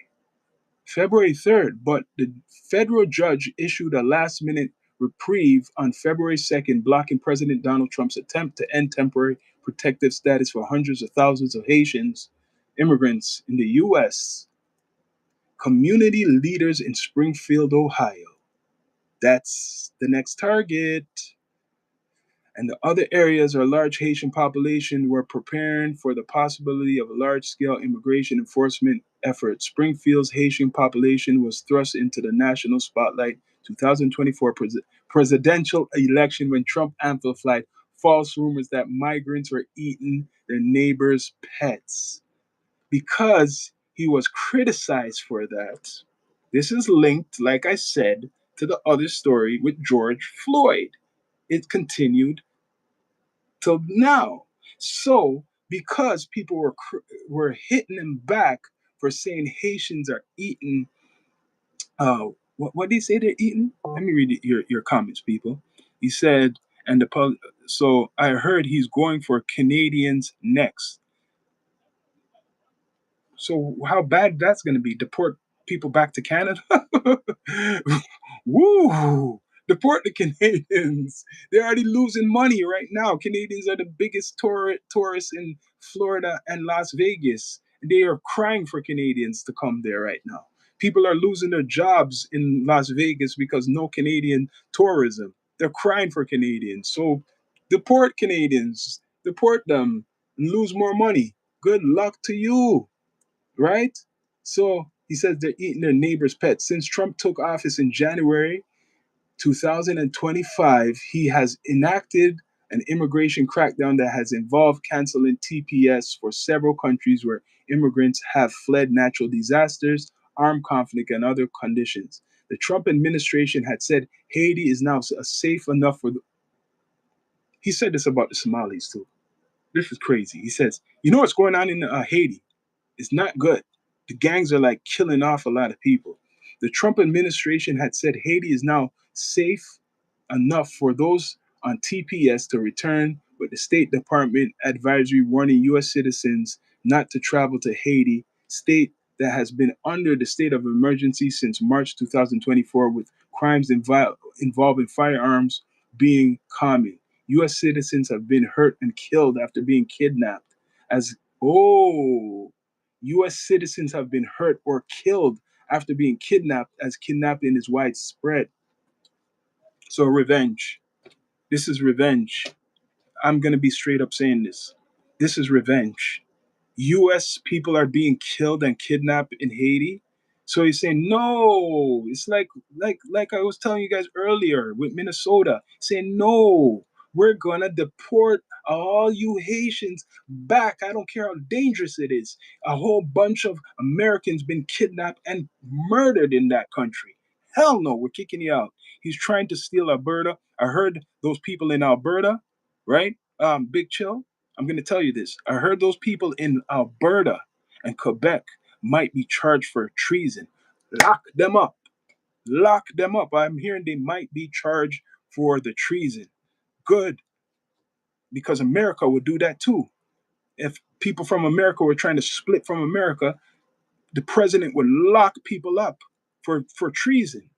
February 3rd, but the federal judge issued a last-minute reprieve on February 2nd, blocking President Donald Trump's attempt to end temporary protective status for hundreds of thousands of Haitians immigrants in the U.S. Community leaders in Springfield, Ohio. That's the next target. And the other areas are large Haitian population were preparing for the possibility of a large-scale immigration enforcement effort. Springfield's Haitian population was thrust into the national spotlight 2024 presidential election when Trump amplified false rumors that migrants were eating their neighbors' pets. Because he was criticized for that, this is linked, like I said, to the other story with George Floyd. It continued till now. So because people were hitting him back for saying Haitians are eating, what did he say they're eating? Let me read your comments, people. He said, and so I heard he's going for Canadians next. So how bad that's going to be? Deport people back to Canada? Woo! Deport the Canadians. They're already losing money right now. Canadians are the biggest tourists in Florida and Las Vegas. They are crying for Canadians to come there right now. People are losing their jobs in Las Vegas because no Canadian tourism. They're crying for Canadians. So deport Canadians. Deport them and lose more money. Good luck to you, right? So he says they're eating their neighbor's pets. Since Trump took office in January 2025, he has enacted an immigration crackdown that has involved canceling TPS for several countries where immigrants have fled natural disasters, armed conflict, and other conditions. The Trump administration had said Haiti is now safe enough for. He said this about the Somalis too. This is crazy. He says, you know what's going on in Haiti? It's not good. The gangs are like killing off a lot of people. The Trump administration had said Haiti is now safe enough for those on TPS to return, but the State Department advisory warning U.S. citizens not to travel to Haiti, state that has been under the state of emergency since March 2024, with crimes involving firearms being common. U.S. citizens have been hurt and killed after being kidnapped. As U.S. citizens have been hurt or killed after being kidnapped, as kidnapping is widespread. So, revenge. This is revenge. I'm going to be straight up saying this. This is revenge. U.S. people are being killed and kidnapped in Haiti. So he's saying no. It's like I was telling you guys earlier with Minnesota, saying no. We're gonna deport all you Haitians back. I don't care how dangerous it is. A whole bunch of Americans been kidnapped and murdered in that country. Hell no, we're kicking you out. He's trying to steal Alberta. I heard those people in Alberta, right? Big Chill. I'm going to tell you this. I heard those people in Alberta and Quebec might be charged for treason. Lock them up. Lock them up. I'm hearing they might be charged for the treason. Good, because America would do that too. If people from America were trying to split from America, the president would lock people up for treason.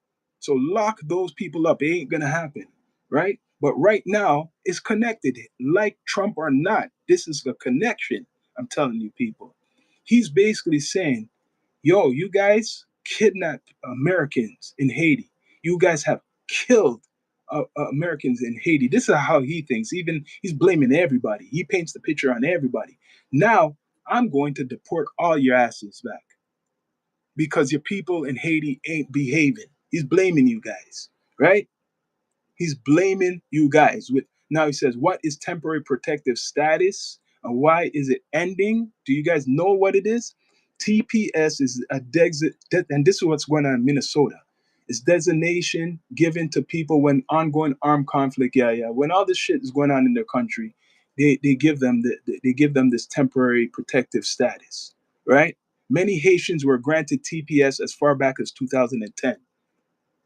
So lock those people up. It ain't gonna happen, right? But right now, it's connected. Like Trump or not, this is a connection. I'm telling you, people. He's basically saying, yo, you guys kidnapped Americans in Haiti. You guys have killed Americans in Haiti. This is how he thinks. Even he's blaming everybody. He paints the picture on everybody. Now I'm going to deport all your asses back because your people in Haiti ain't behaving. He's blaming you guys, right? He's blaming you guys. With now he says, what is temporary protective status and why is it ending? Do you guys know what it is? TPS is and this is what's going on in Minnesota. It's designation given to people when ongoing armed conflict. Yeah. When all this shit is going on in their country, they give them they give them this temporary protective status, right? Many Haitians were granted TPS as far back as 2010.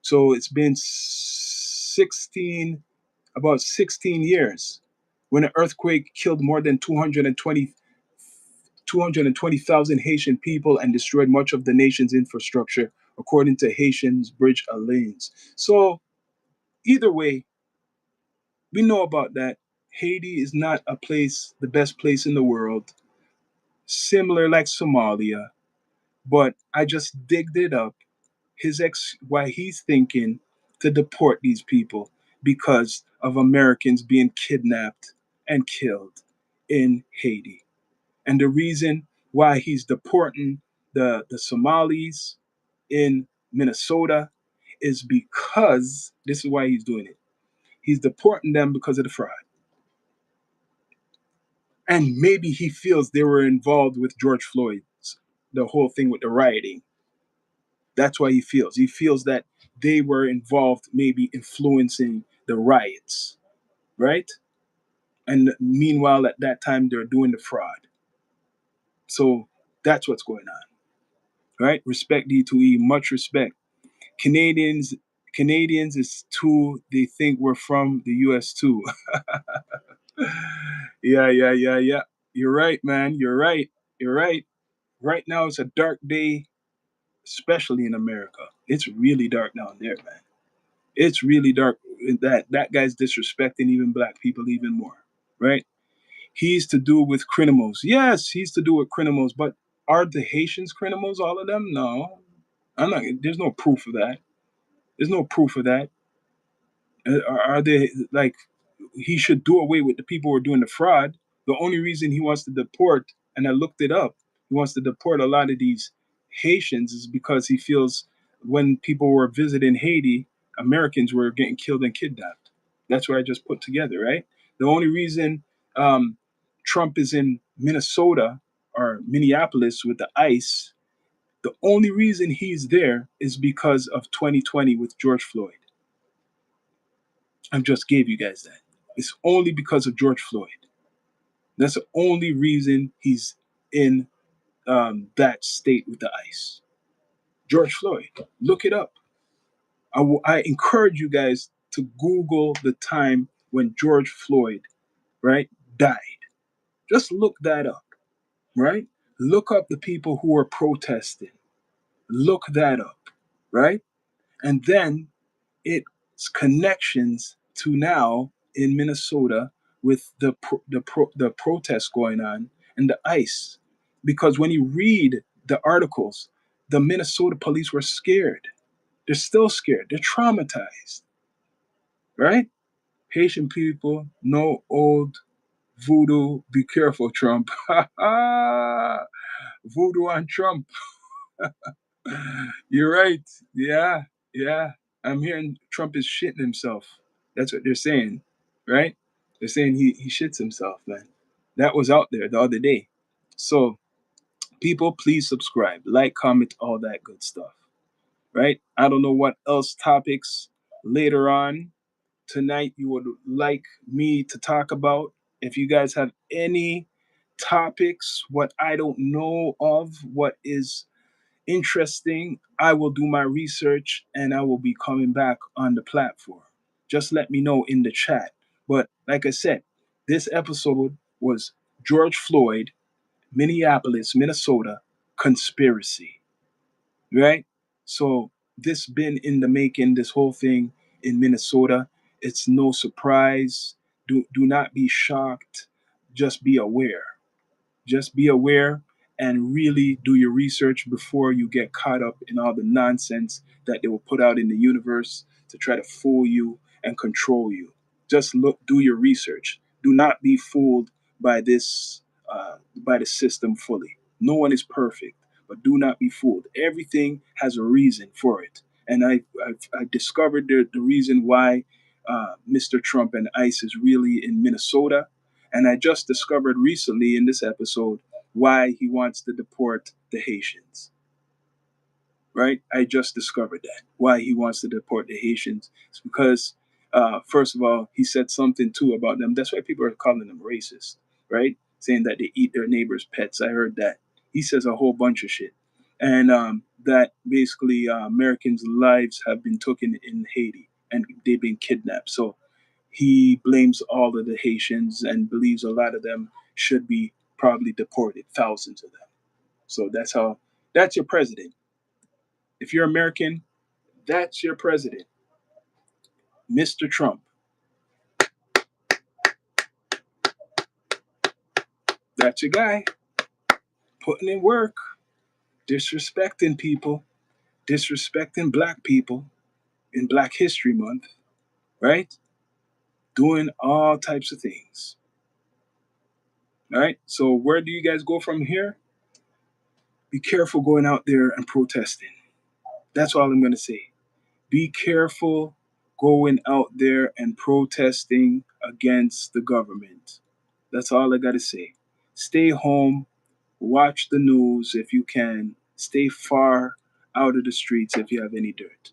So it's been 16, about 16 years when an earthquake killed more than 220,000 Haitian people and destroyed much of the nation's infrastructure, according to Haitians Bridge Alliance. So either way, we know about that. Haiti is not a place, the best place in the world, similar like Somalia, but I just digged it up why he's thinking to deport these people because of Americans being kidnapped and killed in Haiti. And the reason why he's deporting the Somalis in Minnesota is because this is why he's doing it. He's deporting them because of the fraud. And maybe he feels they were involved with George Floyd's, the whole thing with the rioting. That's why he feels. He feels that they were involved, maybe influencing the riots, right? And meanwhile, at that time, they're doing the fraud. So that's what's going on, right? Respect D2E, much respect. Canadians, Canadians is too. They think we're from the U.S. too. Yeah. You're right, man. You're right. You're right. Right now, it's a dark day, especially in America. It's really dark down there, man. It's really dark. That guy's disrespecting even black people even more, right? He's to do with criminals. Yes, he's to do with criminals, but are the Haitians criminals? All of them? No, I'm not. There's no proof of that. There's no proof of that. Are they like he should do away with the people who are doing the fraud? The only reason he wants to deport, and I looked it up, he wants to deport a lot of these Haitians is because he feels when people were visiting Haiti, Americans were getting killed and kidnapped. That's what I just put together, right? The only reason um, Trump is in Minnesota or Minneapolis with the ICE, the only reason he's there is because of 2020 with George Floyd. I just gave you guys that. It's only because of George Floyd. That's the only reason he's in that state with the ICE. George Floyd. Look it up. I encourage you guys to Google the time when George Floyd, right, died. Just look that up, right? Look up the people who were protesting. Look that up, right? And then its connections to now in Minnesota with the protests going on and the ICE, because when you read the articles, the Minnesota police were scared. They're still scared. They're traumatized, right? Haitian people, no old voodoo. Be careful, Trump. Voodoo on Trump. You're right. Yeah. I'm hearing Trump is shitting himself. That's what they're saying, right? They're saying he shits himself, man. That was out there the other day. So, people, please subscribe, like, comment, all that good stuff, right? I don't know what else topics later on tonight you would like me to talk about. If you guys have any topics, what I don't know of, what is interesting, I will do my research and I will be coming back on the platform. Just let me know in the chat. But like I said, this episode was George Floyd, Minneapolis, Minnesota conspiracy, right? So this been in the making, this whole thing in Minnesota. It's no surprise. Do not be shocked. Just be aware. Just be aware and really do your research before you get caught up in all the nonsense that they will put out in the universe to try to fool you and control you. Just do your research. Do not be fooled by by the system fully. No one is perfect, but do not be fooled. Everything has a reason for it, and I discovered the reason why Mr. Trump and ICE is really in Minnesota, and I just discovered recently in this episode why he wants to deport the Haitians. Right? I just discovered that. Why he wants to deport the Haitians. It's because, first of all, he said something too about them. That's why people are calling them racist, right? Saying that they eat their neighbors' pets. I heard that. He says a whole bunch of shit. And that basically Americans' lives have been taken in Haiti and they've been kidnapped. So he blames all of the Haitians and believes a lot of them should be probably deported, thousands of them. So that's your president. If you're American, that's your president, Mr. Trump. That's your guy, putting in work, disrespecting people, disrespecting black people in Black History Month, right? Doing all types of things. All right. So where do you guys go from here? Be careful going out there and protesting. That's all I'm going to say. Be careful going out there and protesting against the government. That's all I got to say. Stay home, watch the news if you can, stay far out of the streets if you have any dirt.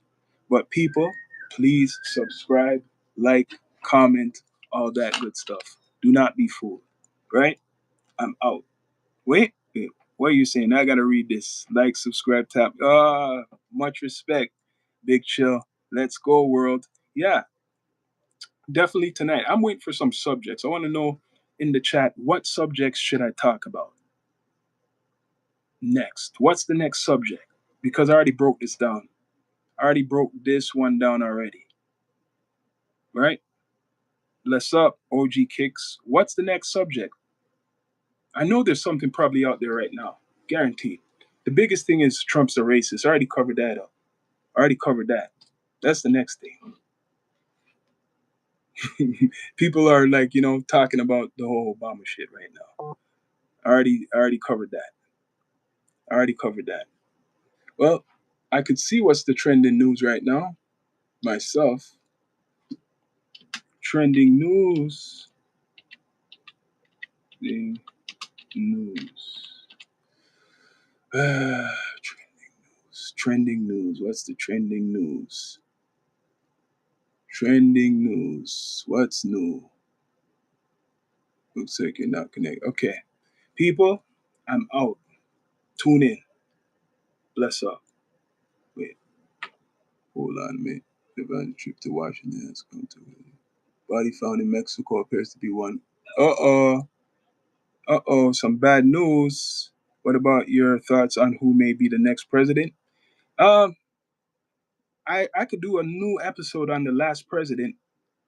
But people, please subscribe, like, comment, all that good stuff. Do not be fooled. Right? I'm out. Wait. What are you saying? I gotta read this. Like, subscribe, tap. Much respect. Big chill. Let's go, world. Yeah, definitely tonight. I'm waiting for some subjects. I want to know in the chat what subjects should I talk about next. What's the next subject? Because I already broke this down. I already broke this one down already. Right? Bless up, OG Kicks. What's the next subject? I know there's something probably out there right now. Guaranteed. The biggest thing is Trump's a racist. I already covered that up. I already covered that. That's the next thing. People are like, talking about the whole Obama shit right now. I already covered that. I already covered that. Well, I could see what's the trending news right now myself. Trending news. The news. Trending news. Trending news. What's the trending news? Trending news. What's new? Looks like you're not connected. Okay. People, I'm out. Tune in. Bless up. Wait. Hold on a minute. The van trip to Washington has come to body found in Mexico appears to be one. Uh-oh. Uh-oh. Some bad news. What about your thoughts on who may be the next president? Um, I could do a new episode on the last president.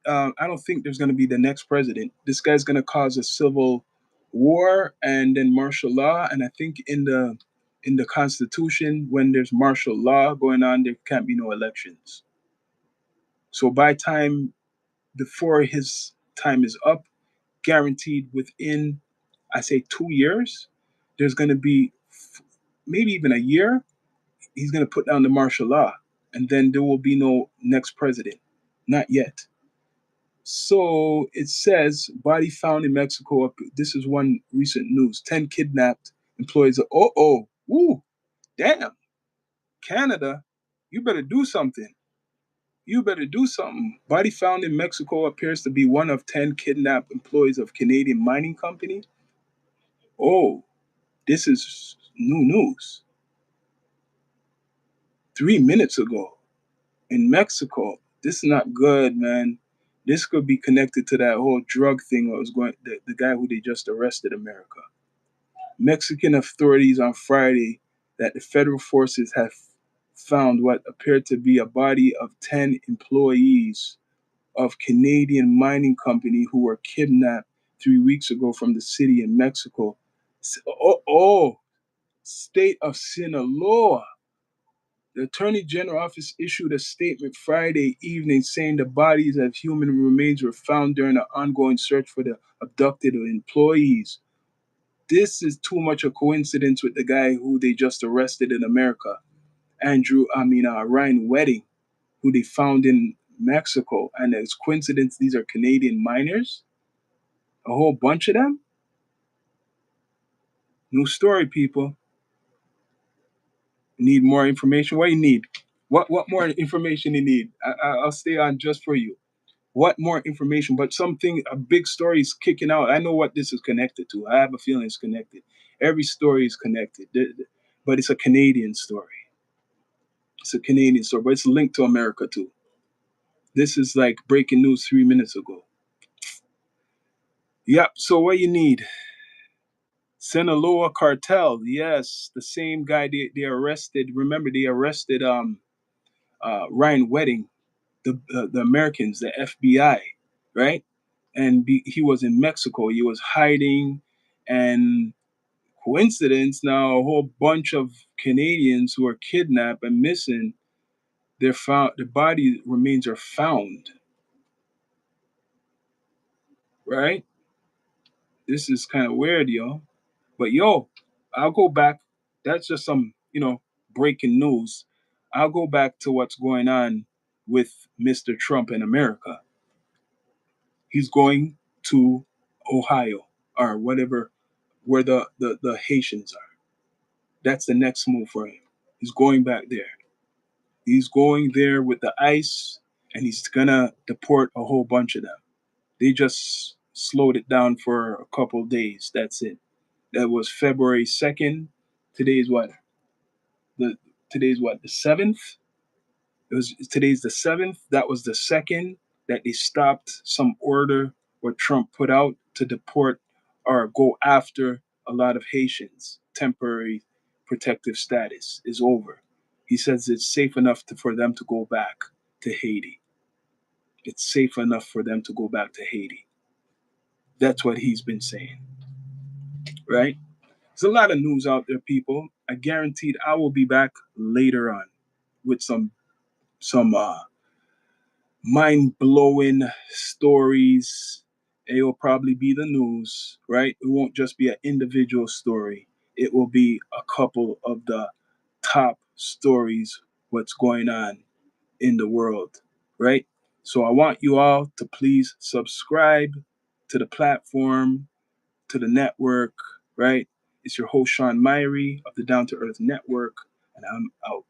I don't think there's going to be the next president. This guy's going to cause a civil war and then martial law. And I think in the Constitution, when there's martial law going on, there can't be no elections. So before his time is up, guaranteed within, I say 2 years, there's going to be maybe even a year. He's going to put down the martial law, and then there will be no next president. Not yet. So it says, body found in Mexico. This is one recent news. 10 kidnapped employees. Woo, damn. Canada, you better do something. You better do something. Body found in Mexico appears to be one of 10 kidnapped employees of Canadian mining company. Oh, this is new news. 3 minutes ago in Mexico. This is not good, man. This could be connected to that whole drug thing that was going, the guy who they just arrested in America. Mexican authorities on Friday that the federal forces have found what appeared to be a body of 10 employees of Canadian mining company who were kidnapped 3 weeks ago from the city in Mexico. State of Sinaloa. The Attorney General office issued a statement Friday evening saying the bodies of human remains were found during an ongoing search for the abducted employees. This is too much a coincidence with the guy who they just arrested in America, Ryan Wedding, who they found in Mexico. And it's coincidence these are Canadian miners, a whole bunch of them. New story, people. Need more information? What do you need? What more information you need? I'll stay on just for you. What more information? But something, a big story is kicking out. I know what this is connected to. I have a feeling it's connected. Every story is connected, but it's a Canadian story. It's a Canadian story, but it's linked to America too. This is like breaking news 3 minutes ago. Yep. So what you need? Sinaloa cartel. Yes, the same guy they arrested. Remember they arrested Ryan Wedding, the Americans, the FBI, right? And he was in Mexico. He was hiding, and coincidence now a whole bunch of Canadians who are kidnapped and missing. They're found. The body remains are found. Right? This is kind of weird, yo. But yo, I'll go back. That's just some, breaking news. I'll go back to what's going on with Mr. Trump in America. He's going to Ohio or whatever, where the Haitians are. That's the next move for him. He's going back there. He's going there with the ICE, and he's gonna deport a whole bunch of them. They just slowed it down for a couple days. That's it. That was February 2nd. Today's what? The today's what? The 7th? Today's the 7th. That was the second that they stopped some order what Trump put out to deport or go after a lot of Haitians. Temporary protective status is over. He says it's safe enough for them to go back to Haiti. It's safe enough for them to go back to Haiti. That's what he's been saying, right? There's a lot of news out there, people. I guaranteed I will be back later on with some mind blowing stories. It will probably be the news, right? It won't just be an individual story. It will be a couple of the top stories, what's going on in the world, right? So I want you all to please subscribe to the platform, to the network, right? It's your host, Sean Myrie of the Down to Earth Network, and I'm out.